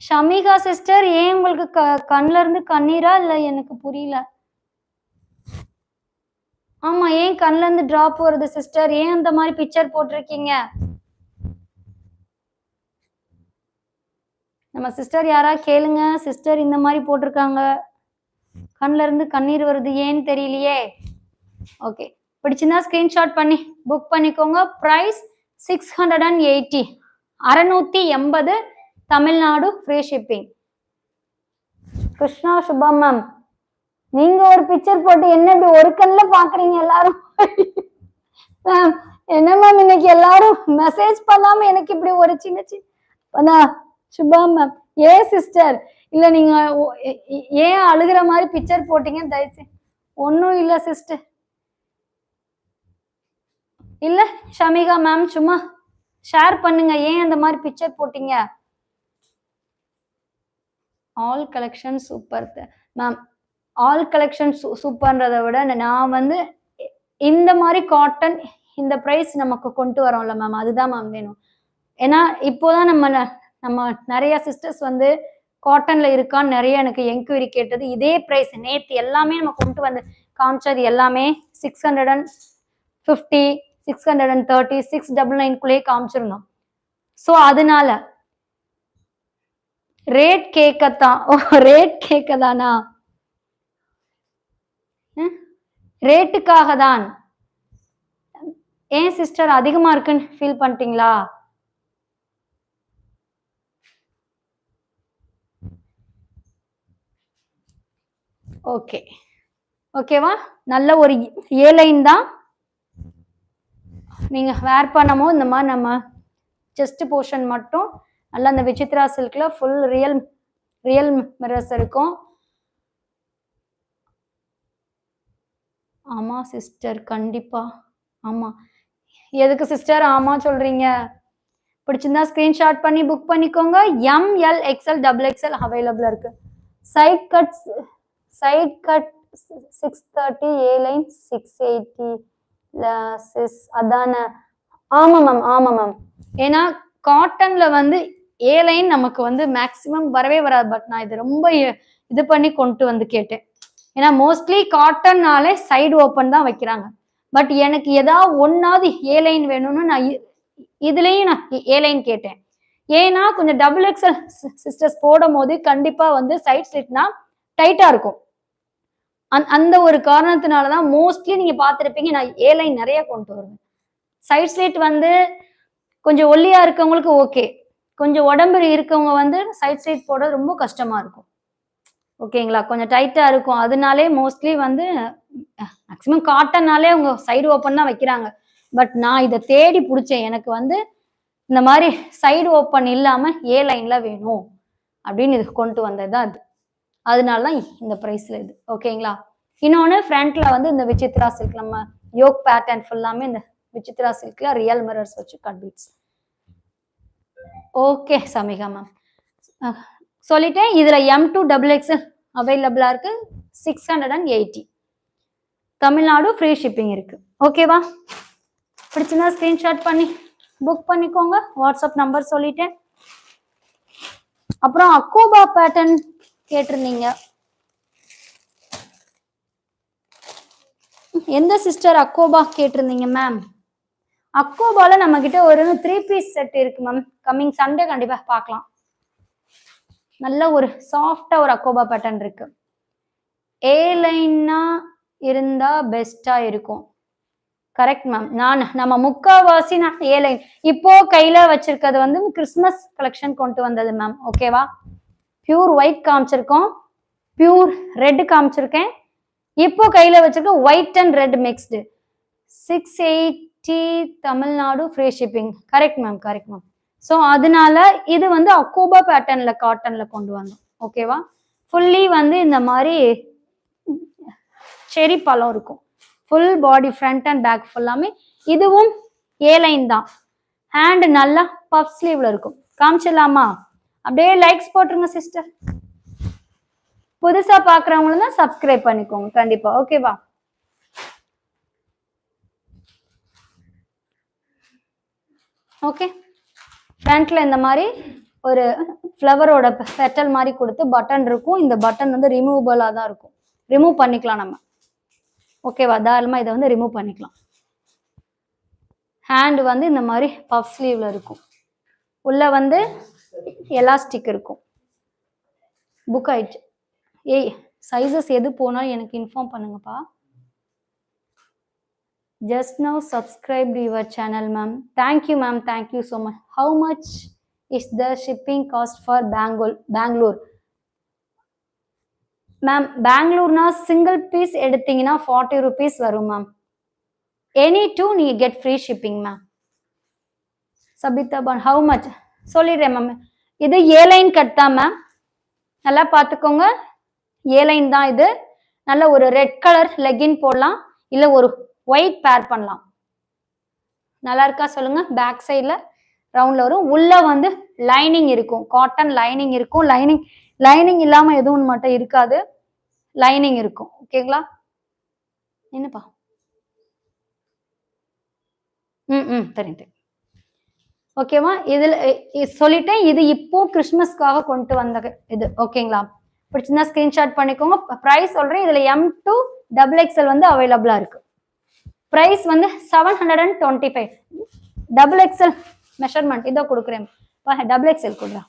ஷமிகா சிஸ்டர், ஏன் உங்களுக்கு கண்ணுல இருந்து கண்ணீரா? இல்ல எனக்கு புரியல. ஆமா, ஏன் கண்ணுல இருந்து டிராப் வருது சிஸ்டர்? ஏன் அந்த மாதிரி பிக்சர் போட்டிருக்கீங்க? நம்ம சிஸ்டர் யாரா கேளுங்க. சிஸ்டர் இந்த மாதிரி போட்டிருக்காங்க, கண்ணுல இருந்து கண்ணீர் வருது, ஏன்னு தெரியலையே. ஓகே, பிடிச்சிருந்தா ஸ்கிரீன்ஷாட் பண்ணி புக் பண்ணிக்கோங்க. Price 680, 680 Tamil Nadu free shipping. Krishna Subha ma'am, நீங்க ஒரு பிக்சர் போட்டு என்ன இப்படி ஒரு கண்ணுல பாக்குறீங்க எல்லாரும்? மேம் என்ன மேம் இன்னைக்கு எல்லாரும் மெசேஜ் பண்ணாம எனக்கு இப்படி ஒரு சின்ன சின்ன சுபா மேம். ஏன் சிஸ்டர்? இல்ல நீங்க ஏன் அழுகிற மாதிரி பிக்சர் போட்டீங்க? தயவுசெய்து. ஒன்னும் இல்ல சிஸ்டர். இல்ல ஷமிகா மேம், சும்மா ஷேர் பண்ணுங்க, ஏன் அந்த மாதிரி பிக்சர் போட்டீங்க? All collection super ma'am. All collection சூப்பர்ன்றதை விட நான் வந்து இந்த மாதிரி காட்டன் இந்த பிரைஸ் நமக்கு கொண்டு வரோம்ல மேம், அதுதான் மேம் வேணும். ஏன்னா இப்போதான் நம்ம நிறைய சிஸ்டர்ஸ் வந்து காட்டன்ல இருக்கான்னு நிறைய எனக்கு என்கொயரி கேட்டது. இதே பிரைஸ் நேத்து எல்லாமே நம்ம கொண்டு வந்து காமிச்சது எல்லாமே 650, 630, 699 காமிச்சிருந்தோம். ஸோ அதனால ரேட் கேட்கத்தான். ரேட் கேட்கதானா? ரேட்டுக்காக தான். ஏன் சிஸ்டர் அதிகமா இருக்குன்னு ஃபீல் பண்ணிட்டீங்களா? ஓகே ஓகேவா, நல்ல ஒரு ஏ லைன் தான். நீங்க வேர் பண்ணமோ இந்த மாதிரி நம்ம செஸ்ட் போர்ஷன் மட்டும் நல்லா அந்த விசித்ரா சில்க்ல ஃபுல் ரியல் மிரர்ஸ் இருக்கும். ஆமா சிஸ்டர் கண்டிப்பா. ஆமா, எதுக்கு சிஸ்டர் ஆமா சொல்றீங்க? பிடிச்சிருந்தா ஸ்கிரீன்ஷாட் பண்ணி புக் பண்ணிக்கோங்க. எம்எல் எக்ஸ்எல் டபுள் எக்ஸ்எல் அவைலபிளா இருக்கு. சைட் கட் 630, ஏ லைன் 680 அதான? ஆமா மேம், ஆமா மேம். ஏன்னா காட்டன்ல வந்து ஏ லைன் நமக்கு வந்து மேக்சிமம் வரவே வராது. பட் நான் இது ரொம்ப இது பண்ணி கொண்டு வந்து கேட்டேன். ஏன்னா மோஸ்ட்லி காட்டன்னாலே சைடு ஓப்பன் தான் வைக்கிறாங்க. பட் எனக்கு ஏதாவது ஒன்னாவது ஏ லைன் வேணும்னு நான் இதுலயும் நான் ஏ லைன் கேட்டேன். ஏன்னா கொஞ்சம் டபுள் எக்ஸ்எல் சிஸ்டர்ஸ் போடும் போது கண்டிப்பா வந்து சைட் ஸ்லிட்னா டைட்டா இருக்கும். அந்த ஒரு காரணத்தினாலதான் மோஸ்ட்லி நீங்க பாத்திருப்பீங்க நான் ஏ லைன் நிறைய கொண்டு வருவேன். சைட் ஸ்லிட் வந்து கொஞ்சம் ஒல்லியா இருக்கவங்களுக்கு ஓகே, கொஞ்சம் உடம்பு இருக்கவங்க வந்து சைட் ஸ்லிட் போட ரொம்ப கஷ்டமா இருக்கும். ஓகேங்களா, கொஞ்சம் டைட்டா இருக்கும். அதனாலே மோஸ்ட்லி வந்து மேக்சிமம் காட்டன்னாலே அவங்க சைடு ஓப்பன் தான் வைக்கிறாங்க. பட் நான் இதை தேடி பிடிச்சேன். எனக்கு வந்து இந்த மாதிரி சைடு ஓப்பன் இல்லாம ஏ லைன்ல வேணும் அப்படின்னு இது கொண்டு வந்ததுதான் அது. அதனாலதான் இந்த பிரைஸ்ல இது. ஓகேங்களா, இன்னொன்னு ஃப்ரண்ட்ல வந்து இந்த விசித்ரா சில்க் நம்ம யோக் பேட்டர்ன் ஃபுல்லாமே இந்த விசித்ரா சில்க்ல ரியல் மிரர்ஸ் வச்சு cut beads. Okay Samika ma'am சொல்லிட்டேன். இதுல M2 XXL அவைலபிளா இருக்கு. 680. தமிழ்நாடு ஃப்ரீ ஷிப்பிங் இருக்கு. ஓகேவா, பிடிச்சிருந்தா ஸ்கிரீன்ஷாட் பண்ணி புக் பண்ணிக்கோங்க. வாட்ஸ்அப் நம்பர் சொல்லிட்டேன். அப்புறம் அக்கோபா பேட்டர்ன் கேட்டிருந்தீங்க. எந்த சிஸ்டர் அக்கோபா கேட்டிருந்தீங்க மேம்? அக்கோபால நம்ம கிட்ட ஒரு 3 பீஸ் செட் இருக்கு மேம். கம்மிங் சண்டே கண்டிப்பா பார்க்கலாம். நல்ல ஒரு சாஃப்டா ஒரு அக்கோபா பேட்டர்ன் இருக்கு. ஏ லைன்னா இருந்தா பெஸ்டா இருக்கும். Correct ma'am. நம்ம முக்காவாசி நான் ஏ லைன் இப்போ கையில வச்சிருக்கிறது வந்து கிறிஸ்மஸ் கலெக்ஷன் கொண்டு வந்தது மேம். ஓகேவா, பியூர் ஒயிட் காமிச்சிருக்கோம், பியூர் ரெட் காமிச்சிருக்கேன். இப்போ கையில வச்சிருக்க white and red mixed. 680 Tamil Nadu free shipping. Correct ma'am, correct ma'am. So அதனால இது வந்து அக்கோபா பேட்டர்ன்ல காட்டன்ல கொண்டு வந்தோம். ஓகேவா, ஃபுல்லி வந்து இந்த மாதிரி செரி பழம் இருக்கும். Full body front and back ஃபுல்லாமே. இதுவும் ஏ லைன் தான். ஹேண்ட் நல்லா பஃப் ஸ்லீவ்ல இருக்கும். காமிச்சிடலாமா? அப்படியே லைக்ஸ் போட்டுருங்க சிஸ்டர். புதுசா பாக்குறவங்களும் தான் சப்ஸ்கிரைப் பண்ணிக்கோங்க கண்டிப்பா. ஓகேவா, ஓகே. ஃப்ரண்ட்ல இந்த மாதிரி ஒரு ஃப்ளவரோட பெட்டல் மாதிரி கொடுத்து பட்டன் இருக்கும். இந்த பட்டன் வந்து ரிமூவபிளா தான் இருக்கும். ரிமூவ் பண்ணிக்கலாம் நம்ம. ஓகேவா, தாராளமா இதை வந்து ரிமூவ் பண்ணிக்கலாம். ஹேண்ட் வந்து இந்த மாதிரி பஃப் ஸ்லீவ்ல இருக்கும். உள்ள வந்து எலாஸ்டிக் இருக்கும். புக் ஆயிடுச்சு. ஏய் சைஸஸ் எது போனாலும் எனக்கு இன்ஃபார்ம் பண்ணுங்கப்பா. Just now subscribed your channel ma'am. Thank you ma'am, thank you so much. How much is the shipping cost for Bangalore? Ma'am, Bangalore na single piece எடுத்தீங்கன்னா 40 rupees வரும் ma'am. Any two நீ get free shipping ma'am. Sabita ban how much? சொல்லிடுறேன் ma'am. இது ஏ line cut தான் ma'am, நல்லா பார்த்துக்கோங்க. ஏ line தான் இது. நல்ல ஒரு ரெட் கலர் லெகின் போடலாம், இல்ல ஒரு ஒயிட் பேர் பண்ணலாம். நல்லா இருக்கா சொல்லுங்க. பேக் சைட்ல ரவுண்ட்ல வரும். உள்ள வந்து லைனிங் இருக்கும், காட்டன் லைனிங் இருக்கும். லைனிங் இல்லாம எதுவும் மட்டும் இருக்காது, லைனிங் இருக்கும். ஓகேங்களா, என்னப்பா? தெரியுது. ஓகேவா, இதுல சொல்லிட்டேன். இது இப்போ கிறிஸ்மஸ்க்காக கொண்டு வந்த இது. ஓகேங்களா, பிடிச்சிருந்தா ஸ்கிரீன்ஷாட் பண்ணிக்கோங்க. பிரைஸ் சொல்றேன். இதுல M2 XXL வந்து அவைலபிளா இருக்கு. பிரைஸ் வந்து 725. டபுள் எக்ஸ்எல் மெஷர்மெண்ட் இதோ கொடுக்குறேன். டபுள் எக்ஸ்எல் கொடுறேன்.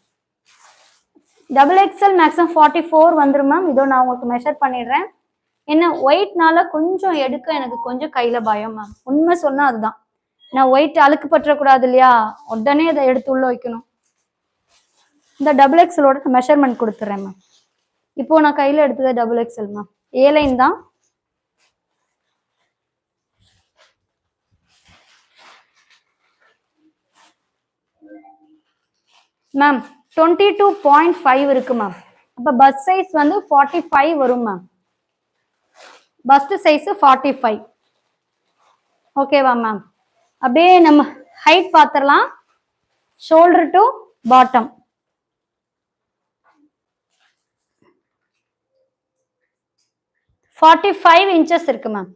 டபுள் எக்ஸ்எல் மேக்ஸிமம் 44 வந்துரும் மேம். இதோ நான் உங்களுக்கு மெஷர் பண்ணிடுறேன். என்ன ஒயிட்னால கொஞ்சம் எடுக்க எனக்கு கொஞ்சம் கையில பயம் மேம். உண்மை சொன்னா அதுதான். நான் ஒயிட் அழுக்கு பற்றக்கூடாது இல்லையா, உடனே அதை எடுத்து உள்ள வைக்கணும். இந்த டபுள் எக்ஸலோட மெஷர்மெண்ட் கொடுத்துறேன் மேம். இப்போ நான் கையில எடுத்தது டபுள் எக்ஸல் மேம். ஏலைன் தான். மேம் 22.5 இருக்கு மேம். அப்ப பஸ் சைஸ் வந்து 45 வரும் மேம். First size 45. ஓகேவா மேம்? அப்படியே நம்ம ஹைட் பாத்திரலாம். ஷோல்டர் டு பாட்டம் 45 inches இருக்கு ma'am.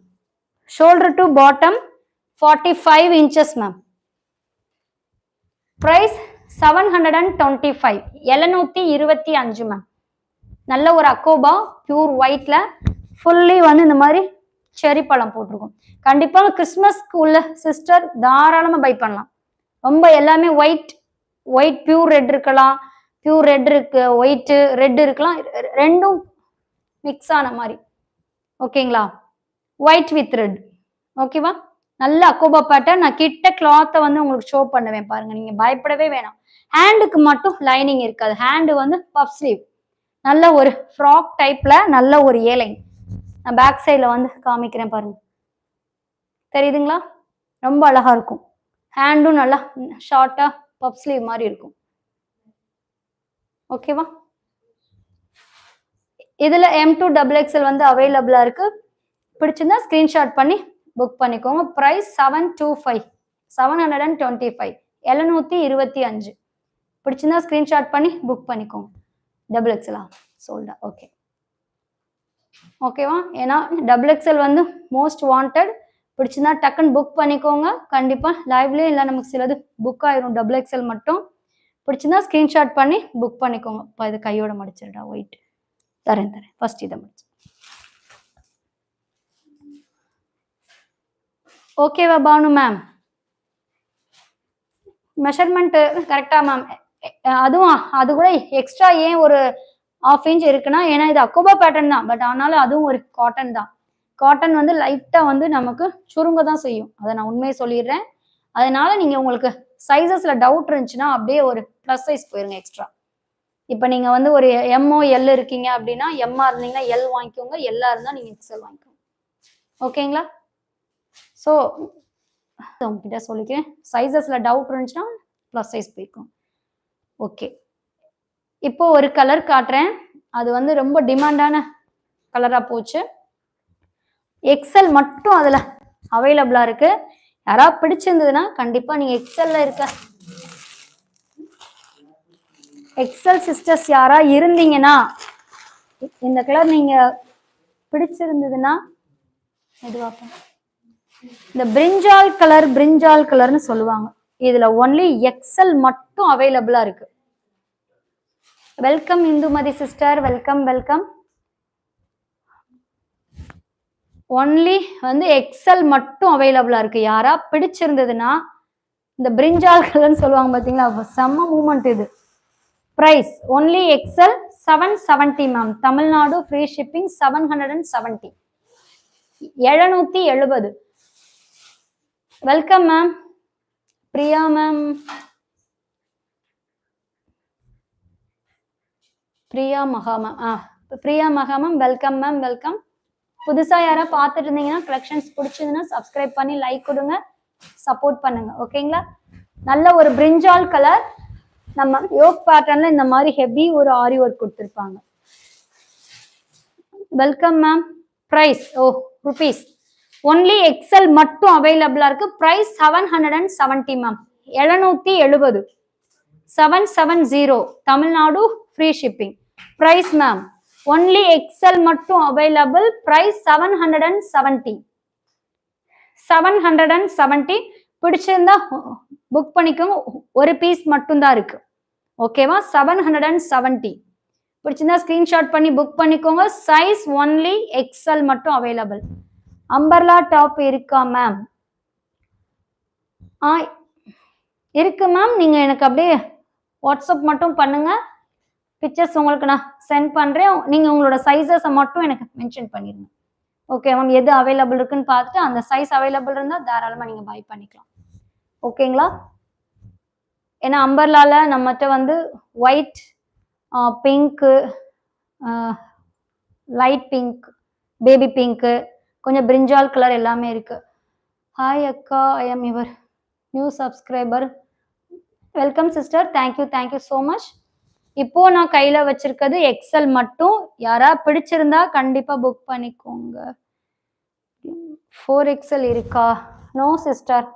Shoulder to bottom 45 inches ma'am. Price 725, 725 ma'am. நல்ல ஒரு அக்கோபா பியூர் ஒயிட்ல ஃபுல்லி வந்து இந்த மாதிரி செரி பழம் போட்டிருக்கும். கண்டிப்பா கிறிஸ்மஸ்க்கு உள்ள சிஸ்டர் தாராளமா பை பண்ணலாம். ரொம்ப எல்லாமே ஒயிட் பியூர் ரெட் இருக்கலாம், பியூர் ரெட் இருக்கு, ஒயிட் ரெட் இருக்கலாம், ரெண்டும் மிக்ஸ் ஆன மாதிரி. ஓகேங்களா? White with red. ஓகேவா? நல்ல அக்கோபா பேட்டர்ன். நான் கிட்ட கிளாத்தை வந்து உங்களுக்கு ஷோ பண்ணுவேன் பாருங்க, நீங்க பயப்படவே வேணாம். ஹேண்டுக்கு மட்டும் லைனிங் இருக்காது. ஹேண்டு வந்து பஃப் ஸ்லீவ், நல்ல ஒரு ஃப்ராக் டைப்ல நல்ல ஒரு ஏலைன். நான் பேக் சைட்ல வந்து காமிக்கிறேன் பாருங்க, தெரியுதுங்களா? ரொம்ப அழகா இருக்கும். ஹேண்டும் நல்லா ஷார்ட்டா பஃப் ஸ்லீவ் மாதிரி இருக்கும். ஓகேவா? இதுல M2 XXL வந்து அவைலபிளா இருக்கு. பிடிச்சிருந்தா ஸ்கிரீன்ஷாட் பண்ணி புக் பண்ணிக்கோங்க. பிரைஸ் 725, 725, 725. பிடிச்சிருந்தா ஸ்கிரீன்ஷாட் பண்ணி புக் பண்ணிக்கோங்க. XXL சோல்டா? ஓகே ஓகேவா? ஏன்னா XXL வந்து மோஸ்ட் வாண்டட். பிடிச்சிருந்தா டக்குன்னு புக் பண்ணிக்கோங்க. கண்டிப்பா லைவ்லயே இல்லை, நமக்கு சிலது புக் ஆயிரும். XXL மட்டும். பிடிச்சிருந்தா ஸ்கிரீன்ஷாட் பண்ணி புக் பண்ணிக்கோங்க. இப்போ இது கையோட மடிச்சிருடா ஒயிட். தரேன் ஃபர்ஸ்ட் இதை முடிச்சு. ஓகேவா பானு மேம்? மெஷர்மெண்ட் கரெக்டா மேம்? அதுவும் அது கூட எக்ஸ்ட்ரா ஏன் ஒரு 1/2 inch இருக்குன்னா, ஏன்னா இது அக்கோபா பேட்டர்ன் தான், பட் ஆனாலும் அதுவும் ஒரு காட்டன் தான். காட்டன் வந்து லைட்டா வந்து நமக்கு சுருங்க தான் செய்யும். அதை நான் உண்மையை சொல்லிடுறேன். அதனால நீங்க உங்களுக்கு சைசஸ்ல டவுட் இருந்துச்சுன்னா அப்படியே ஒரு பிளஸ் சைஸ் போயிருங்க எக்ஸ்ட்ரா. இப்ப நீங்க வந்து ஒரு எம்ஓ எல் இருக்கீங்க அப்படின்னா, எம்ஆ இருந்தீங்கன்னா எல் வாங்கிக்கோங்க, எல்லா இருந்தா நீங்க எக்ஸ்எல் வாங்கிக்கோங்க. ஓகேங்களா? ஸோ உங்ககிட்ட சொல்லிக்கிறேன், சைசஸ்ல டவுட் இருந்துச்சுன்னா பிளஸ் சைஸ் போய்க்கும். ஓகே, இப்போ ஒரு கலர் காட்டுறேன். அது வந்து ரொம்ப டிமாண்டான கலரா போச்சு. எக்ஸ்எல் மட்டும் அதுல அவைலபிளா இருக்கு. யாராவது பிடிச்சிருந்ததுன்னா கண்டிப்பா நீங்க எக்ஸ்எல்ல இருக்க எக்ஸ்எல் சிஸ்டர்ஸ் யாரா இருந்தீங்கன்னா, இந்த கலர் நீங்க பிடிச்சிருந்ததுன்னா இந்த பிரிஞ்சால் கலர்னு சொல்லுவாங்க. இதுல ஒன்லி எக்ஸ்எல் மட்டும் அவைலபிளா இருக்கு. Welcome Indumathi sister, welcome welcome. Only வந்து எக்ஸ்எல் மட்டும் அவைலபிளா இருக்கு. யாரா பிடிச்சிருந்ததுன்னா இந்த பிரிஞ்சால் கலர்னு சொல்லுவாங்க பாத்தீங்களா, செம்ம மூமெண்ட் இது. Price only XL 770 ma'am. Tamil Nadu free shipping 770, 770. Welcome ma'am. Priya ma'am, Priya Maha ma'am. Priya Maha ma'am welcome ma'am, welcome. புதுசா யாரா பார்த்துட்டு இருந்தீங்கன்னா கலெக்ஷன்ஸ் பிடிச்சதுன்னா சப்ஸ்கிரைப் பண்ணி லைக் கொடுங்க, சப்போர்ட் பண்ணுங்க. ஓகேங்களா? நல்ல ஒரு பிரிஞ்சால் கலர். நம்ம யோக் பேட்டர்ன்ல இந்த மாதிரி ஹெவி ஒரு ஆரி ஒர்க் கொடுத்துருப்பாங்க. Welcome ma'am. Price rupees only XL மட்டும் அவைலபிளா இருக்கு. Price 770 ma'am, 770, 770. Tamil Nadu free shipping. Price ma'am only XL மட்டும் அவைலபிள். பிரைஸ் 770, 770. பிடிச்சிருந்தா புக் பண்ணிக்கோங்க. ஒரு பீஸ் மட்டும் தான் இருக்கு. ஓகேவா? 770. பிடிச்சிருந்தா ஸ்கிரீன்ஷாட் பண்ணி புக் பண்ணிக்கோங்க. சைஸ் ஒன்லி எக்ஸ்எல் மட்டும் அவைலபிள். அம்பர்லா டாப் இருக்கா மேம்? இருக்கு மேம். நீங்க எனக்கு அப்படியே வாட்ஸ்அப் மட்டும் பண்ணுங்க, பிக்சர்ஸ் உங்களுக்கு நான் சென்ட் பண்றேன். நீங்க உங்களோட சைஸஸ் மட்டும் எனக்கு மென்ஷன் பண்ணிருங்க. ஓகே மேம், எது அவைலபிள் இருக்குன்னு பார்த்துட்டு அந்த சைஸ் அவைலபிள் இருந்தால் தாராளமாக நீங்கள் பை பண்ணிக்கலாம். ஓகேங்களா? ஏன்னா அம்பர்லால நம்மகிட்ட வந்து white, pink, light pink, baby pink, கொஞ்சம் பிரிஞ்சால் கலர் எல்லாமே இருக்கு. ஹாய் அக்கா, I am your new subscriber. Welcome sister, thank you so much. இப்போ நான் கையில வச்சிருக்கிறது எக்ஸல் மட்டும். யாரா பிடிச்சிருந்தா கண்டிப்பா புக் பண்ணிக்கோங்க. 4XL இருக்கா? நோ சிஸ்டர்,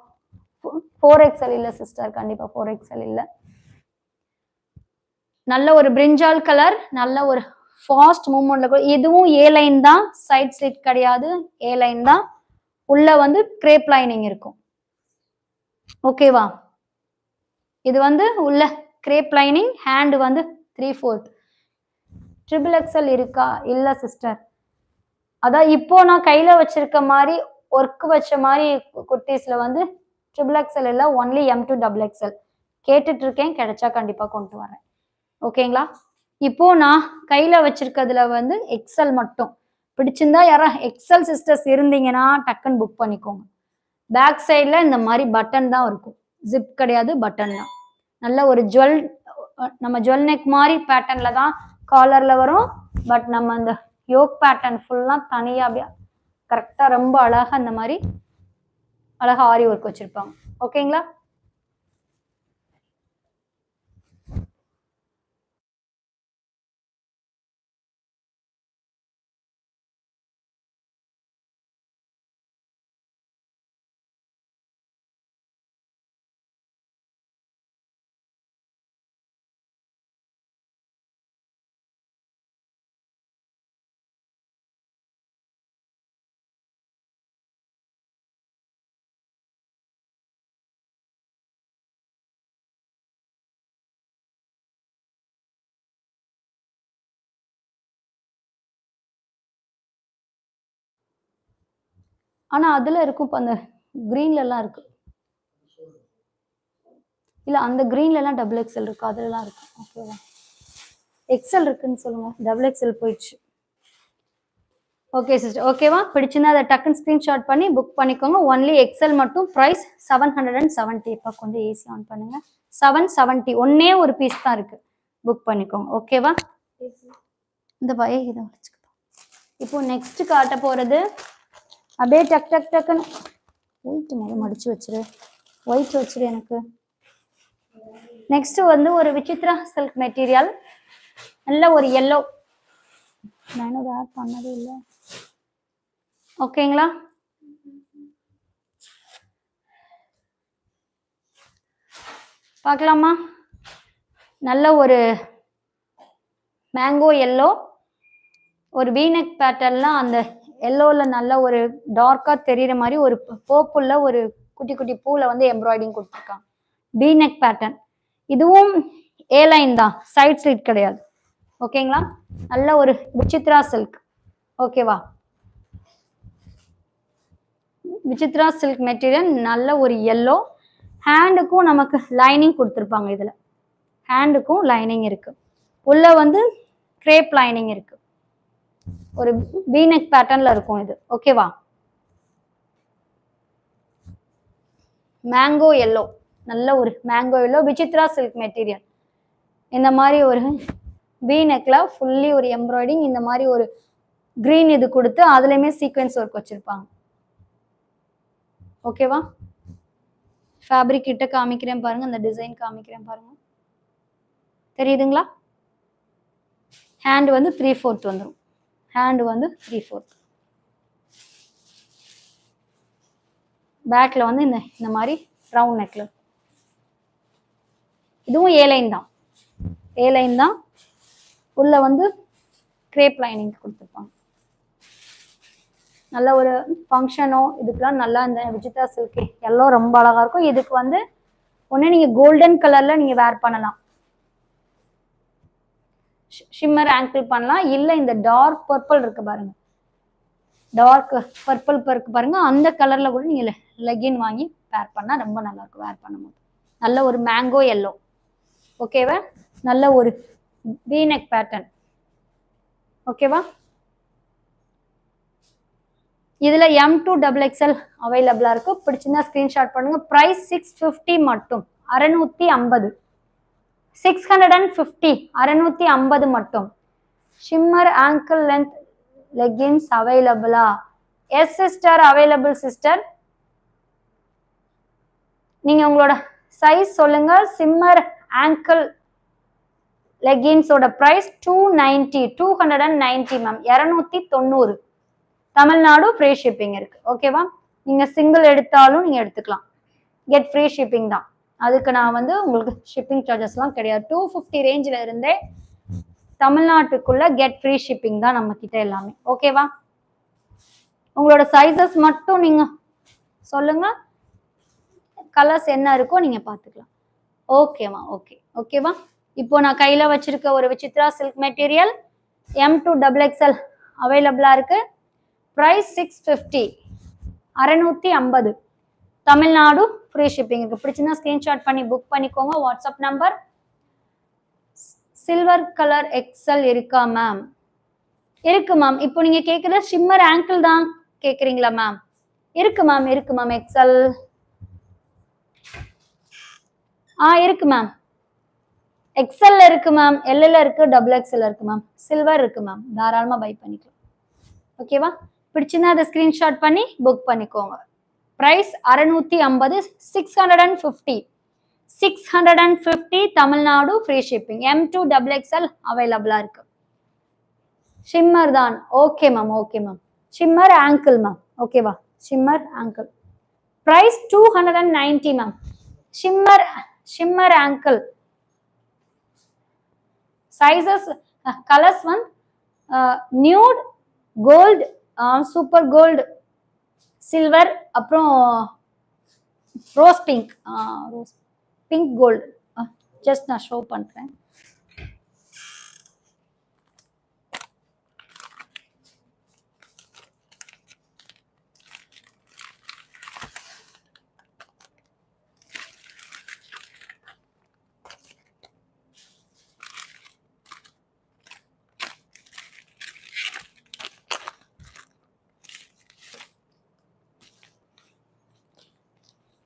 4XL இல்ல சிஸ்டர், கண்டிப்பா 4XL இல்ல. நல்ல ஒரு பிரிஞ்சால் கலர், நல்ல ஒரு ஃபாஸ்ட் மூவ்மெண்ட்ல. இதுவும் ஏ லைன் தான், சைட் ஸ்லிட் கிடையாது, ஏ லைன் தான். உள்ள வந்து கிரேப் லைனிங் இருக்கும். ஓகேவா? இது வந்து உள்ள கிரேப் லைனிங், ஹேண்ட் வந்து 3/4. XXL இருக்கா? இல்ல சிஸ்டர். அதான் இப்போ நான் கையில வச்சிருக்க மாதிரி ஒர்க் வச்ச மாதிரி குர்த்திஸ்ல வந்து XXL இல்ல, ஒன்லி M2XXL கேட்டுட்டு இருக்கேன். கிடைச்சா கண்டிப்பா கொண்டு வரேன். ஓகேங்களா? இப்போ நான் கையில வச்சிருக்கிறதுல வந்து எக்ஸல் மட்டும். பிடிச்சிருந்தா யாரா எக்ஸல் சிஸ்டர்ஸ் இருந்தீங்கன்னா டக்குன்னு புக் பண்ணிக்கோங்க. பேக் சைட்ல இந்த மாதிரி பட்டன் தான் இருக்கும், ஜிப் கிடையாது, பட்டன் தான். நல்ல ஒரு நம்ம ஜுவல் நெக் மாதிரி பேட்டர்ன்ல தான் காலர்ல வரும். பட் நம்ம அந்த யோக் பேட்டர்ன் ஃபுல்லா தனியா அப்படியே கரெக்டா ரொம்ப அழகா இந்த மாதிரி அழகா ஆரி ஒர்க் வச்சிருப்பாங்க. ஓகேங்களா? ஆனா அதுல இருக்கும் அந்த கிரீன்ல எல்லாம் இருக்கு. இல்ல அந்த கிரீன்ல எல்லாம் XXL இருக்கு, அதுல எல்லாம் இருக்கு. ஓகேவா? எக்ஸல் இருக்குன்னு சொல்லுங்க, XXL போயிடுச்சு. ஓகே சிஸ்டர், ஓகேவா? பிடிச்சிருந்தா அதை டக்குன்னு ஸ்கிரீன்ஷாட் பண்ணி புக் பண்ணிக்கோங்க. ஒன்லி எக்ஸல் மட்டும். ப்ரைஸ் 770. இப்போ கொஞ்சம் ஏசி ஆன் பண்ணுங்க. 770, ஒன்னே ஒரு பீஸ் தான் இருக்கு, புக் பண்ணிக்கோங்க. ஓகேவா? இந்த பய இதை வச்சுக்கோ. இப்போ நெக்ஸ்ட் காட்ட போறது அப்படியே டக்குன்னு ஒயிட் மேலே மடிச்சு வச்சிரு, ஒயிட் வச்சிரு எனக்கு. நெக்ஸ்ட் வந்து ஒரு விசித்ரா சில்க் மெட்டீரியல், நல்ல ஒரு எல்லோ. நான் ஆட் பண்ணதே இல்லை. ஓகேங்களா? பார்க்கலாமா? நல்ல ஒரு மேங்கோ எல்லோ, ஒரு வீநெக் பேட்டர்ன்லாம் அந்த எல்லோல நல்ல ஒரு டார்க்கா தெரியுற மாதிரி ஒரு போப்புள்ள ஒரு குட்டி குட்டி பூல வந்து எம்ப்ராய்டிங் கொடுத்துருக்காங்க. V-neck pattern. இதுவும் ஏ லைன் தான், சைட் ஸ்லிட் கிடையாது. ஓகேங்களா? நல்ல ஒரு விசித்ரா சில்க். ஓகேவா? விசித்ரா சில்க் மெட்டீரியல், நல்ல ஒரு எல்லோ. ஹேண்டுக்கும் நமக்கு லைனிங் கொடுத்துருப்பாங்க. இதுல ஹேண்டுக்கும் லைனிங் இருக்கு, உள்ள வந்து கிரேப் லைனிங் இருக்கு, ஒரு வீநெக் பேட்டர்ன்ல இருக்கும் இது. ஓகேவா? மேங்கோ எல்லோ, நல்ல ஒரு மேங்கோ எல்லோ, விசித்ரா சில்க் மெட்டீரியல். இந்த மாதிரி ஒரு வீநெக்ல ஃபுல்லி ஒரு எம்ப்ராய்டிங், இந்த மாதிரி ஒரு கிரீன் இது கொடுத்து அதுலயுமே சீக்வென்ஸ் ஒர்க் வச்சிருப்பாங்க. ஓகேவா? ஃபேப்ரிக் கிட்ட காமிக்கிறேன் பாருங்க, அந்த டிசைன் காமிக்கிறேன் பாருங்க, தெரியுதுங்களா? ஹேண்ட் வந்து 3/4 வந்துடும், ஹேண்ட் வந்து 3/4. பேக்ல வந்து இந்த மாதிரி ரவுண்ட் நெக்ல. இதுவும் ஏ லைன் தான், ஏ லைன் தான். உள்ள வந்து கிரேப் லைனிங் கொடுத்துருப்பாங்க. நல்ல ஒரு ஃபங்க்ஷனோ இதுக்கெல்லாம் நல்லா இந்த விசித்ரா சில்க் எல்லாம் ரொம்ப அழகா இருக்கும். இதுக்கு வந்து ஒன்று நீங்க கோல்டன் கலர்ல நீங்க வேர் பண்ணலாம், ஷிம்மர் ஆங்கிள் பண்ணலாம். இல்லை இந்த டார்க் பர்பிள் இருக்கு பாருங்க, டார்க் பர்பிள் இருக்கு பாருங்க, அந்த கலர்ல கூட நீங்க லெகின் வாங்கி வேர் பண்ணா ரொம்ப நல்லா இருக்கும் வேர் பண்ணும்போது. நல்ல ஒரு மேங்கோ எல்லோ. ஓகேவா? நல்ல ஒரு வீநெக் பேட்டர்ன். ஓகேவா? இதுல M2XXL அவைலபிளா இருக்கு. பிடிச்சிருந்தா ஸ்கிரீன்ஷாட் பண்ணுங்க. பிரைஸ் 650 மட்டும், 650, 650, 650 மட்டும். ஷிம்மர் ஆங்கிள் லென்த் லெகின்ஸ் அவைலபிளா? Yes sister, available sister. நீங்க உங்களோட சைஸ் சொல்லுங்க. ஷிம்மர் ஆங்கிள் லெகின்ஸோட price 290, 290 ma'am, 290. Tamil Nadu free shipping இருக்கு. ஓகேவா? நீங்க சிங்கிள் எடுத்தாலும் நீங்க எடுத்துக்கலாம். கெட் ஃப்ரீ ஷிப்பிங் தான். அதுக்கு நான் வந்து உங்களுக்கு ஷிப்பிங் சார்ஜஸ்லாம் கிடையாது. 250 ரேஞ்சில் இருந்தே தமிழ்நாட்டுக்குள்ள கெட் ஃப்ரீ ஷிப்பிங் தான் நம்ம கிட்ட எல்லாமே. ஓகேவா? உங்களோட சைஸஸ் மட்டும் நீங்க சொல்லுங்க. கலர்ஸ் என்ன இருக்கோ நீங்க பாத்துக்கலாம். ஓகேவா? ஓகே. ஓகேவா? இப்போ நான் கையில வச்சிருக்க ஒரு விசித்ரா சில்க் மெட்டீரியல் M2XXL அவைலபிளா இருக்கு. பிரைஸ் 650, 650. தமிழ்நாடு ஃப்ரீ ஷிப்பிங் இருக்கு. பிடிச்சிருந்தா ஸ்கிரீன்ஷாட் பண்ணி புக் பண்ணிக்கோங்க. WhatsApp number. Silver colour XL இருக்கா மேம்? இருக்கு மேம். இப்போ நீங்க கேக்குற ஷிம்மர் ஆங்கிள் தான் கேக்குறீங்களா மேம்? இருக்கு மேம், இருக்கு மேம். எக்ஸல் இருக்கு மேம். எக்ஸல்ல இருக்கு மேம், எல்ல இருக்கு, XXL இருக்கு மேம், சில்வர் இருக்கு மேம். தாராளமா பை பண்ணிக்கலாம். ஓகேவா? பிடிச்சிருந்தா அதை ஸ்கிரீன்ஷாட் பண்ணி புக் பண்ணிக்கோங்க. Price 650, 650, 650. Tamil Nadu free shipping. M2XXL அவைலபிளா இருக்கு. ஷிம்மர் தான். Okay ma'am, okay ma'am. Shimmer ankle ma'am. ஓகேவா? Shimmer ankle price 290 ma'am. Shimmer ankle sizes colours one nude, gold, super gold, silver, அப்புறம் rose pink, rose pink gold. Just நான் show பண்றேன்.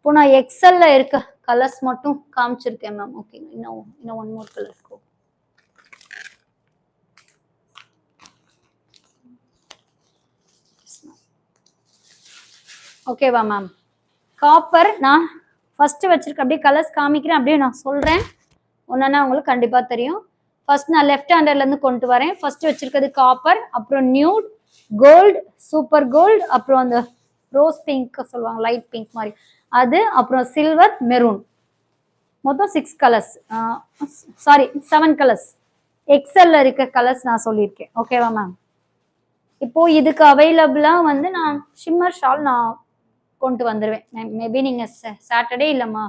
இப்போ நான் எக்ஸல்ல இருக்க கலர்ஸ் மட்டும் காமிச்சிருக்கேன் மேம். ஓகேங்க. இன்னும் ஒன் மோர் கலர் இருக்கும். ஓகேவா மேம்? காப்பர் நான் ஃபர்ஸ்ட் வச்சிருக்கேன். அப்படியே கலர்ஸ் காமிக்கிறேன், அப்படியே நான் சொல்றேன். ஒன்னா உங்களுக்கு கண்டிப்பா தெரியும். ஃபர்ஸ்ட் நான் லெஃப்ட் ஹேண்டர்ல இருந்து கொண்டு வரேன். ஃபர்ஸ்ட் வச்சிருக்கிறது காப்பர், அப்புறம் நியூட், கோல்டு, சூப்பர் கோல்டு, அப்புறம் அந்த ரோஸ் பிங்க் சொல்லுவாங்க, லைட் பிங்க் மாதிரி அது, அப்புறம் சில்வர், மெரூன். மொத்தம் 6 கலர்ஸ், சாரி 7 கலர்ஸ். எக்ஸல்ல இருக்க கலர்ஸ் நான் சொல்லியிருக்கேன். ஓகேவா மேம்? இப்போ இதுக்கு அவைலபிளா வந்து நான் ஷிம்மர் ஷால் நான் கொண்டு வந்துடுவேன். மேபி நீங்க சாட்டர்டே இல்லம்மா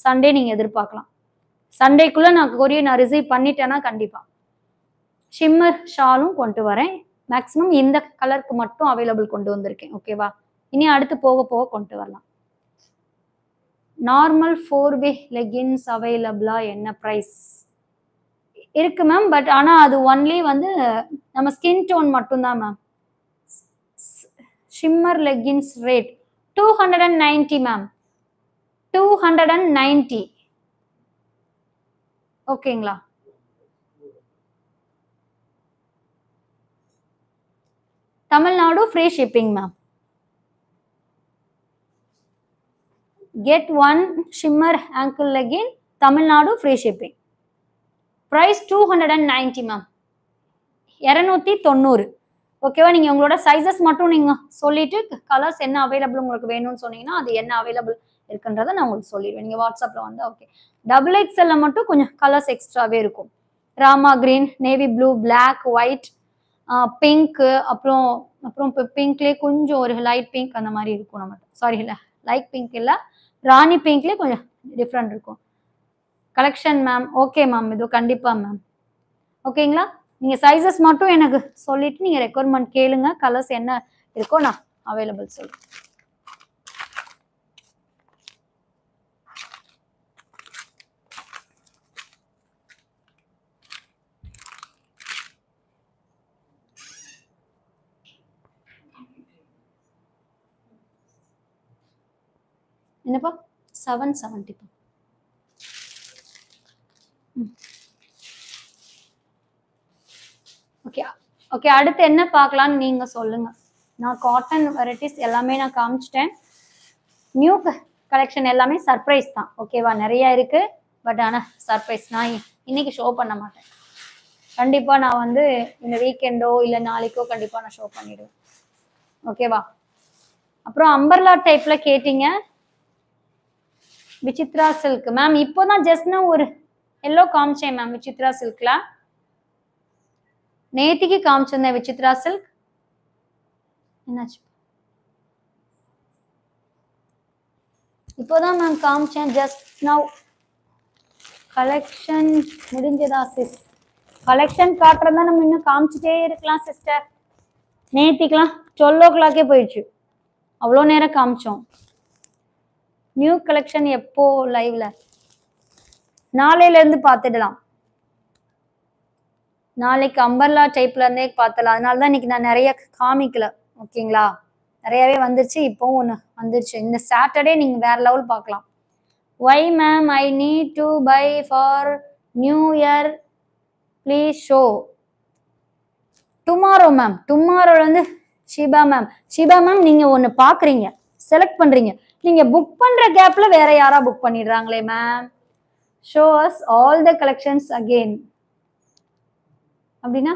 சண்டே நீங்க எதிர்பார்க்கலாம். சண்டேக்குள்ள நான் கொரியர் நான் ரிசீவ் பண்ணிட்டேன்னா கண்டிப்பா ஷிம்மர் ஷாலும் கொண்டு வரேன். மேக்ஸிமம் இந்த கலருக்கு மட்டும் அவைலபிள் கொண்டு வந்திருக்கேன். ஓகேவா? இனி அடுத்து போக போக கொண்டு வரலாம். நார்மல் 4-வே லெகின்ஸ் அவைலபிளா? என்ன பிரைஸ் இருக்கு மேம்? பட் ஆனா அது ஒன்லி வந்து நம்ம ஸ்கின் டோன் மட்டும்தான் ma'am. Shimmer leggings rate 290 ma'am, 290. ஓகேங்களா? Tamil Nadu free shipping ma'am. Get one shimmer ankle legging, Tamil Nadu free shipping. Price 290 ma'am, 290. ஓகேவா? நீங்க உங்களோட சைசஸ் மட்டும் நீங்க சொல்லிட்டு கலர்ஸ் என்ன அவைலபிள் உங்களுக்கு வேணும்னு சொன்னீங்கன்னா அது என்ன அவைலபிள் இருக்குன்றத நான் உங்களுக்கு சொல்லிடுவேன். நீங்க வாட்ஸ்அப்ல வந்து ஓகே. XXL மட்டும் கொஞ்சம் கலர்ஸ் எக்ஸ்ட்ராவே இருக்கும். Rama green, navy blue, black, white, pink, அப்புறம் அப்புறம் இப்போ பிங்க்லேயே கொஞ்சம் ஒரு லைட் பிங்க் அந்த மாதிரி இருக்கும். நம்ம சாரி இல்லை, லைட் பிங்க் இல்லை, ராணி பிங்க்லேயே கொஞ்சம் டிஃப்ரெண்ட் இருக்கும் கலெக்ஷன் மேம். ஓகே மேம், இது கண்டிப்பா மேம். ஓகேங்களா? நீங்க சைசஸ் மட்டும் எனக்கு சொல்லிட்டு நீங்க ரெக்குவயர்மெண்ட் கேளுங்க. கலர்ஸ் என்ன இருக்கோ நான் அவைலபிள் சொல்றேன். என்னப்பா 770. ஓகே ஓகே, அடுத்து என்ன பார்க்கலாம்னு நீங்க சொல்லுங்க. நான் காட்டன் வெரைட்டிஸ் எல்லாமே நான் காமிச்சிட்டேன். நியூ கலெக்ஷன் எல்லாமே சர்ப்ரைஸ் தான். ஓகேவா, நிறைய இருக்கு. பட் ஆனால் சர்ப்ரைஸ் நான் இன்னைக்கு ஷோ பண்ண மாட்டேன். கண்டிப்பாக நான் வந்து இந்த வீக்கெண்டோ இல்லை நாளைக்கோ கண்டிப்பாக நான் ஷோ பண்ணிடுவேன். ஓகேவா. அப்புறம் அம்பர்லா டைப்ல கேட்டீங்க, விசித்ரா சில்க் மேம். இப்போதான் ஜஸ்ட் நான் ஒரு எல்லோ காமிச்சேன் மேம். விசித்ரா சில்க்ல நேத்திக்கு காமிச்சிருந்தேன். விசித்ரா சில்க் என்னாச்சு? இப்போதான் மேம் காமிச்சேன், ஜஸ்ட் நவ். கலெக்ஷன் முடிஞ்சதா சிஸ்? கலெக்ஷன் காட்டுறதா நம்ம இன்னும் காமிச்சிட்டே இருக்கலாம் சிஸ்டர். நேத்திக்கலாம் 12 o'clock போயிடுச்சு. அவ்வளோ நேரம் காமிச்சோம். நியூ கலெக்ஷன் எப்போ லைவ்ல? நாளையில இருந்து பார்த்துடலாம். நாளைக்கு அம்பர்லா டைப்ல இருந்தே பார்த்தலாம். அதனால தான் இன்னைக்கு நான் நிறைய காமிக்கல. ஓகேங்களா, நிறையவே வந்துருச்சு. இப்போவும் ஒன்று வந்துருச்சு. இந்த சாட்டர்டே நீங்க வேற லெவல் பார்க்கலாம். Why ma'am I need to buy for new year, please show. Tomorrow ma'am. Tomorrow வந்து ஷிபா மேம். ஷிபா மேம், நீங்க ஒன்று பார்க்குறீங்க, செலக்ட் பண்றீங்க. நீங்க புக் பண்ற கேப்ல வேற யாரா புக் பண்ணிடுறாங்களே ma'am. Show us all the collections again. அப்படின்னா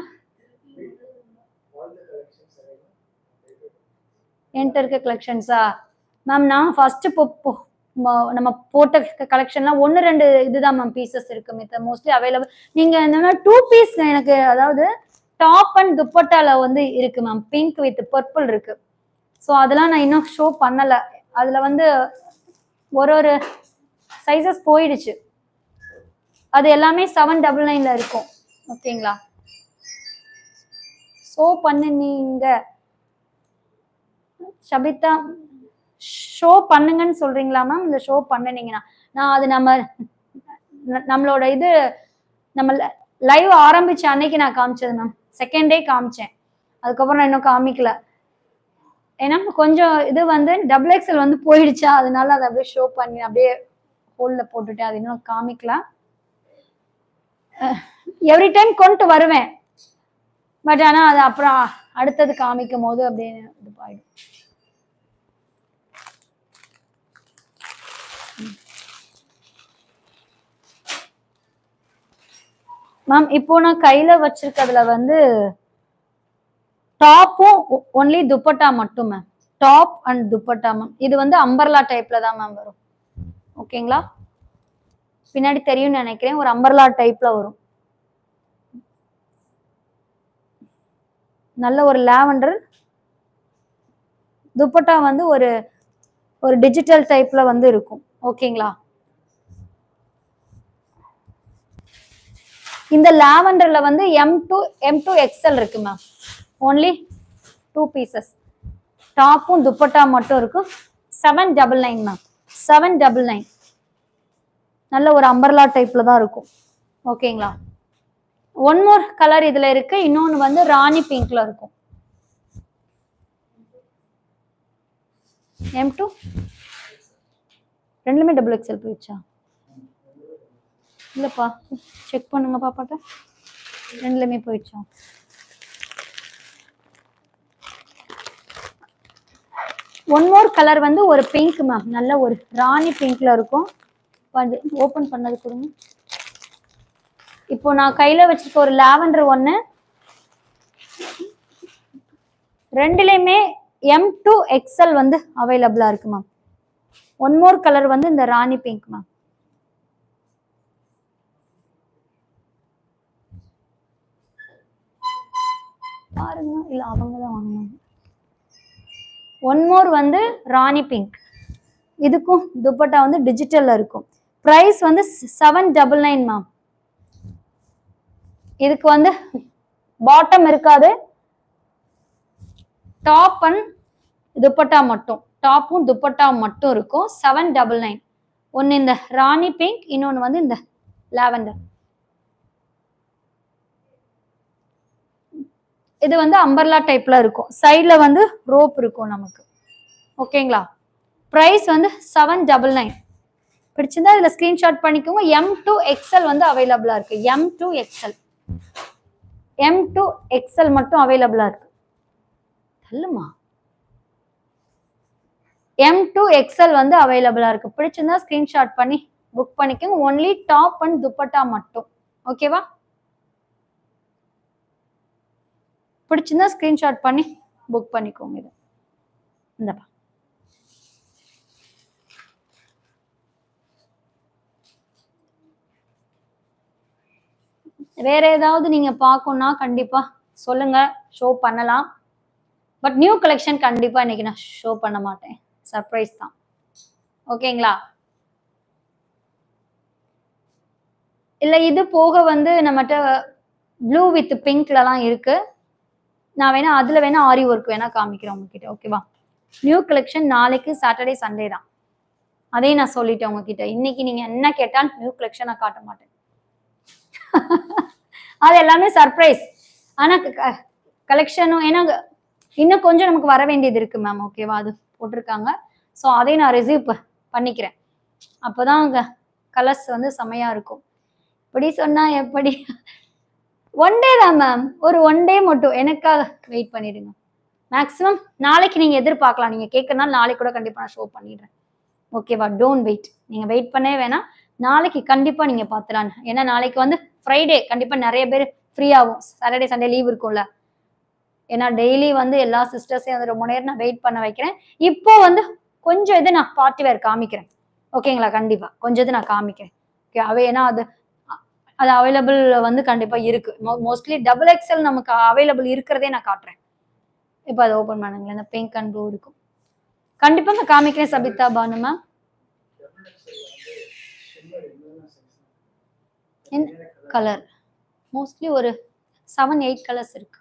என்கிட்ட இருக்க கலெக்ஷன்ஸா மேம்? நான் ஃபர்ஸ்ட் நம்ம போட்ட கலெக்ஷன்லாம் 1-2 இதுதான் மேம் பீசஸ் இருக்கு. மித்த மோஸ்ட்லி அவைலபிள். நீங்க என்னன்னா 2 பீஸ் எனக்கு, அதாவது டாப் அண்ட் துப்பட்டால வந்து இருக்கு மேம். பிங்க் வித் பர்பிள் இருக்கு. ஸோ அதெல்லாம் நான் இன்னும் ஷோ பண்ணல. அதுல வந்து ஒரு சைஸஸ் போயிடுச்சு. அது எல்லாமே 799 இருக்கும். ஓகேங்களா, ஷோ பண்ணுங்க ஷபிதா. ஷோ பண்ணுங்கன்னு சொல்றீங்களா மேம்? இந்த ஷோ பண்ணினீங்கன்னா நான் அது நம்மளோட இது நம்ம லைவ் ஆரம்பிச்ச அன்னைக்கு நான் காமிச்சது மேம். செகண்ட் டே காமிச்சேன். அதுக்கப்புறம் நான் இன்னும் காமிக்கல. ஏன்னா கொஞ்சம் இது வந்து XXL வந்து போயிடுச்சா, அதனால அதை அப்படியே ஷோ பண்ணி அப்படியே ஹோல்ல போட்டுட்டேன். அது இன்னும் காமிக்கலாம். எவ்ரி டைம் கொண்டு வருவேன். பட் ஆனா அது அப்புறம் அடுத்தது காமிக்கும் போது அப்படின்னு இது ஆயிடும். மேம் இப்போ நான் கையில வச்சிருக்கிறதுல வந்து டாப்பும் ஒன்லி துப்பட்டா மட்டும் ma'am. Top and dupatta ma'am. இது வந்து அம்பர்லா டைப்ல தான் மேம் வரும். ஓகேங்களா, பின்னாடி தெரியும்னு நினைக்கிறேன். ஒரு அம்பர்லா டைப்ல வரும். நல்ல ஒரு லாவெண்டர் துப்பட்டா வந்து ஒரு டிஜிட்டல் டைப்ல வந்து இருக்கும். ஓகேங்களா, இந்த லாவெண்டர்ல வந்து M2 XL இருக்கு மேம். Only 2 pieces. டாப்பும் துப்பட்டா மட்டும் இருக்கும். 799 மேம். 799. நல்ல ஒரு அம்பர்லா டைப்ல தான் இருக்கும். ஓகேங்களா, ஒன் மோர் கலர் இதுல இருக்கு. இன்னொன்னு வந்து ராணி பிங்க்ல இருக்கும். M2 ரெண்டுமே XXL போயிடுச்சா? இல்லப்பா, செக் பண்ணுங்க பாப்பாட்ட. ரெண்டுலயுமே போயிடுச்சா? ஒன் மோர் கலர் வந்து ஒரு பிங்க் மேம். நல்ல ஒரு ராணி பிங்க்ல இருக்கும். ஓபன் பண்ணது கொடுங்க. இப்போ நான் கையில வச்சிருக்க ஒரு லாவெண்டர் ஒன்னு. ரெண்டுலயுமே M2 XL வந்து அவைலபிளா இருக்கு மேம். ஒன் மோர் கலர் வந்து இந்த ராணி பிங்க் மேம். பாருங்க, இல்ல அவங்க தான் வாங்கினாங்க. ஒன் மோர் வந்து ராணி பிங்க். இதுக்கும் துப்பட்டா வந்து டிஜிட்டல்ல இருக்கும். பிரைஸ் வந்து 799 மேம். இதுக்கு வந்து பாட்டம் இருக்காது. டாப் அண்ட் துப்பட்டா மட்டும், டாப்பும் துப்பட்டா மட்டும் இருக்கும். 799. ஒன்னு இந்த ராணி பிங்க், இன்னொன்னு வந்து இந்த லாவெண்டர். இது வந்து அம்பர்லா டைப்ல இருக்கும். சைட்ல வந்து ரோப் இருக்கும் நமக்கு. ஓகேங்களா, பிரைஸ் வந்து 799. பிடிச்சிருந்தா இதுல ஸ்கிரீன்ஷாட் பண்ணிக்கோங்க. M2XL வந்து அவைலபிளா இருக்கு. M2XL மட்டும் அவைலபிளா இருக்கு. சொல்லுமா, M2XL வந்து அவைலபிளா இருக்கு. பிடிச்சிருந்தா ஸ்கிரீன்ஷாட் பண்ணி புக் பண்ணிக்கோங்க. ஒன்லி டாப் அண்ட் துப்பட்டா மட்டும். ஓகேவா? பிடிச்சிருந்தா ஸ்கிரீன்ஷாட் பண்ணி புக் பண்ணிக்கோங்க. இது இந்தப்பா. வேற ஏதாவது நீங்க பார்க்கணும்னா கண்டிப்பா சொல்லுங்க, ஷோ பண்ணலாம். பட் நியூ கலெக்ஷன் கண்டிப்பா இன்னைக்கு நான் ஷோ பண்ண மாட்டேன். சர்ப்ரைஸ் தான். ஓகேங்களா? இல்ல இது போக வந்து நம்மகிட்ட ப்ளூ வித் பிங்க்லலாம் இருக்கு. நான் வேணா அதுல வேணா ஆரி ஒர்க் வேணா காமிக்கிறேன் உங்ககிட்ட. ஓகேவா? நியூ கலெக்ஷன் நாளைக்கு சாட்டர்டே சண்டே தான். அதையும் நான் சொல்லிட்டேன் உங்ககிட்ட. இன்னைக்கு நீங்க என்ன கேட்டாலும் நியூ கலெக்ஷன் நான் காட்ட மாட்டேன். அது எல்லாமே சர்ப்ரைஸ். ஆனா கலெக்ஷனும் ஏன்னா இன்னும் கொஞ்சம் நமக்கு வர வேண்டியது இருக்கு மேம். ஓகேவா? அது போட்டிருக்காங்க. ஸோ அதையும் நான் ரிசீவ் பண்ணிக்கிறேன். அப்போதான் கலர்ஸ் வந்து செமையா இருக்கும். இப்படி சொன்னா எப்படி? ஒன் டே தான் மேம். ஒரு ஒன் டே மட்டும் எனக்காக வெயிட் பண்ணிடுங்க. மேக்ஸிமம் நாளைக்கு நீங்க எதிர்பார்க்கலாம். நீங்க கேட்கறனால நாளைக்கு கூட கண்டிப்பா நான் ஷோ பண்ணிடுறேன். ஓகேவா? Don't wait. நீங்க வெயிட் பண்ணவே வேணாம். நாளைக்கு கண்டிப்பா நீங்க பார்த்துலாம். ஏன்னா நாளைக்கு வந்து ஃப்ரைடே கண்டிப்பா நிறைய பேர் ஃப்ரீ ஆகும். சாட்டர்டே சண்டே லீவ் இருக்கும்ல. ஏன்னா டெய்லி வந்து எல்லா சிஸ்டர்ஸையும் வந்து ரொம்ப நேரம் நான் வெயிட் பண்ண வைக்கிறேன். இப்போ வந்து கொஞ்சம் இது நான் பார்ட்டி வேர் காமிக்கிறேன். ஓகேங்களா? கண்டிப்பா கொஞ்சம் இது நான் காமிக்கிறேன். ஓகே, அவை ஏன்னா அது அது அவைலபிள் வந்து கண்டிப்பா இருக்கு. மோஸ்ட்லி டபுள் எக்ஸ்எல் நமக்கு அவைலபிள் இருக்கிறதே நான் காட்டுறேன். இப்போ அதை ஓபன் பண்ணுங்களேன். இந்த பிங்க் அண்ட் ப்ளூ இருக்கும். கண்டிப்பா நான் காமிக்கிறேன் Sabitha Banu ma'am. Colour mostly ஒரு 7-8 கலர்ஸ் இருக்கு.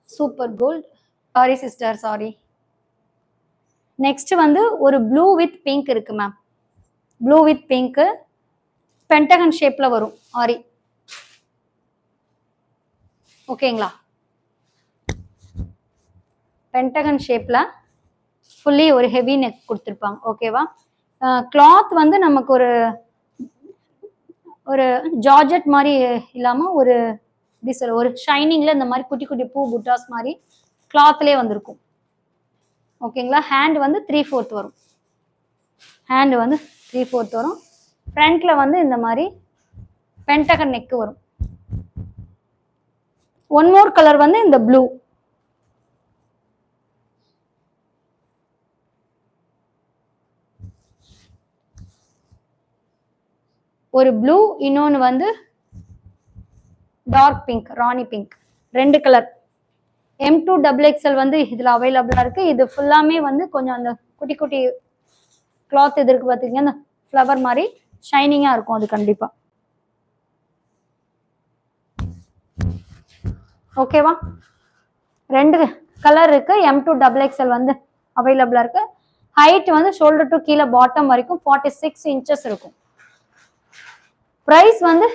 Super gold. Sorry sister, sorry. Next வந்து ஒரு ப்ளூ வித் பிங்க் இருக்கு ma'am. Blue with pink pentagon ஷேப்ல வரும் ஆரி. ஓகேங்களா? பென்டகன் ஷேப்ல ஃபுல்லி ஒரு ஹெவி நெக் கொடுத்துருப்பாங்க. ஓகேவா? கிளாத் வந்து நமக்கு ஒரு ஒரு ஜார்ஜெட் மாதிரி இல்லாம ஒரு ஒரு ஷைனிங்ல இந்த மாதிரி குட்டி குட்டி பூ புட்டாஸ் மாதிரி கிளாத்லயே வந்திருக்கும். ஓகேங்களா? ஹேண்ட் வந்து 3/4 வரும். ஹேண்ட் வந்து 3/4 வரும். ஃப்ரண்ட்ல வந்து இந்த மாதிரி பென்டகன் நெக் வரும். ஒன் மோர் கலர் வந்து இந்த ப்ளூ. ஒரு ப்ளூ, இன்னொன்னு வந்து டார்க் பிங்க், ராணி பிங்க். ரெண்டு கலர். M2XXL வந்து இதுல அவைலபிளா இருக்கு. இது ஃபுல்லாமே வந்து கொஞ்சம் அந்த குட்டி குட்டி கிளாத் இது இருக்கு பாத்தீங்கன்னா, அந்த ஃப்ளவர் மாதிரி ஷைனிங்கா இருக்கும். அது கண்டிப்பா ஓகேவா? ரெண்டு கலர் இருக்கு. M2XXL வந்து அவைலபிளா இருக்கு. ஹைட் வந்து ஷோல்டர் டு கீழே பாட்டம் வரைக்கும் 46 இன்ச்சஸ் இருக்கும். பிரைஸ் வந்து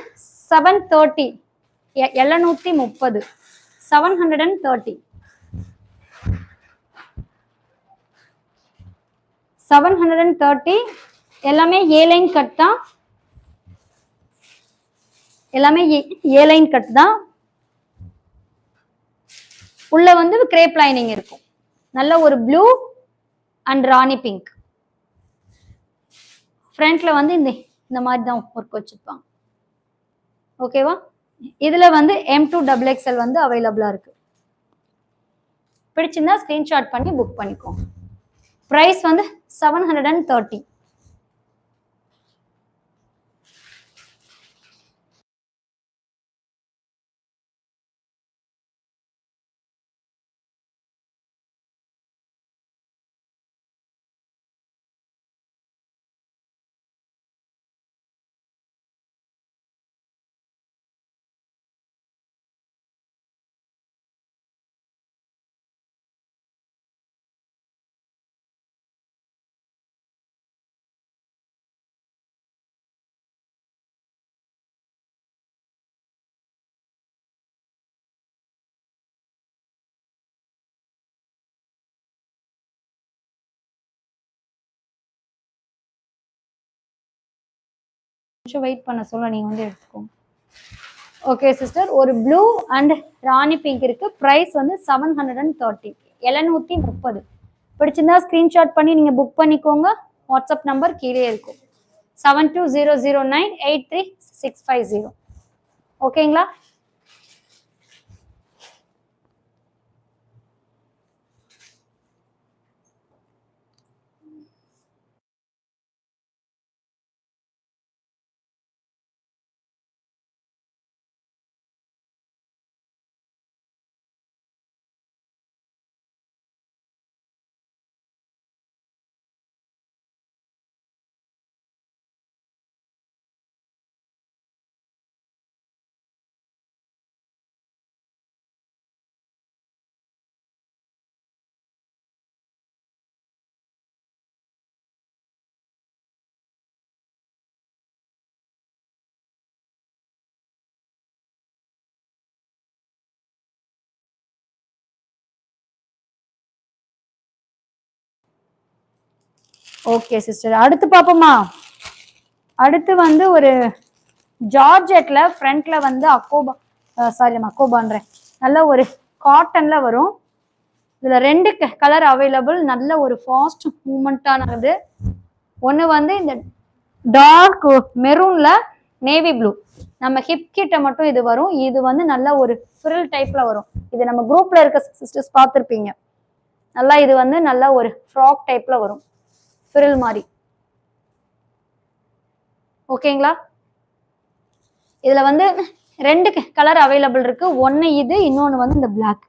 730. 730. 730. 730. எல்லாமே ஏ லைன் கட் தான். எல்லாமே ஏ லைன் கட் தான். உள்ள வந்து கிரேப் லைனிங் இருக்கும். நல்ல ஒரு ப்ளூ அண்ட் ராணி பிங்க். ஃப்ரண்ட்ல வந்து இந்த மாதிரி தான் ஒர்க் வச்சிருப்பாங்க. ஓகேவா? இதுல வந்து M2XXL வந்து அவைலபிளா இருக்கு. பிடிச்சிருந்தா ஸ்கிரீன்ஷாட் பண்ணி புக் பண்ணிக்கோங்க. பிரைஸ் வந்து 730. நிமிஷம் வெயிட் பண்ண சொல்ல நீங்க வந்து எடுத்துக்கோங்க. ஓகே சிஸ்டர், ஒரு ப்ளூ அண்ட் ராணி பிங்க் இருக்கு. பிரைஸ் வந்து 730, 730. பிடிச்சிருந்தா ஸ்கிரீன்ஷாட் பண்ணி நீங்க புக் பண்ணிக்கோங்க. வாட்ஸ்அப் நம்பர் கீழே இருக்கும் 7200983650. ஓகேங்களா? ஓகே சிஸ்டர், அடுத்து பாப்போமா? அடுத்து வந்து ஒரு ஜார்ஜெட்ல ஃப்ரண்ட்ல வந்து அக்கோபா, சாரி அக்கோபான்றேன், நல்ல ஒரு காட்டன்ல வரும். இதுல 2 கலர் அவைலபிள். நல்ல ஒரு ஃபாஸ்ட் மூவ்மெண்டானது. ஒன்னு வந்து இந்த டார்க் மெரூன்ல நேவி ப்ளூ, நம்ம ஹிப் கிட்ட மட்டும் இது வரும். இது வந்து நல்ல ஒரு ஃப்ரில் டைப்ல வரும். இது நம்ம குரூப்ல இருக்க சிஸ்டர்ஸ் பார்த்திருப்பீங்க. நல்லா இது வந்து நல்ல ஒரு ஃப்ராக் டைப்ல வரும், ஃப்ரில் மாதிரி. ஓகேங்களா? இதுல வந்து 2 கலர் அவைலபிள் இருக்கு. ஒன்னு இது, இன்னொன்னு வந்து இந்த பிளாக்.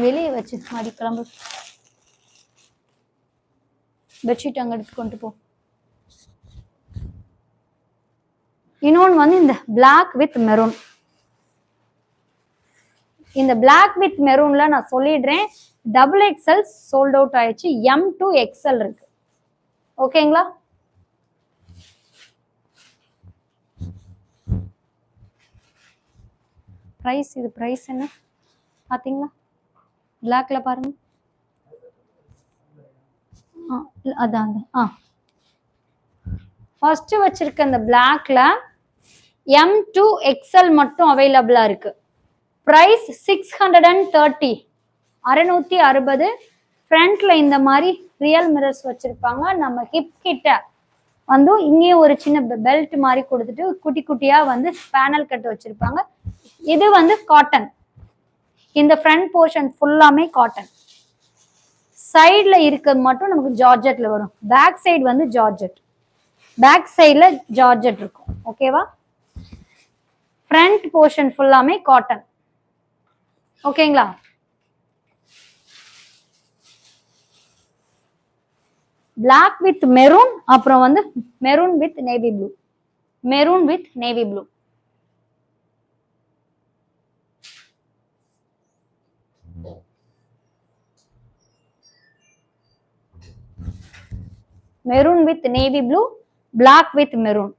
வெளியே வச்சு மாடி கிளம்பு, பெட்ஷீட் அங்க எடுத்து கொண்டு போ. இன்னொன்னு வந்து இந்த பிளாக் வித் மெரூன். இந்த பிளாக் வித் மெரூன்ல நான் சொல்லிடுறேன், XXL சோல்ட் அவுட் ஆயிடுச்சு. M to XL இருக்கு. ஓகேங்களா? பிரைஸ், இது பிரைஸ் என்ன பாத்தீங்களா? பிளாக்ல பாருங்க. அதான் ஃபர்ஸ்ட் வச்சிருக்க இந்த பிளாக்ல M to XL மட்டும் அவைலபிளா இருக்கு. பிரைஸ் 630, 660. ஃப்ரண்ட்ல இந்த மாதிரி ரியல் மிரர்ஸ் வச்சிருப்பாங்க. நம்ம ஹிப் கிட்ட வந்து இங்கேயும் ஒரு சின்ன பெல்ட் மாதிரி கொடுத்துட்டு குட்டி குட்டியா வந்து பேனல் கட் வச்சிருப்பாங்க. இது வந்து காட்டன். இந்த ஃப்ரண்ட் போர்ஷன் ஃபுல்லாமே காட்டன். சைட்ல இருக்கிறது மட்டும் நமக்கு ஜார்ஜெட்ல வரும். பேக் சைடு வந்து ஜார்ஜெட், பேக் சைட்ல ஜார்ஜெட் இருக்கும். ஓகேவா? ஃப்ரண்ட் போர்ஷன் ஃபுல்லாமே காட்டன். ஓகேங்களா? பிளாக் வித் மெரூன், அப்புறம் வந்து maroon with navy blue, maroon with navy blue. Maroon with navy blue, black with maroon.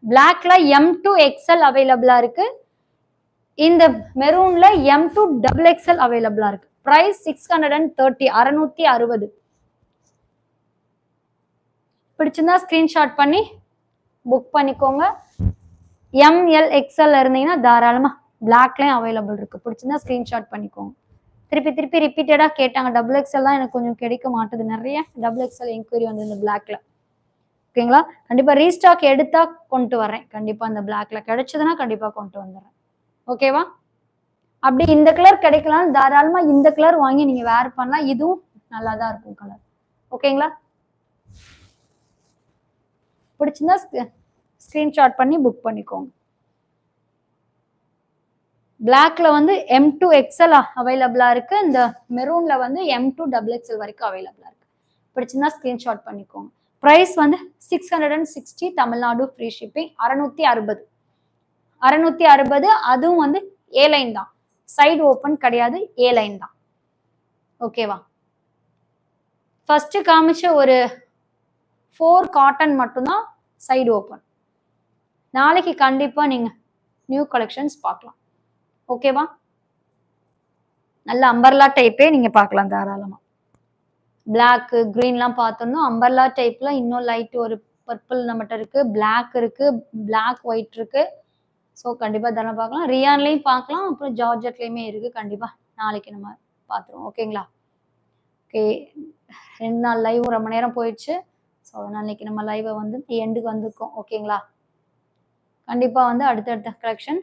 பிளாக்ல M to XL அவைலபிளா இருக்கு. இந்த மெரூன்ல M to XXL அவைலபிளா இருக்கு. பிரைஸ் 630, 660. பிடிச்சிருந்தா ஸ்கிரீன்ஷாட் பண்ணி புக் பண்ணிக்கோங்க. ML XL இருந்தீங்கன்னா தாராளமா பிளாக்லயும் அவைலபிள் இருக்கு. பிடிச்சிருந்தா ஸ்கிரீன்ஷாட் பண்ணிக்கோங்க. திருப்பி ரிப்பீட்டடா கேட்டாங்க. XXL தான் எனக்கு கொஞ்சம் கிடைக்க மாட்டுது. நிறைய XXL என்கொயரி வந்து இந்த பிளாக்ல. ஓகேங்களா? கண்டிப்பா ரீஸ்டாக் எடுத்தா கொண்டு வரேன். கண்டிப்பா இந்த பிளாக்ல கிடைச்சதுன்னா கண்டிப்பா கொண்டு வந்துடுறேன். ஓகேவா? அப்படி இந்த கலர் கிடைக்கலாம், தாராளமா இந்த கலர் வாங்கி நீங்க வேர் பண்ணலாம். இதுவும் நல்லா தான் இருக்கும் கலர். ஓகேங்களா? பிடிச்சிருந்தா ஸ்கிரீன்ஷாட் பண்ணி புக் பண்ணிக்கோங்க. பிளாக்ல வந்து M to XL அவைலபிளா இருக்கு. இந்த மெரூன்ல வந்து M to XXL வரைக்கும் அவைலபிளா இருக்கு. பிடிச்சிருந்தா ஸ்கிரீன்ஷாட் பண்ணிக்கோங்க. பிரைஸ் வந்து 660, தமிழ்நாடு ஃப்ரீ ஷிப்பிங். 660, 660. அதுவும் வந்து ஏ லைன் தான், சைடு ஓபன் கிடையாது, ஏ லைன் தான். ஓகேவா? ஃபர்ஸ்ட் காமிச்ச ஒரு 4 காட்டன் மட்டும்தான் சைடு ஓபன். நாளைக்கு கண்டிப்பா நீங்க நியூ கலெக்ஷன்ஸ் பார்க்கலாம். ஓகேவா? நல்ல அம்பர்லா டைப்பே நீங்க பார்க்கலாம் தாராளமா. பிளாக் கிரீன்லாம் பார்த்தோம்னா அம்பர்லா டைப்ல இன்னும் லைட் ஒரு பர்பிள் நம்மகிட்ட இருக்கு, பிளாக் இருக்கு, பிளாக் ஒயிட் இருக்கு. ஸோ கண்டிப்பா இதெல்லாம் பார்க்கலாம். ரியான்லயும் பார்க்கலாம், அப்புறம் ஜார்ஜெட்லயுமே இருக்கு. கண்டிப்பா நாளைக்கு நம்ம பார்த்துருவோம். ஓகேங்களா? ஓகே, 2 நாள் லைவ் ரொம்ப நேரம் போயிடுச்சு. ஸோ அதனால இன்னைக்கு நம்ம லைவை வந்து எண்டுக்கு வந்திருக்கோம். ஓகேங்களா? கண்டிப்பா வந்து அடுத்தடுத்த கலெக்ஷன்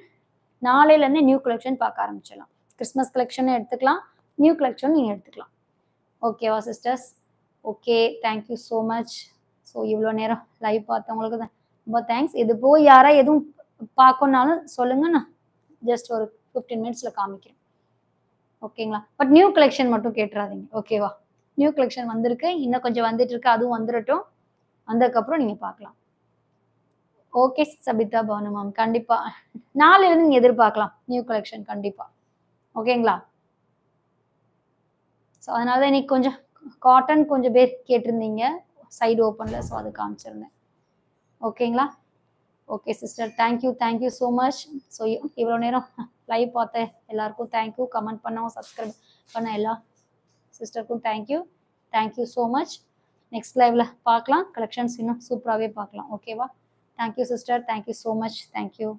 நாளையிலேருந்து நியூ கலெக்ஷன் பார்க்க ஆரம்பிச்சிடலாம். கிறிஸ்மஸ் கலெக்ஷன் எடுத்துக்கலாம், நியூ கலெக்ஷன் நீங்கள் எடுத்துக்கலாம். ஓகேவா sisters? Okay, thank you so much. So இவ்வளோ நேரம் லைவ் பார்த்தவங்களுக்கு தான் ரொம்ப தேங்க்ஸ். இது போய் யாரா எதுவும் பார்க்கணுன்னாலும் சொல்லுங்க, நான் ஜஸ்ட் ஒரு 15 மினிட்ஸில் காமிக்கிறேன். ஓகேங்களா? பட் நியூ கலெக்ஷன் மட்டும் கேட்டுறாதீங்க. ஓகேவா? நியூ கலெக்ஷன் வந்திருக்கு, இன்னும் கொஞ்சம் வந்துட்டு இருக்கு, அதுவும் வந்துடட்டும். வந்ததுக்கப்புறம் நீங்கள் பார்க்கலாம். ஓகே சபிதா பானு மேம், கண்டிப்பா நாளையிலேருந்து நீங்கள் எதிர்பார்க்கலாம் நியூ கலெக்ஷன் கண்டிப்பா. ஓகேங்களா? ஸோ அதனால தான் இன்னைக்கு கொஞ்சம் காட்டன் கொஞ்சம் பேர் கேட்டிருந்தீங்க சைடு ஓப்பனில், ஸோ அது காமிச்சிருந்தேன். ஓகேங்களா? Okay sister, thank you so much. So இவ்வளோ நேரம் லைவ் பார்த்த எல்லாருக்கும் தேங்க்யூ, கமெண்ட் பண்ணவும் சப்ஸ்கிரைப் பண்ண எல்லா சிஸ்டருக்கும் தேங்க்யூ ஸோ மச். நெக்ஸ்ட் லைவ்ல பார்க்கலாம், கலெக்ஷன்ஸ் இன்னும் சூப்பராகவே பார்க்கலாம். ஓகேவா? Thank you sister, thank you so much, thank you.